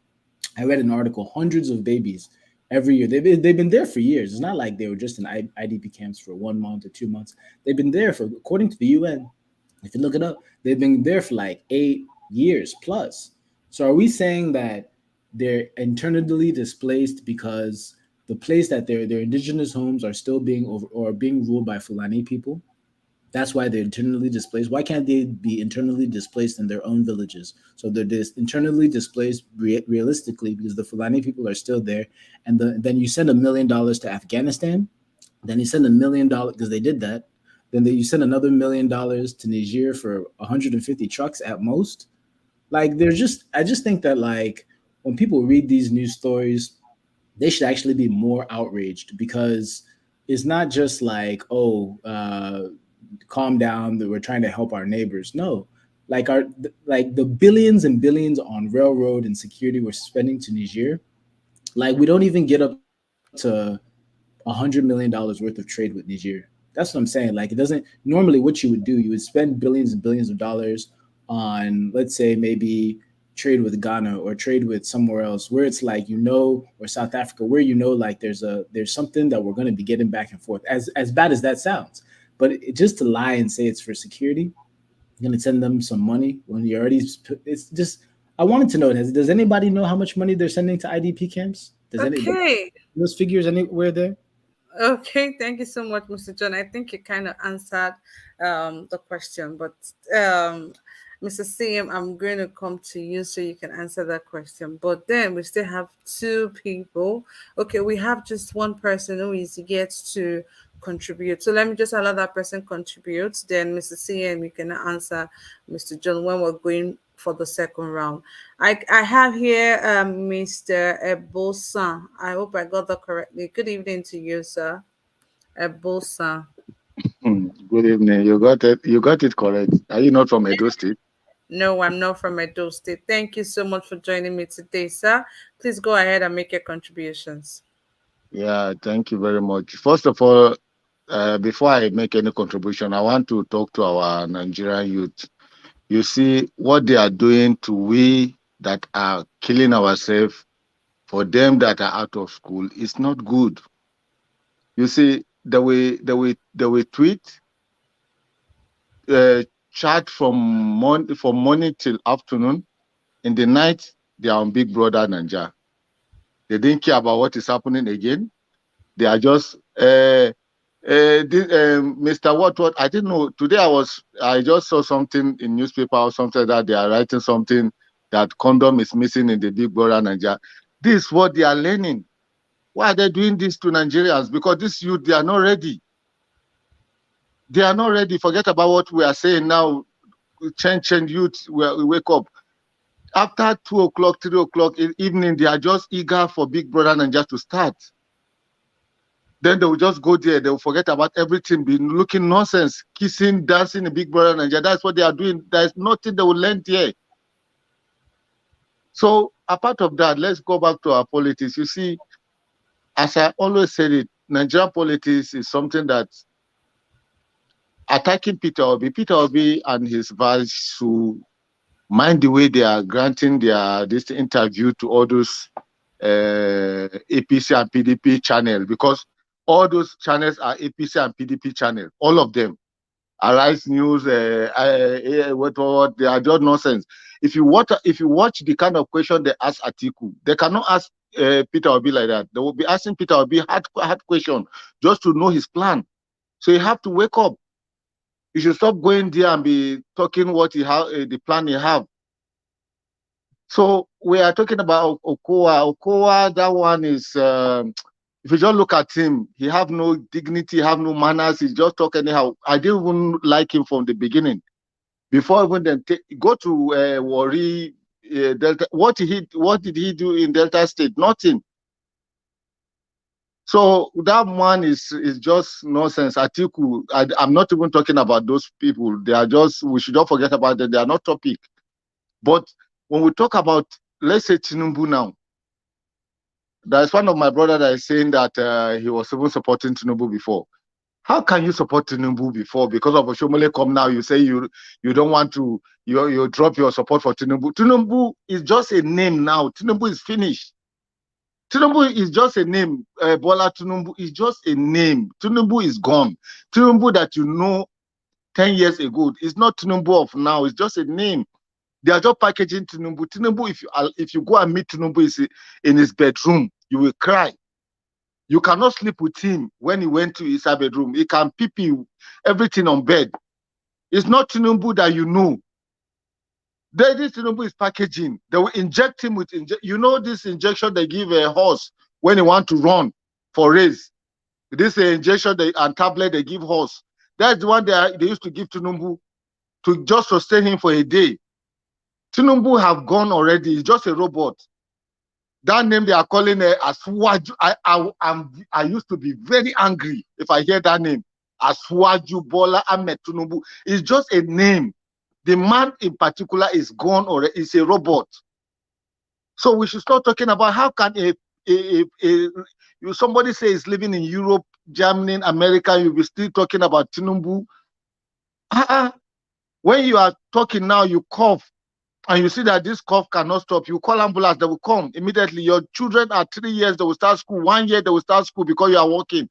I read an article, hundreds of babies every year. They've been there for years. It's not like they were just in IDP camps for 1 month or 2 months. They've been there for, according to the UN, if you look it up, they've been there for like 8 years plus. So are we saying that they're internally displaced because the place that their indigenous homes are still being over or being ruled by Fulani people? That's why they're internally displaced. Why can't they be internally displaced in their own villages? So they're internally displaced realistically because the Fulani people are still there. And then you send $1 million to Afghanistan. Then you send $1 million because they did that. Then you send another $1 million to Niger for 150 trucks at most. Like, I just think that, like, when people read these news stories, they should actually be more outraged, because it's not just like, oh, calm down, that we're trying to help our neighbors. No, Like the billions and billions on railroad and security we're spending to Niger, like we don't even get up to $100 million worth of trade with Niger. That's what I'm saying. Like it doesn't normally what you would do, you would spend billions and billions of dollars on, let's say, maybe trade with Ghana or trade with somewhere else where it's like, or South Africa, where like there's something that we're going to be getting back and forth. As bad as that sounds, but just to lie and say it's for security, you're going to send them some money when you already. It's just. I wanted to know, does anybody know how much money they're sending to IDP camps? Does anybody Okay. those figures anywhere there? Okay, thank you so much, Mr. John. I think you kind of answered the question, but Mr. CM, I'm going to come to you so you can answer that question. But then we still have two people. Okay, we have just one person who is yet to contribute. So let me just allow that person contribute. Then Mr. CM, you can answer Mr. John when we're going for the second round. I have here Mr. Ebosan. I hope I got that correctly. Good evening to you, sir. Ebosan. Good evening. You got it. You got it correct. Are you not from Edo State? No, I'm not from Edo State. Thank you so much for joining me today, sir. Please go ahead and make your contributions. Yeah, thank you very much. First of all, before I make any contribution, I want to talk to our Nigerian youth. You see what they are doing to we that are killing ourselves, for them that are out of school is not good. You see the way tweet, chat from morning till afternoon. In the night, they are on Big Brother Nigeria. They didn't care about what is happening again. They are just Mr. What I didn't know. Today I just saw something in newspaper or something that they are writing something that condom is missing in the Big Brother Nigeria. This is what they are learning. Why are they doing this to Nigerians? Because this youth, they are not ready. They are not ready. Forget about what we are saying now. Change youth. We wake up. After 2 o'clock, 3 o'clock in the evening, they are just eager for Big Brother Nigeria to start. Then they will just go there. They will forget about everything, be looking nonsense, kissing, dancing in Big Brother Nigeria. That's what they are doing. There's nothing they will learn there. So apart of that, let's go back to our politics. You see, as I always said it, Nigerian politics is something that attacking Peter Obi and his vice to mind the way they are granting this interview to all those APC and PDP channel, because all those channels are APC and PDP channel, all of them. Arise News, what they are just nonsense. If you watch the kind of question they ask Atiku, they cannot ask Peter Obi like that. They will be asking Peter Obi hard question just to know his plan. So you have to wake up. You should stop going there and be talking what he have, the plan he have. So we are talking about Okowa. Okowa, that one is, if you just look at him, he have no dignity, have no manners. He just talk anyhow. I didn't even like him from the beginning. Before even then, go to Warri, Delta. What did he do in Delta State? Nothing. So that man is just nonsense. Atiku, I'm not even talking about those people. They are just, we should not forget about them. They are not topic. But when we talk about, let's say Tinubu now, there's one of my brother that is saying that he was even supporting Tinubu before. How can you support Tinubu before? Because of Oshomole come now, you say you don't want to, you drop your support for Tinubu. Tinubu is just a name now. Tinubu is finished. Tinubu is just a name. Bola Tinubu is just a name. Tinubu is gone. Tinubu that you know 10 years ago is not Tinubu of now. It's just a name. They are just packaging Tinubu. Tinubu, if you go and meet Tinubu in his bedroom, you will cry. You cannot sleep with him when he went to his bedroom. He can pee everything on bed. It's not Tinubu that you know. This Tinubu is packaging. They will inject him with this injection they give a horse when he want to run for race. This injection and tablet they give horse. That's the one they used to give Tinubu to just sustain him for a day. Tinubu have gone already. He's just a robot. That name they are calling Asuwaju. I used to be very angry if I hear that name. Asuwaju Bola Ahmed Tinubu. It's just a name. The man in particular is gone or is a robot. So we should start talking about how can somebody say is living in Europe, Germany, America, you'll be still talking about Tinubu. When you are talking now, you cough, and you see that this cough cannot stop. You call ambulance, they will come immediately. Your children are 3 years, they will start school. 1 year, they will start school because you are working.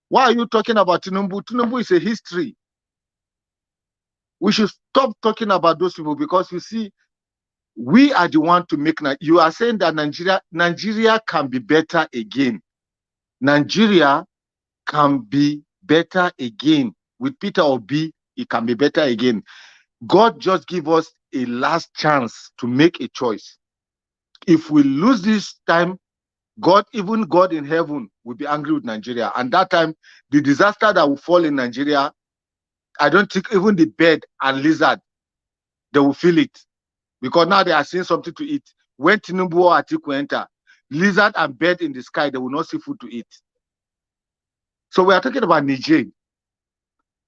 Why are you talking about Tinubu? Tinubu is a history. We should stop talking about those people because you see, we are the one to make. You are saying that Nigeria can be better again. Nigeria can be better again. With Peter Obi, it can be better again. God just give us a last chance to make a choice. If we lose this time, even God in heaven will be angry with Nigeria. And that time, the disaster that will fall in Nigeria, I don't think even the bird and lizard, they will feel it. Because now they are seeing something to eat. When Tinubu or Atiku enter, lizard and bird in the sky, they will not see food to eat. So we are talking about Niger.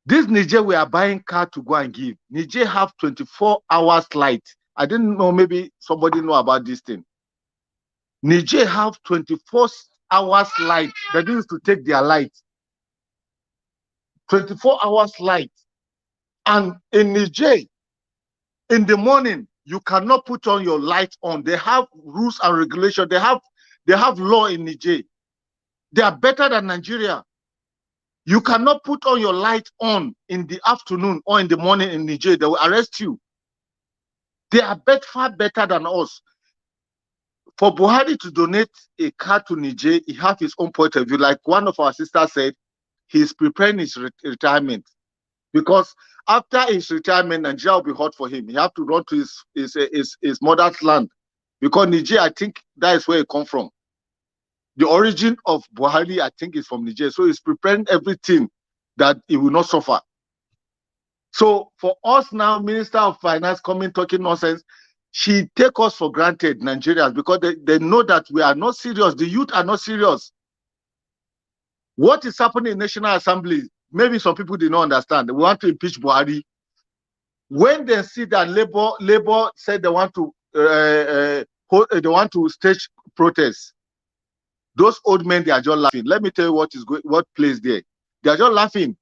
This Niger, we are buying car to go and give. Niger have 24 hours light. I didn't know, maybe somebody know about this thing. Niger have 24 hours light. They used to take their light. 24 hours light. And in Niger, in the morning, you cannot put on your light on. They have rules and regulations. They have law in Niger. They are better than Nigeria. You cannot put on your light on in the afternoon or in the morning in Niger. They will arrest you. They are far better than us. For Buhari to donate a car to Niger, he has his own point of view. Like one of our sisters said, he's preparing his retirement. Because after his retirement, Nigeria will be hot for him. He has to run to his mother's land. Because Niger, I think that is where he comes from. The origin of Buhari, I think, is from Niger. So he's preparing everything that he will not suffer. So for us now, Minister of Finance coming talking nonsense, she take us for granted, Nigerians, because they know that we are not serious. The youth are not serious. What is happening in National Assembly? Maybe some people did not understand. We want to impeach Buhari. When they see that Labour said they want to stage protests, those old men, they are just laughing. Let me tell you what plays there. They are just laughing.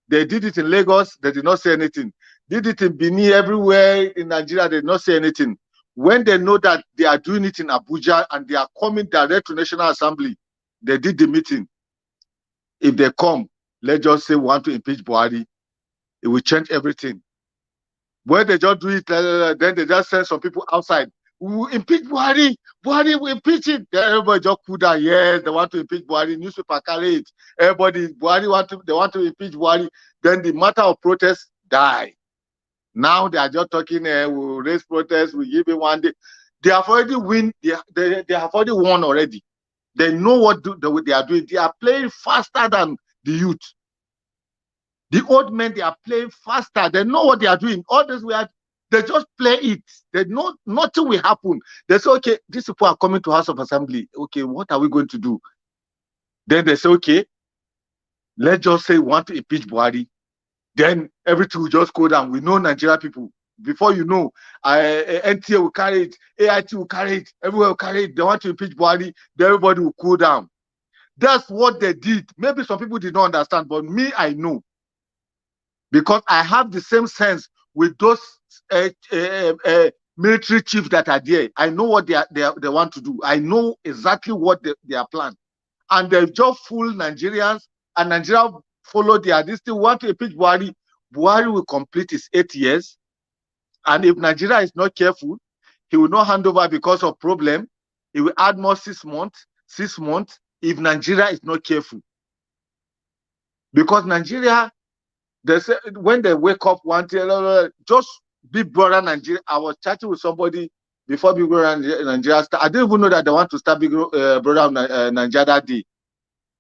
They did it in Lagos, they did not say anything. Did it in Benin, everywhere in Nigeria, they did not say anything. When they know that they are doing it in Abuja and they are coming direct to National Assembly, they did the meeting. If they come, let's just say we want to impeach Buhari, it will change everything. When they just do it, then they just send some people outside. We will impeach Buhari. Buhari will impeach it. Then everybody just cool down. Yes, they want to impeach Buhari. Newspaper carry it. Everybody, they want to impeach Buhari. Then the matter of protest die. Now they are just talking. We'll raise protests. We give it 1 day. They have already win. They have already won already. They know what they are doing. They are playing faster than the youth. The old men, they are playing faster. They know what they are doing. All this they just play it. They know nothing will happen. They say, okay, these people are coming to House of Assembly. Okay, what are we going to do? Then they say, okay, let's just say we want to impeach Buhari. Then everything will just go down. We know Nigeria people. Before you know, NTA will carry it, AIT will carry it, everywhere will carry it. They want to impeach Buhari, then everybody will cool down. That's what they did. Maybe some people did not understand, but me, I know. Because I have the same sense with those military chiefs that are there. I know what they want to do. I know exactly what they are planning. And they just fool Nigerians, and Nigeria follow this thing. Want to impeach Buhari. Buhari will complete his 8 years. And if Nigeria is not careful, he will not hand over because of problem. He will add more 6 months. 6 months if Nigeria is not careful. Because Nigeria, they say when they wake up one day, just Big Brother Nigeria. I was chatting with somebody before Big Brother Nigeria started. I didn't even know that they want to start Big Brother Nigeria that day.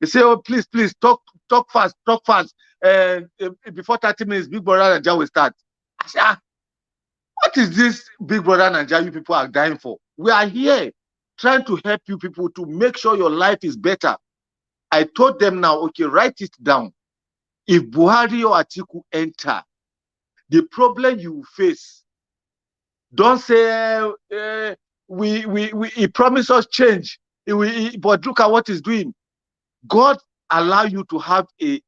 They say, oh, please, talk fast. Before 30 minutes, Big Brother Nigeria will start. I said, what is this Big Brother Nigeria you people are dying for? We are here trying to help you people to make sure your life is better. I told them now, okay, write it down. If Buhari or Atiku enter, the problem you face. Don't say he promised us change, but look at what he's doing. God allow you to have a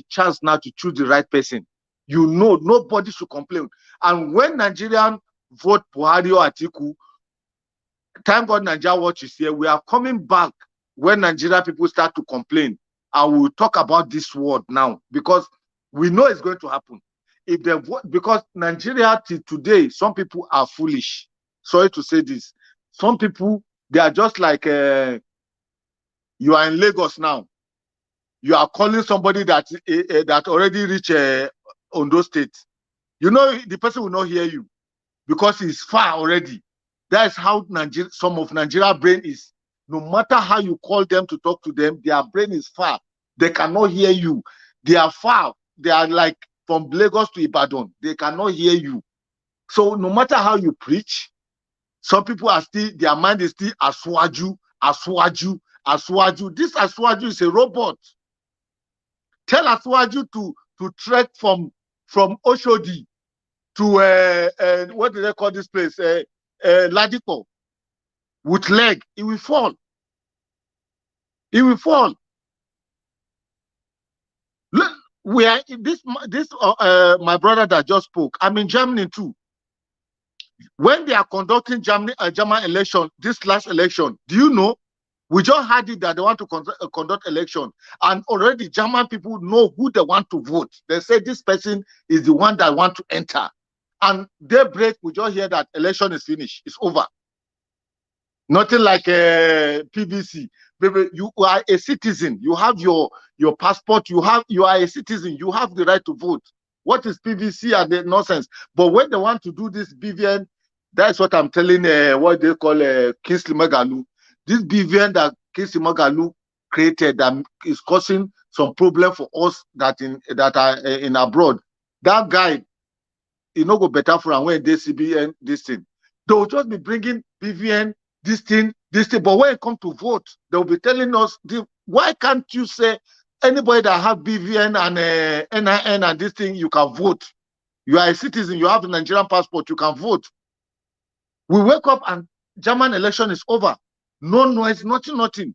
chance now to choose the right person. You know, nobody should complain. And when Nigerians vote Buhari or Atiku, thank God Nigeria Watch is here. We are coming back when Nigeria people start to complain. And we'll talk about this word now because we know it's going to happen. If they vote, because Nigeria today, some people are foolish. Sorry to say this. Some people, they are just like you are in Lagos now. You are calling somebody that that already reached Ondo State. You know the person will not hear you because he's far already. That's how some of Nigeria brain is. No matter how you call them to talk to them, their brain is far. They cannot hear you. They are far. They are like from Lagos to Ibadan. They cannot hear you. So no matter how you preach, some people are still, their mind is still Aswaju, Aswaju, Aswaju. This Aswaju is a robot. Tell Aswaju to trek from Oshodi to what do they call this place? Ladipo. With leg, it will fall. It will fall. Look, we are this my brother that just spoke. I'm in Germany too. When they are conducting German election, this last election, do you know? We just had it that they want to conduct election, and already German people know who they want to vote. They say this person is the one that want to enter, and daybreak we just hear that election is finished, it's over. Nothing like PVC. Baby, you are a citizen. You have your passport. You are a citizen. You have the right to vote. What is PVC and the nonsense? But when they want to do this BVN, that's what I'm telling what they call Kingsley Magalu. This BVN that Kingsley Magalu created that is causing some problem for us that are in abroad. That guy, you know, go better for when they CBN this thing. They will just be bringing BVN. This thing. But when it comes to vote, they'll be telling us, why can't you say anybody that have BVN and NIN and this thing, you can vote? You are a citizen, you have a Nigerian passport, you can vote. We wake up and German election is over. No noise, nothing.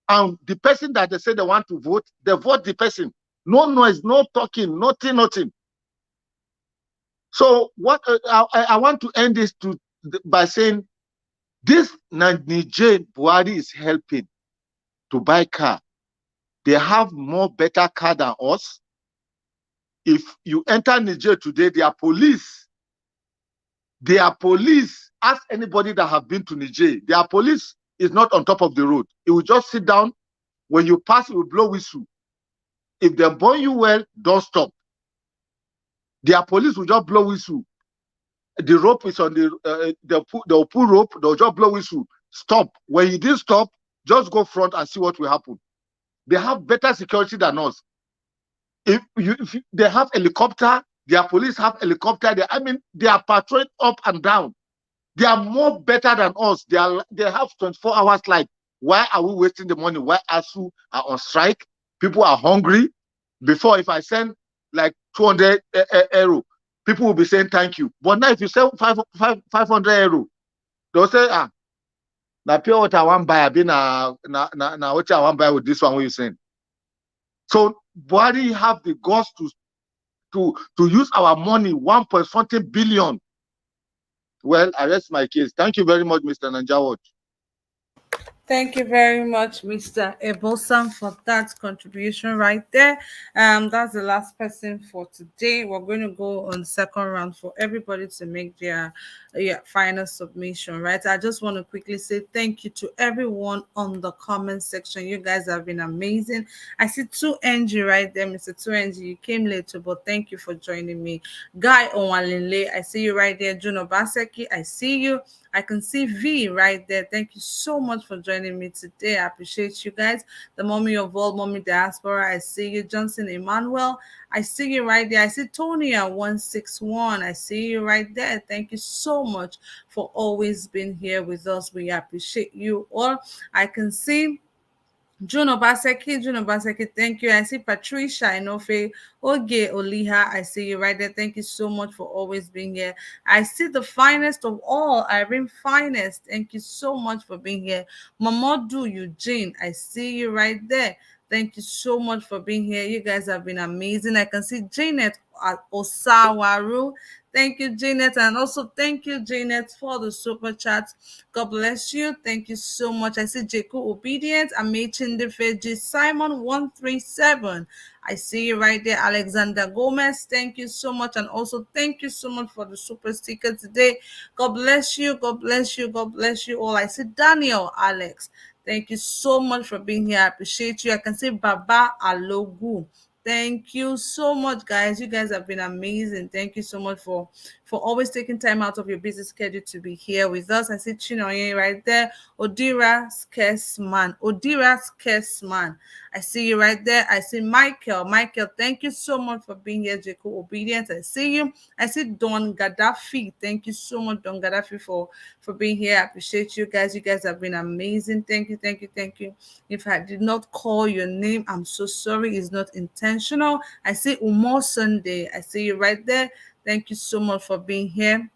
And the person that they say they want to vote, they vote the person. No noise, no talking, nothing. So what I want to end this by saying, this Niger Buhari is helping to buy car. They have more better car than us. If you enter Niger today, they are police. Ask anybody that have been to Niger. Their police is not on top of the road. It will just sit down. When you pass, it will blow whistle. If they burn you well, don't stop. Their police will just blow whistle. The rope is on they'll pull rope, they'll just blow whistle. Stop. When you didn't stop, just go front and see what will happen. They have better security than us. If they have helicopter, their police have helicopter. They are patrolling up and down. They are more better than us. They have 24 hours light. Why are we wasting the money? Why ASU are on strike? People are hungry. Before, if I send like 200 euro, people will be saying thank you. But now if you sell 500 euro, they'll say, now pure water I want buy, what I want buy with this one what you saying. So Buhari have the guts to use our money, 1.something billion. Well, I rest my case. Thank you very much, Mr. Nanjawat. Thank you very much, Mr. Ebosan, for that contribution right there. That's the last person for today. We're going to go on the second round for everybody to make their final submission, right? I just want to quickly say thank you to everyone on the comment section. You guys have been amazing. I see 2NG right there, Mr. 2NG. You came later, but thank you for joining me. Guy Onwalinle, I see you right there. Juno Baseki, I see you. I can see V right there. Thank you so much for joining me today. I appreciate you guys. The Mommy of All, Mommy Diaspora, I see you. Johnson Emmanuel, I see you right there. I see Tonya 161. I see you right there. Thank you so much for always being here with us. We appreciate you all. I can see June Obaseki, thank you. I see Patricia Inofe, Oge Oliha, I see you right there. Thank you so much for always being here. I see the finest of all, Irene Finest. Thank you so much for being here. Mamodu Eugene, I see you right there. Thank you so much for being here. You guys have been amazing. I can see Janet Osawaru. Thank you, Janet. And also thank you, Janet, for the super chat. God bless you. Thank you so much. I see Jacob Obedient, Amechin Defeji, Simon 137. I see you right there, Alexander Gomez. Thank you so much. And also thank you so much for the super sticker today. God bless you. God bless you. God bless you all. I see Daniel, Alex. Thank you so much for being here. I appreciate you. I can see Baba Alogu. Thank you so much, guys. You guys have been amazing. Thank you so much for always taking time out of your busy schedule to be here with us. I see Chinoye right there. Odira Skersman. Odira Skersman. I see you right there. I see Michael. Michael, thank you so much for being here, Jacob Obedience. I see you. I see Don Gaddafi. Thank you so much, Don Gaddafi, for being here. I appreciate you guys. You guys have been amazing. Thank you, thank you, thank you. If I did not call your name, I'm so sorry. It's not intentional. I see Umar Sunday. I see you right there. Thank you so much for being here.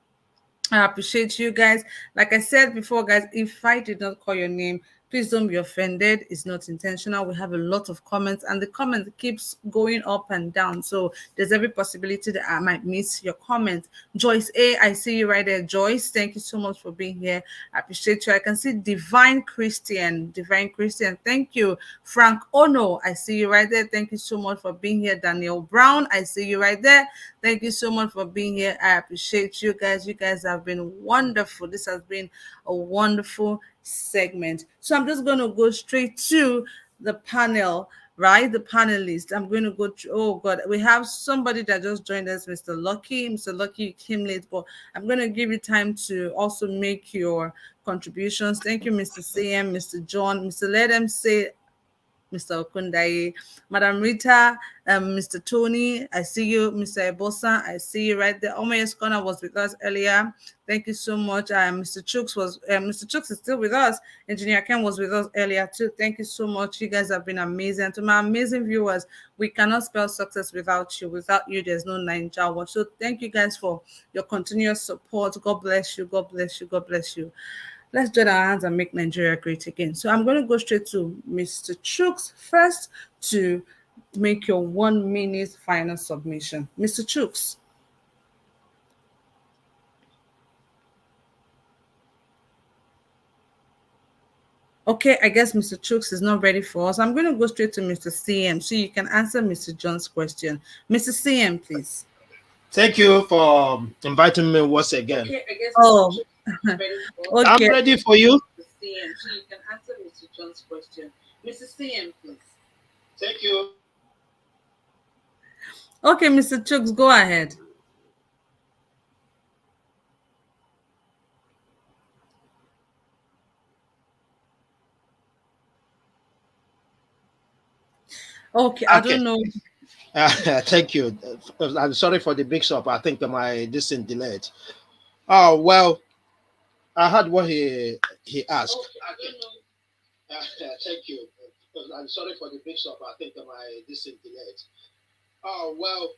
I appreciate you guys. Like I said before, guys, if I did not call your name, please don't be offended. It's not intentional. We have a lot of comments, and the comment keeps going up and down. So there's every possibility that I might miss your comment. Joyce A, I see you right there. Joyce, thank you so much for being here. I appreciate you. I can see Divine Christian. Divine Christian, thank you. Frank Ono, I see you right there. Thank you so much for being here. Daniel Brown, I see you right there. Thank you so much for being here. I appreciate you guys. You guys have been wonderful. This has been a wonderful segment. So I'm just going to go straight to the panel, right? The panelists. I'm going to go to, oh God, we have somebody that just joined us, Mr. Lucky. Mr. Lucky, you came late, but I'm going to give you time to also make your contributions. Thank you, Mr. CM, Mr. John, Mr. Let them say, Mr. Okundaye, Madam Rita, Mr. Tony, I see you, Mr. Ebosa, I see you right there. Omeye's Corner was with us earlier. Thank you so much. Mr. Chooks is still with us. Engineer Ken was with us earlier too. Thank you so much. You guys have been amazing. And to my amazing viewers, we cannot spell success without you. Without you, there's no Niger Watch. So thank you guys for your continuous support. God bless you. God bless you. God bless you. Let's join our hands and make Nigeria great again. So I'm going to go straight to Mr. Chooks first to make your 1 minute final submission. Mr. Chooks. Okay, I guess Mr. Chooks is not ready for us. I'm going to go straight to Mr. CM so you can answer Mr. John's question. Mr. CM, please. Thank you for inviting me once again. Okay, I guess okay. I'm ready for you. Mr. CM, so you can answer Mr. John's question. Mr. CM, please. Thank you. Okay, Mr. Chooks, go ahead. Okay, I don't know. Thank you. I'm sorry for the mix-up. I think my this is delayed. Oh well, I heard what he asked. Okay, I don't know. Thank you. I'm sorry for the mix-up. I think my this is delayed. Oh well,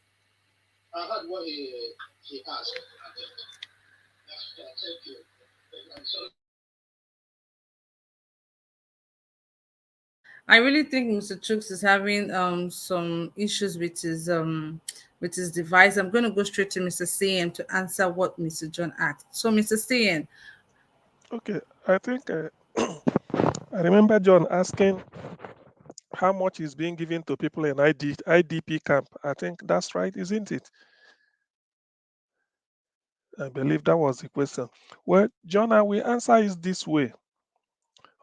I heard what he asked. Thank you. I'm sorry. I really think Mr. Chooks is having some issues with his device. I'm going to go straight to Mr. CM to answer what Mr. John asked. So, Mr. CM. Okay, I think I remember John asking how much is being given to people in IDP camp. I think that's right, isn't it? I believe that was the question. Well, John, I will answer it this way.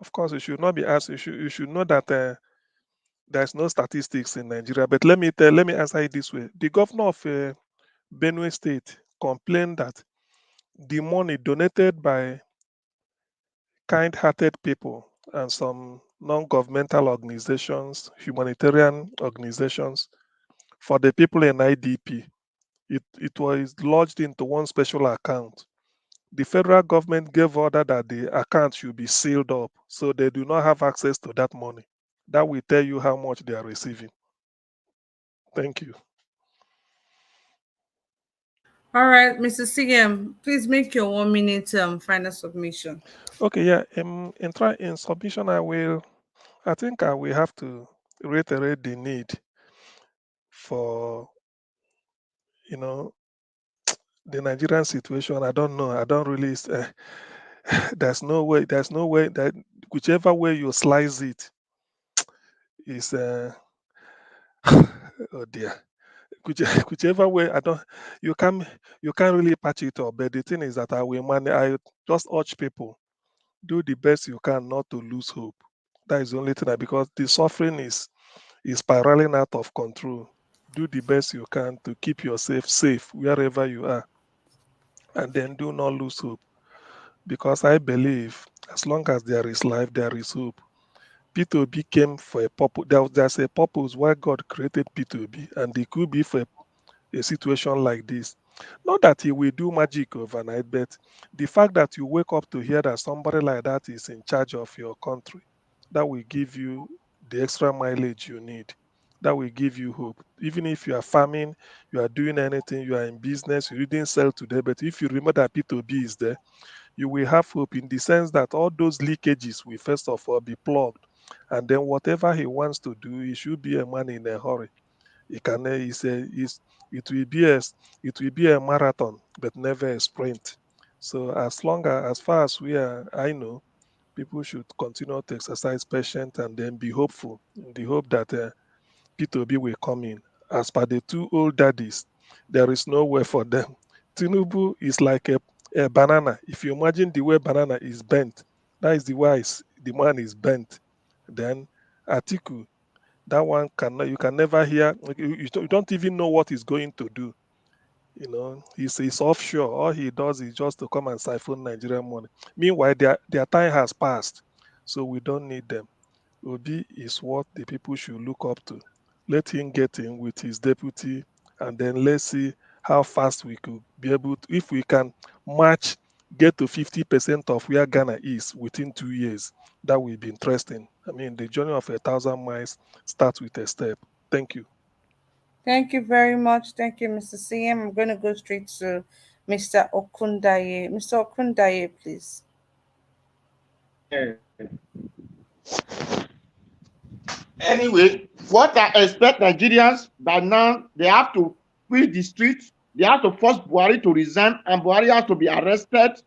Of course, you should not be asked. You should know that there's no statistics in Nigeria. But let me answer it this way. The governor of Benue State complained that the money donated by kind-hearted people and some non-governmental organizations, humanitarian organizations, for the people in IDP, it was lodged into one special account. The federal government gave order that the account should be sealed up so they do not have access to that money. That will tell you how much they are receiving. Thank you. All right, Mr. CM, please make your 1 minute final submission. Okay, yeah. In submission, I think I will have to reiterate the need for, you know, the Nigerian situation. I don't know. I don't really. There's no way. There's no way that whichever way you slice it is. Oh dear. Whichever way, I don't. You can you can't really patch it up. But the thing is that I will manage. I just urge people, do the best you can not to lose hope. That is the only thing. Because the suffering is spiraling out of control. Do the best you can to keep yourself safe wherever you are, and then do not lose hope. Because I believe as long as there is life, there is hope. P2B came for a purpose. There's a purpose why God created P2B, and it could be for a situation like this. Not that he will do magic overnight, but the fact that you wake up to hear that somebody like that is in charge of your country, that will give you the extra mileage you need. That will give you hope. Even if you are farming, you are doing anything, you are in business, you didn't sell today, but if you remember that P2B is there, you will have hope in the sense that all those leakages will first of all be plugged. And then whatever he wants to do, he should be a man in a hurry. He can it will be a marathon, but never a sprint. So as far as I know, people should continue to exercise patience and then be hopeful in the hope that P2B will come in. As per the two old daddies, there is no way for them. Tinubu is like a banana. If you imagine the way banana is bent, that is the way the man is bent. Then Atiku, that one cannot, you can never hear, you don't even know what he's going to do. He's offshore. All he does is just to come and siphon Nigerian money. Meanwhile, their time has passed, so we don't need them. Obi is what the people should look up to. Let him get in with his deputy, and then let's see how fast we could be able to, if we can match, get to 50% of where Ghana is within 2 years. That will be interesting. I mean, the journey of 1,000 miles starts with a step. Thank you. Thank you very much. Thank you, Mr. CM. I'm going to go straight to Mr. Okundaye. Mr. Okundaye, please. Anyway, what I expect Nigerians by now, they have to free the streets. They have to force Buhari to resign, and Buhari has to be arrested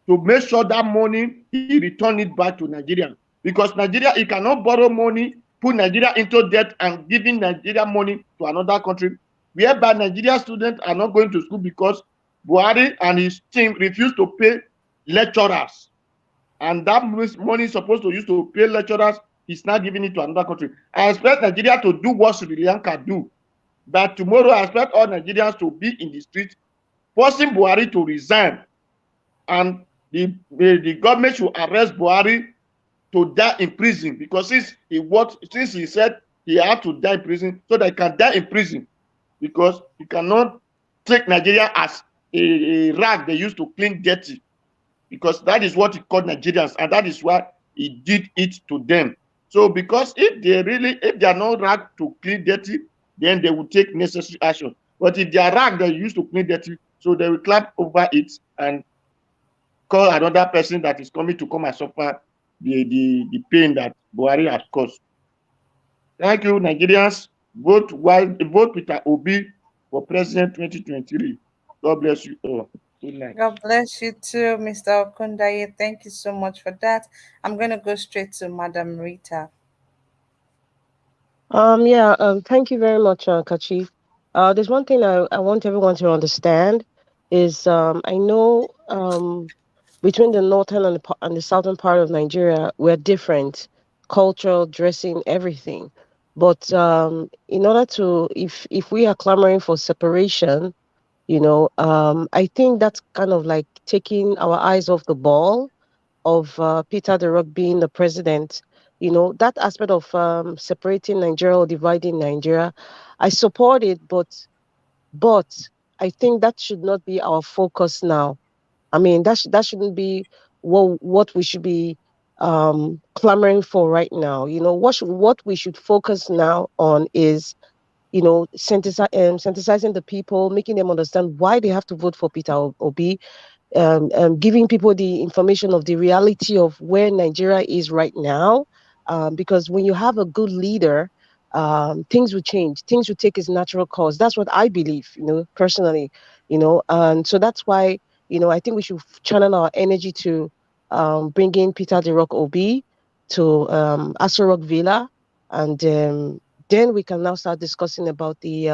to make sure that money he return it back to Nigeria. Because Nigeria, he cannot borrow money, put Nigeria into debt, and giving Nigeria money to another country, whereby Nigeria students are not going to school because Buhari and his team refuse to pay lecturers. And that money is supposed to use to pay lecturers, he's not giving it to another country. I expect Nigeria to do what Sri Lanka do. But tomorrow, I expect all Nigerians to be in the street, forcing Buhari to resign. And the government should arrest Buhari to die in prison, because since he said he had to die in prison, so that he can die in prison, because you cannot take Nigeria as a rag they used to clean dirty, because that is what he called Nigerians, and that is why he did it to them. So because if they are not rag to clean dirty, then they will take necessary action. But if they are rag they used to clean dirty, so they will clap over it and call another person that is coming to come and suffer the pain that Buhari has caused. Thank you, Nigerians. Vote Peter Obi for President 2023. God bless you all. Good night. God bless you too, Mr. Okundaye. Thank you so much for that. I'm going to go straight to Madam Rita. Thank you very much, Kachi. There's one thing I want everyone to understand is I know between the northern and the southern part of Nigeria, we're different, cultural, dressing, everything. But in order to, if we are clamoring for separation, I think that's kind of like taking our eyes off the ball of Peter the Rock being the president. That aspect of separating Nigeria or dividing Nigeria, I support it, but I think that should not be our focus now. I mean, that shouldn't be what we should be clamoring for right now. What we should focus now on is synthesizing the people, making them understand why they have to vote for Peter Obi, giving people the information of the reality of where Nigeria is right now. Because when you have a good leader, things will change. Things will take its natural course. That's what I believe, personally, and so that's why, I think we should channel our energy to bring in Peter the Rock Obi to Aso Rock Villa, and then we can now start discussing about the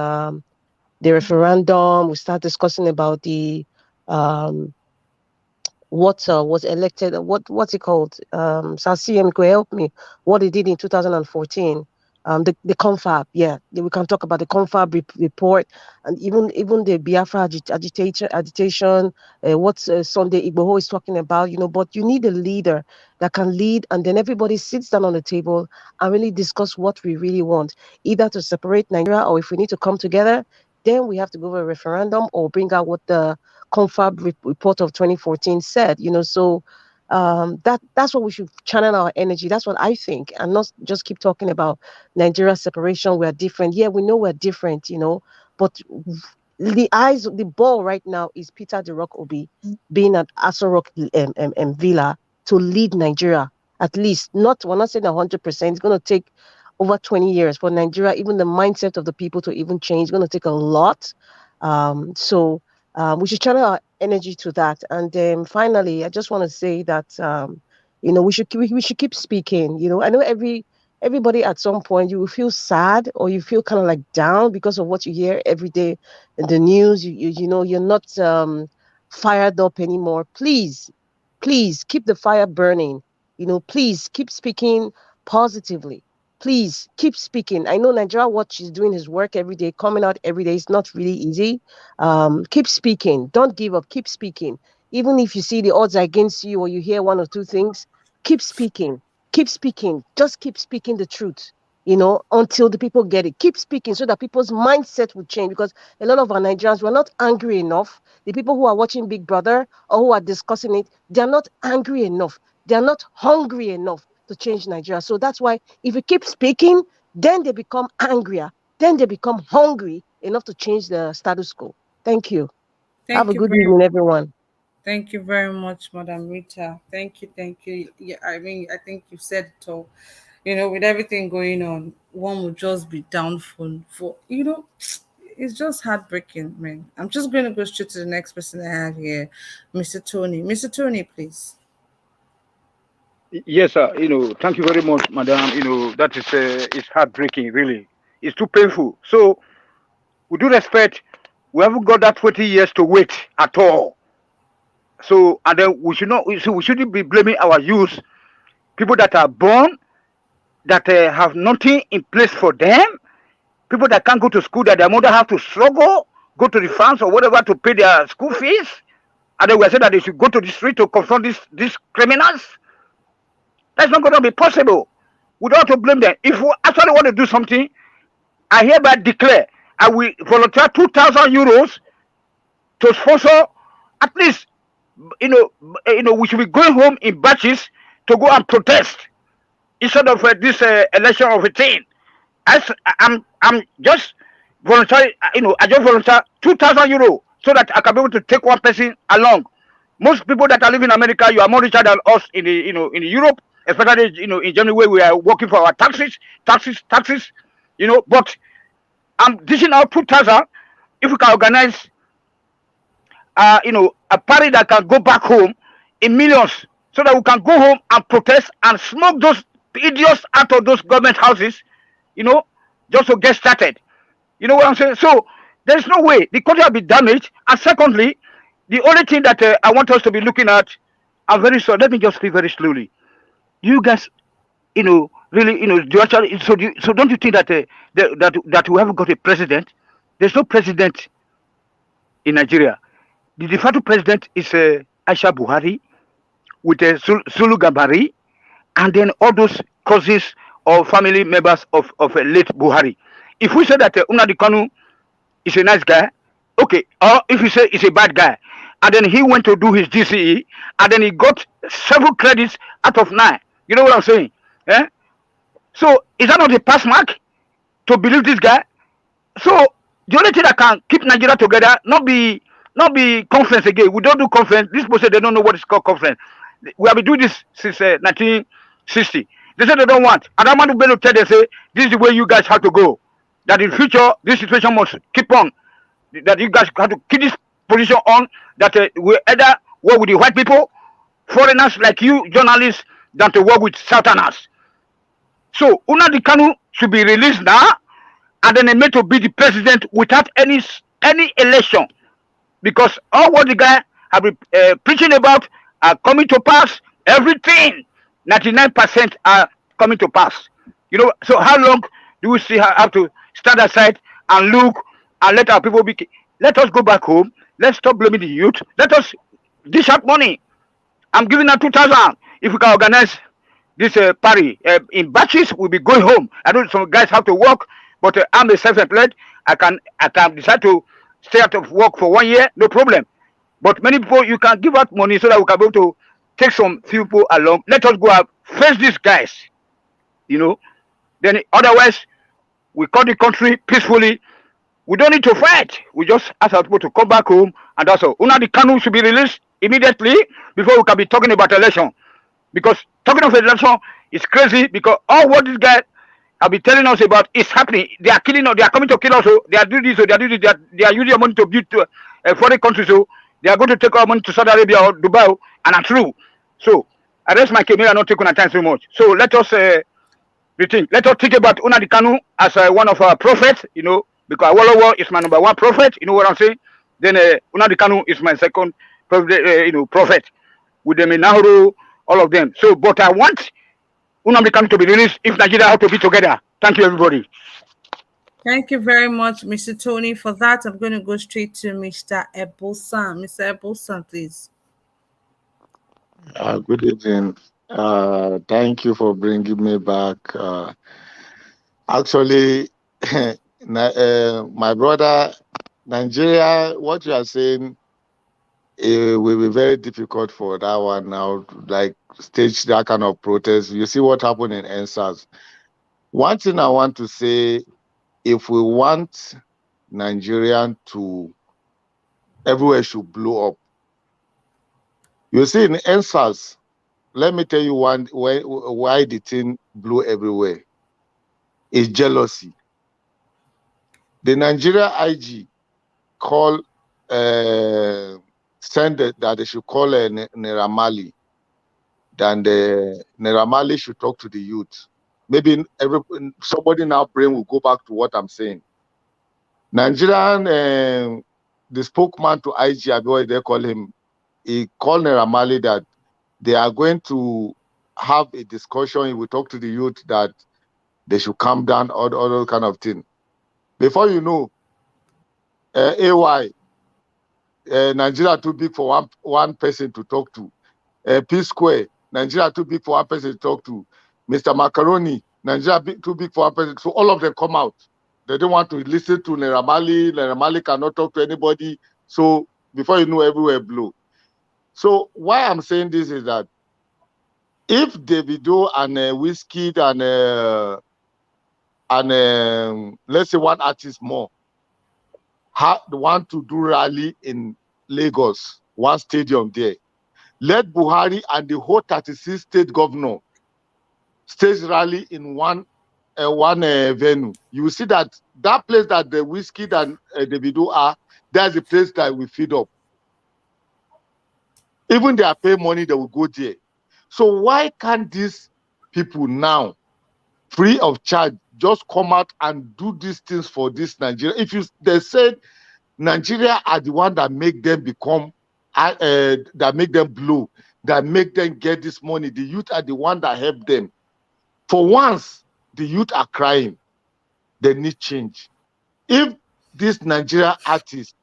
referendum. We start discussing about the um, what was elected, what's it called? CM could help me. What they did in 2014. The confab, yeah, we can talk about the confab report, and even the Biafra agitation. What Sunday Igboho is talking about, But you need a leader that can lead, and then everybody sits down on the table and really discuss what we really want, either to separate Nigeria, or if we need to come together, then we have to go for a referendum or bring out what the confab report of 2014 said. So that's what we should channel our energy. That's what I think, and not just keep talking about Nigeria separation. We're different. Yeah, we know we're different, but the ball right now is Peter the Rock Obi being at Aso Rock Villa to lead Nigeria. At least, we're not saying 100%. It's going to take over 20 years for Nigeria, even the mindset of the people to even change. It's going to take a lot. So we should channel our energy to that. And then finally, I just want to say that we should keep speaking. I know everybody at some point you will feel sad, or you feel kind of like down because of what you hear every day in the news. You're not fired up anymore. Please keep the fire burning. Please keep speaking positively. Please keep speaking. I know Nigeria Watch is doing his work every day, coming out every day. It's not really easy. Keep speaking. Don't give up. Keep speaking. Even if you see the odds are against you, or you hear one or two things, keep speaking. Keep speaking. Just keep speaking the truth, until the people get it. Keep speaking so that people's mindset will change, because a lot of our Nigerians were not angry enough. The people who are watching Big Brother or who are discussing it, they're not angry enough. They're not hungry enough to change Nigeria. So that's why if you keep speaking, then they become angrier. Then they become hungry enough to change the status quo. Thank you. Have Thank a you good very evening, everyone. Thank you very much, Madam Rita. Thank you, thank you. Yeah, I mean, I think you said it all. With everything going on, one would just be down for it's just heartbreaking, man. I'm just going to go straight to the next person I have here, Mr. Tony. Mr. Tony, please. Yes, sir. Thank you very much, madam. That is it's heartbreaking, really. It's too painful. So, with due respect, we haven't got that 20 years to wait at all. So, and then we shouldn't be blaming our youth, people that are born, that have nothing in place for them, people that can't go to school, that their mother have to struggle, go to the farms or whatever to pay their school fees, and then we are saying that they should go to the street to confront these criminals. That's not going to be possible. We don't have to blame them. If we actually want to do something, I hereby declare I will volunteer 2,000 euros to sponsor at least. We should be going home in batches to go and protest instead of this election of a thing. I'm just volunteer. I just volunteer 2,000 euros so that I can be able to take one person along. Most people that are living in America, you are more richer than us in the in Europe, especially in Germany where we are working for our taxes. But I'm dishing out 2,000 if we can organize a party that can go back home in millions, so that we can go home and protest and smoke those idiots out of those government houses, just to get started. You know what I'm saying? So there's no way the country will be damaged. And secondly, the only thing that I want us to be looking at, I'm very sorry, let me just speak very slowly. You guys, really, do actually, so don't you think that that we haven't got a president? There's no president in Nigeria. The de facto president is Aisha Buhari with Sulu Gambari, and then all those cousins or family members of late Buhari. If we say that Nnamdi Kanu is a nice guy, okay, or if we say he's a bad guy, and then he went to do his GCE, and then he got several credits out of 9, You know what I'm saying? Eh? So is that not a pass mark to believe this guy? So the only thing that can keep Nigeria together, not be conference again. We don't do conference. This person they don't know what is called conference. We have been doing this since 1960. They say they don't want. And I'm going to tell them say this is the way you guys have to go. That in future this situation must keep on. That you guys have to keep this position on. That we either work with the white people, foreigners like you, journalists, than to work with Southerners. So Nnamdi Kanu should be released now, and then they made to be the president without any election, because all what the guy have been preaching about are coming to pass. Everything, 99% are coming to pass. You know, so how long do we still have to stand aside and look and let our people be? Let us go back home. Let's stop blaming the youth. Let us dish out money. I'm giving out 2,000 if we can organize this party in batches. We'll be going home. I know some guys have to work, but I'm a self-employed. I can decide to stay out of work for 1 year, no problem. But many people, you can give out money so that we can be able to take some few people along. Let us go out, face these guys, you know. Then otherwise, we call the country peacefully. We don't need to fight. We just ask our people to come back home, and that's all. Nnamdi Kanu should be released immediately before we can be talking about election. Because talking of election is crazy, because all what this guy have been telling us about is happening. They are killing us. They are coming to kill us. So they are doing this. So they are doing this. They are using our money to build foreign countries. So they are going to take our money to Saudi Arabia or Dubai, and I'm true. So I rest my case. I not taking our time so much. So let us rethink. Let us think about Nnamdi Kanu as one of our prophets. You know, because Awolowo is my number one prophet. You know what I'm saying? Then Nnamdi Kanu is my second prophet. With them in Nahuru, all of them. So, but I want Nnamdi Kanu to be released if Nigeria have to be together. Thank you, everybody. Thank you very much, Mr. Tony. For that, I'm going to go straight to Mr. Ebosan. Mr. Ebosan, please. Good evening. Thank you for bringing me back. Actually, my brother, Nigeria, what you are saying, it will be very difficult for that one now, like stage that kind of protest. You see what happened in NSAS. One thing I want to say, if we want Nigerian to, everywhere should blow up. You see, in NSAS, let me tell you why the thing blew everywhere. It's jealousy. The Nigeria IG send that they should call Naira Marley. Then the Naira Marley should talk to the youth. Maybe somebody now brain will go back to what I'm saying. Nigerian, the spokesman to IG, I believe they call him, he called Naira Marley that they are going to have a discussion. He will talk to the youth that they should calm down, all that kind of thing. Before you know, AY, Nigeria too big for one person to talk to. P Square, Nigeria too big for one person to talk to. Mr. Macaroni, Nigeria too big for one person. So all of them come out. They don't want to listen to Naira Marley. Naira Marley cannot talk to anybody. So before you know, everywhere blew. So why I'm saying this is that if Davido and Wizkid and let's say one artist more want to do rally in Lagos, one stadium there, let Buhari and the whole 36 state governor stage rally in one venue. You will see that place that the Wizkid and Davido are, that's the place that we feed up. Even they are paying money, they will go there. So why can't these people now, free of charge, just come out and do these things for this Nigeria? They said Nigeria are the one that make them become, that make them blow, that make them get this money. The youth are the one that help them. For once, the youth are crying. They need change. If these Nigeria artists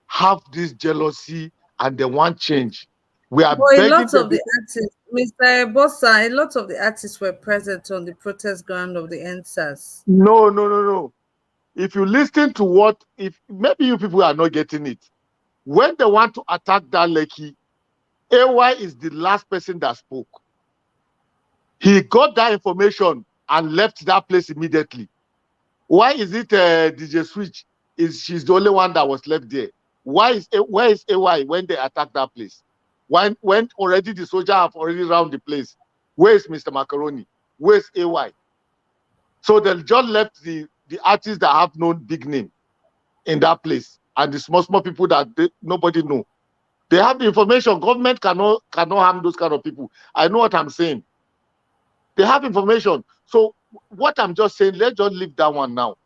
have this jealousy and they want change, we are begging a lot of the artists, Mr. Bossa, a lot of the artists were present on the protest ground of the NSAS. No. If you listen to what, if maybe you people are not getting it, when they want to attack that Lekki, AY is the last person that spoke. He got that information and left that place immediately. Why is it DJ Switch? She's the only one that was left there? Where is AY when they attacked that place? When already the soldier have already round the place? Where is Mr. Macaroni? Where is AY? So they just left the artists that have no big name in that place, and the small people that nobody know. They have the information. Government cannot harm those kind of people. I know what I'm saying. They have information. So what I'm just saying, let's just leave that one now.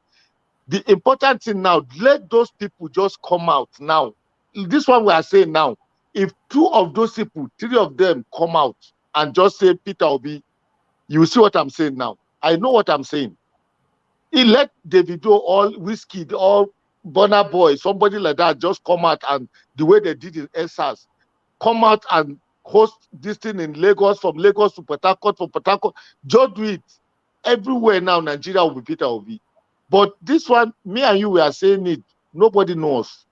The important thing now, let those people just come out now. This one we are saying now. If 2 of those people, 3 of them come out and just say Peter Obi, you see what I'm saying now. I know what I'm saying. He let Davido, all Whiskey, all Burna Boy, somebody like that just come out, and the way they did in SARS, come out and host this thing in Lagos, from Lagos to Port Harcourt, from Port Harcourt. Just do it. Everywhere now, Nigeria will be Peter Obi. But this one, me and you, we are saying it. Nobody knows.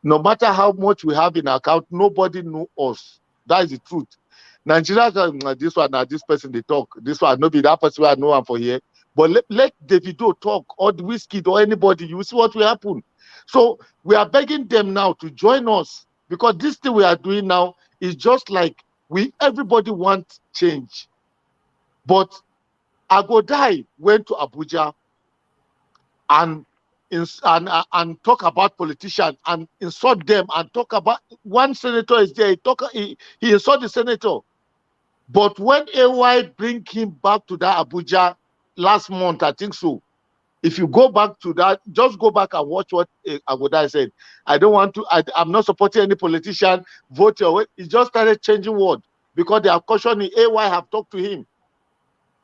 No matter how much we have in our account, nobody knows us. That is the truth. Nigeria, this one, this person, they talk. This one, maybe that person, I know I'm for here. But let Davido talk, or the Whiskey, or anybody. You see what will happen. So we are begging them now to join us, because this thing we are doing now is just like everybody wants change. But Agodai went to Abuja and talk about politicians and insult them, and talk about one senator is there. He insult the senator. But when AY bring him back to that Abuja last month, I think so. If you go back to that, just go back and watch what Agodai said. I don't want to. I'm not supporting any politician. Vote your way. He just started changing word because they are cautioning. AY have talked to him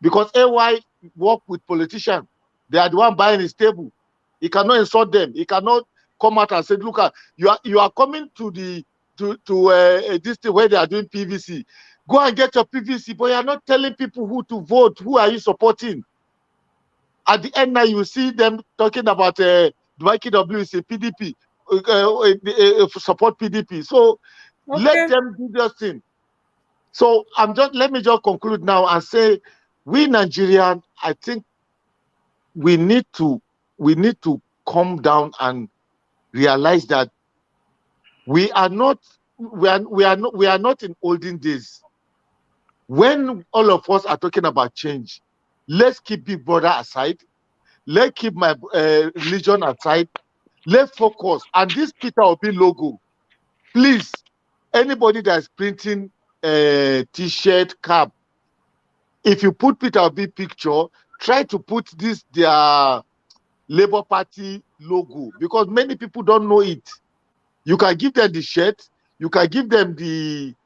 because AY work with politicians. They are the one buying his table. He cannot insult them. He cannot come out and say, "Look, you are coming to this thing where they are doing PVC. Go and get your PVC, but you are not telling people who to vote. Who are you supporting?" At the end now, you see them talking about the YKW is a PDP, support PDP. So let them do their thing. So let me just conclude now and say, we Nigerians, I think we need to calm down and realize that we are not in olden days. When all of us are talking about change, let's keep Big Brother aside. Let's keep my religion aside. Let's focus. And this Peter Obi logo, please, anybody that's printing a T-shirt, cap, if you put Peter Obi picture, try to put their Labour Party logo, because many people don't know it. You can give them the shirt. You can give them the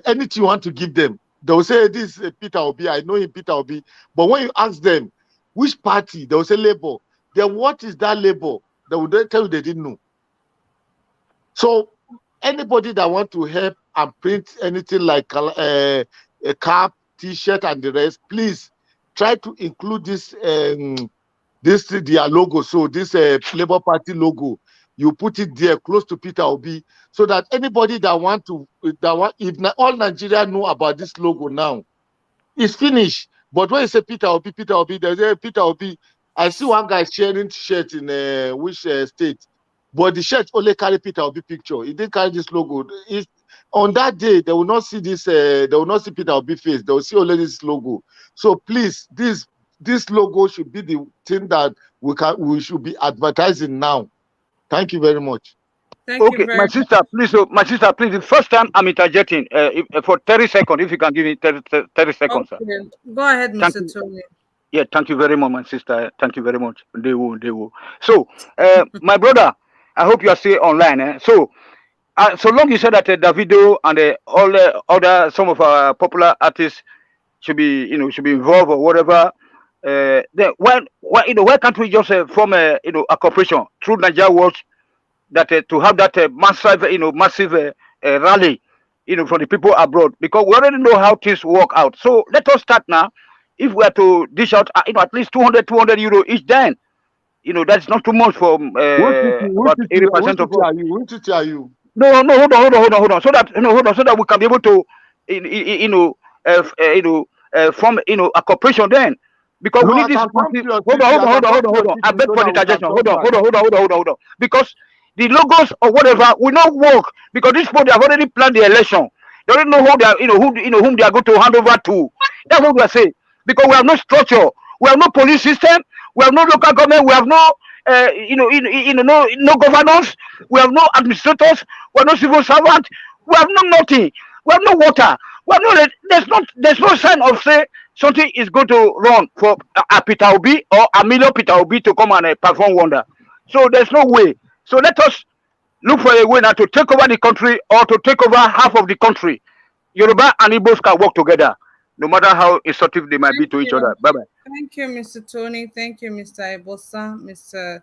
anything you want to give them. They will say, this is Peter Obi. I know him, Peter Obi. But when you ask them, which party? They will say Labour. Then what is that Labour? They will tell you they didn't know. So anybody that want to help and print anything like a cap, T-shirt, and the rest, please try to include this their logo. So this Labour Party logo, you put it there close to Peter Obi, so that anybody that if all Nigeria know about this logo now, it's finished. But when you say Peter Obi, they say Peter Obi. I see one guy sharing shirt in which state, but the shirt only carry Peter Obi picture. He didn't carry this logo. On that day, they will not see this. They will not see Peter Obi face. They will see only this logo. So please, this logo should be the thing that we should be advertising now. Thank you very much. Okay, my sister, please. The first time I'm interjecting for 30 seconds, if you can give me 30 seconds. Okay. Go ahead, Mr. Tony. Yeah, thank you very much, my sister. Thank you very much. They will. So, my brother, I hope you are still online. So long you said that Davido and all other some of our popular artists should be involved or whatever. Then why can't we just form a corporation through Niger Watch that to have that massive rally for the people abroad, because we already know how things work out. So let us start now. If we are to dish out at least 200 euro each, then that's not too much for about 80% of us. Which are you? No, hold on. So that so that we can be able to form a cooperation then, because we No, I need this can come country. to your Hold city. on, hold I on, can hold on, come hold to on, your hold on. I city beg so for that the we can interjection. talk Hold on, back. hold on, hold on, hold on, hold on, hold on. Because the logos or whatever will not work, because these people they have already planned the election. They already know who they are, whom they are going to hand over to. That's what we are saying. Because we have no structure, we have no police system, we have no local government, we have no no governance, we have no administrators, we have no civil servant, we have no nothing, we have no water, we have no. There's no sign of say something is going to run for a Peter Obi or a million Peter Obi to come and perform wonder. So there's no way. So let us look for a way now to take over the country or to take over half of the country. Yoruba and Igbos can work together, no matter how insultive they might be Thank to each other. you. Bye bye. Thank you, Mr. Tony. Thank you, Mr. Ibosa, Mr.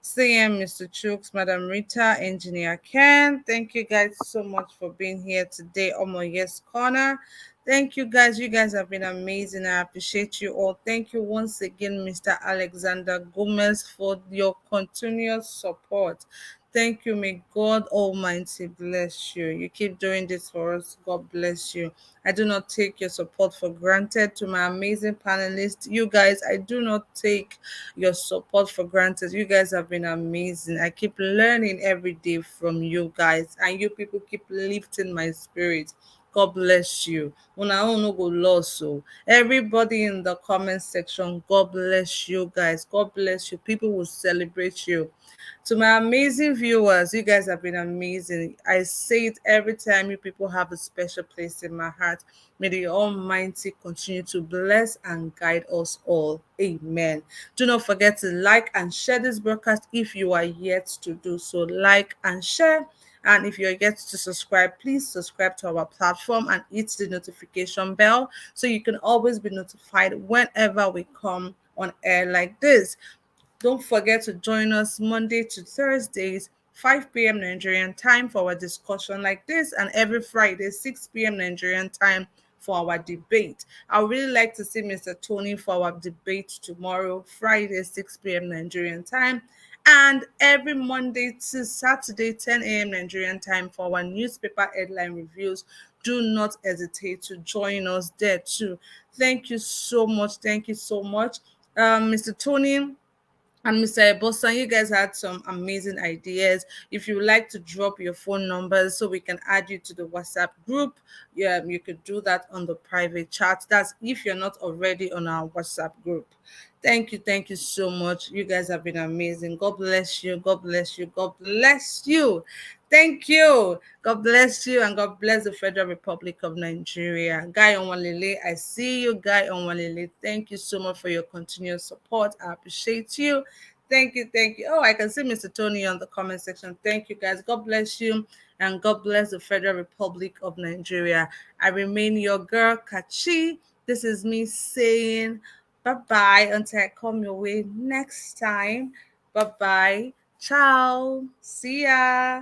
CM, Mr. Chooks, Madam Rita, Engineer Ken. Thank you guys so much for being here today on my Yes Corner. Thank you guys. You guys have been amazing. I appreciate you all. Thank you once again, Mr. Alexander Gomez, for your continuous support. Thank you. May God Almighty bless you. You keep doing this for us. God bless you. I do not take your support for granted. To my amazing panelists, you guys, I do not take your support for granted. You guys have been amazing. I keep learning every day from you guys, and you people keep lifting my spirit. God bless you. Una own no go lost. So everybody in the comment section, God bless you guys. God bless you. People will celebrate you. To my amazing viewers, you guys have been amazing. I say it every time, you people have a special place in my heart. May the Almighty continue to bless and guide us all. Amen. Do not forget to like and share this broadcast if you are yet to do so. Like and share. And if you're yet to subscribe, please subscribe to our platform and hit the notification bell so you can always be notified whenever we come on air like this. Don't forget to join us Monday to Thursdays, 5 p.m. Nigerian time for our discussion like this, and every Friday, 6 p.m. Nigerian time for our debate. I would really like to see Mr. Tony for our debate tomorrow, Friday, 6 p.m. Nigerian time, and every Monday to Saturday, 10 a.m. Nigerian time for our newspaper headline reviews. Do not hesitate to join us there too. Thank you so much. Thank you so much. Mr. Tony and Mr. Ebosan, you guys had some amazing ideas. If you would like to drop your phone numbers so we can add you to the WhatsApp group, yeah, you could do that on the private chat. That's if you're not already on our WhatsApp group. Thank you so much. You guys have been amazing. God bless you. God bless you. God bless you. Thank you. God bless you and God bless the Federal Republic of Nigeria. Guy Onwalele, I see you. Guy Onwalele, thank you so much for your continuous support. I appreciate you. Thank you, thank you. Oh, I can see Mr. Tony on the comment section. Thank you, guys. God bless you and God bless the Federal Republic of Nigeria. I remain your girl, Kachi. This is me saying bye bye until I come your way next time. Bye bye. Ciao. See ya.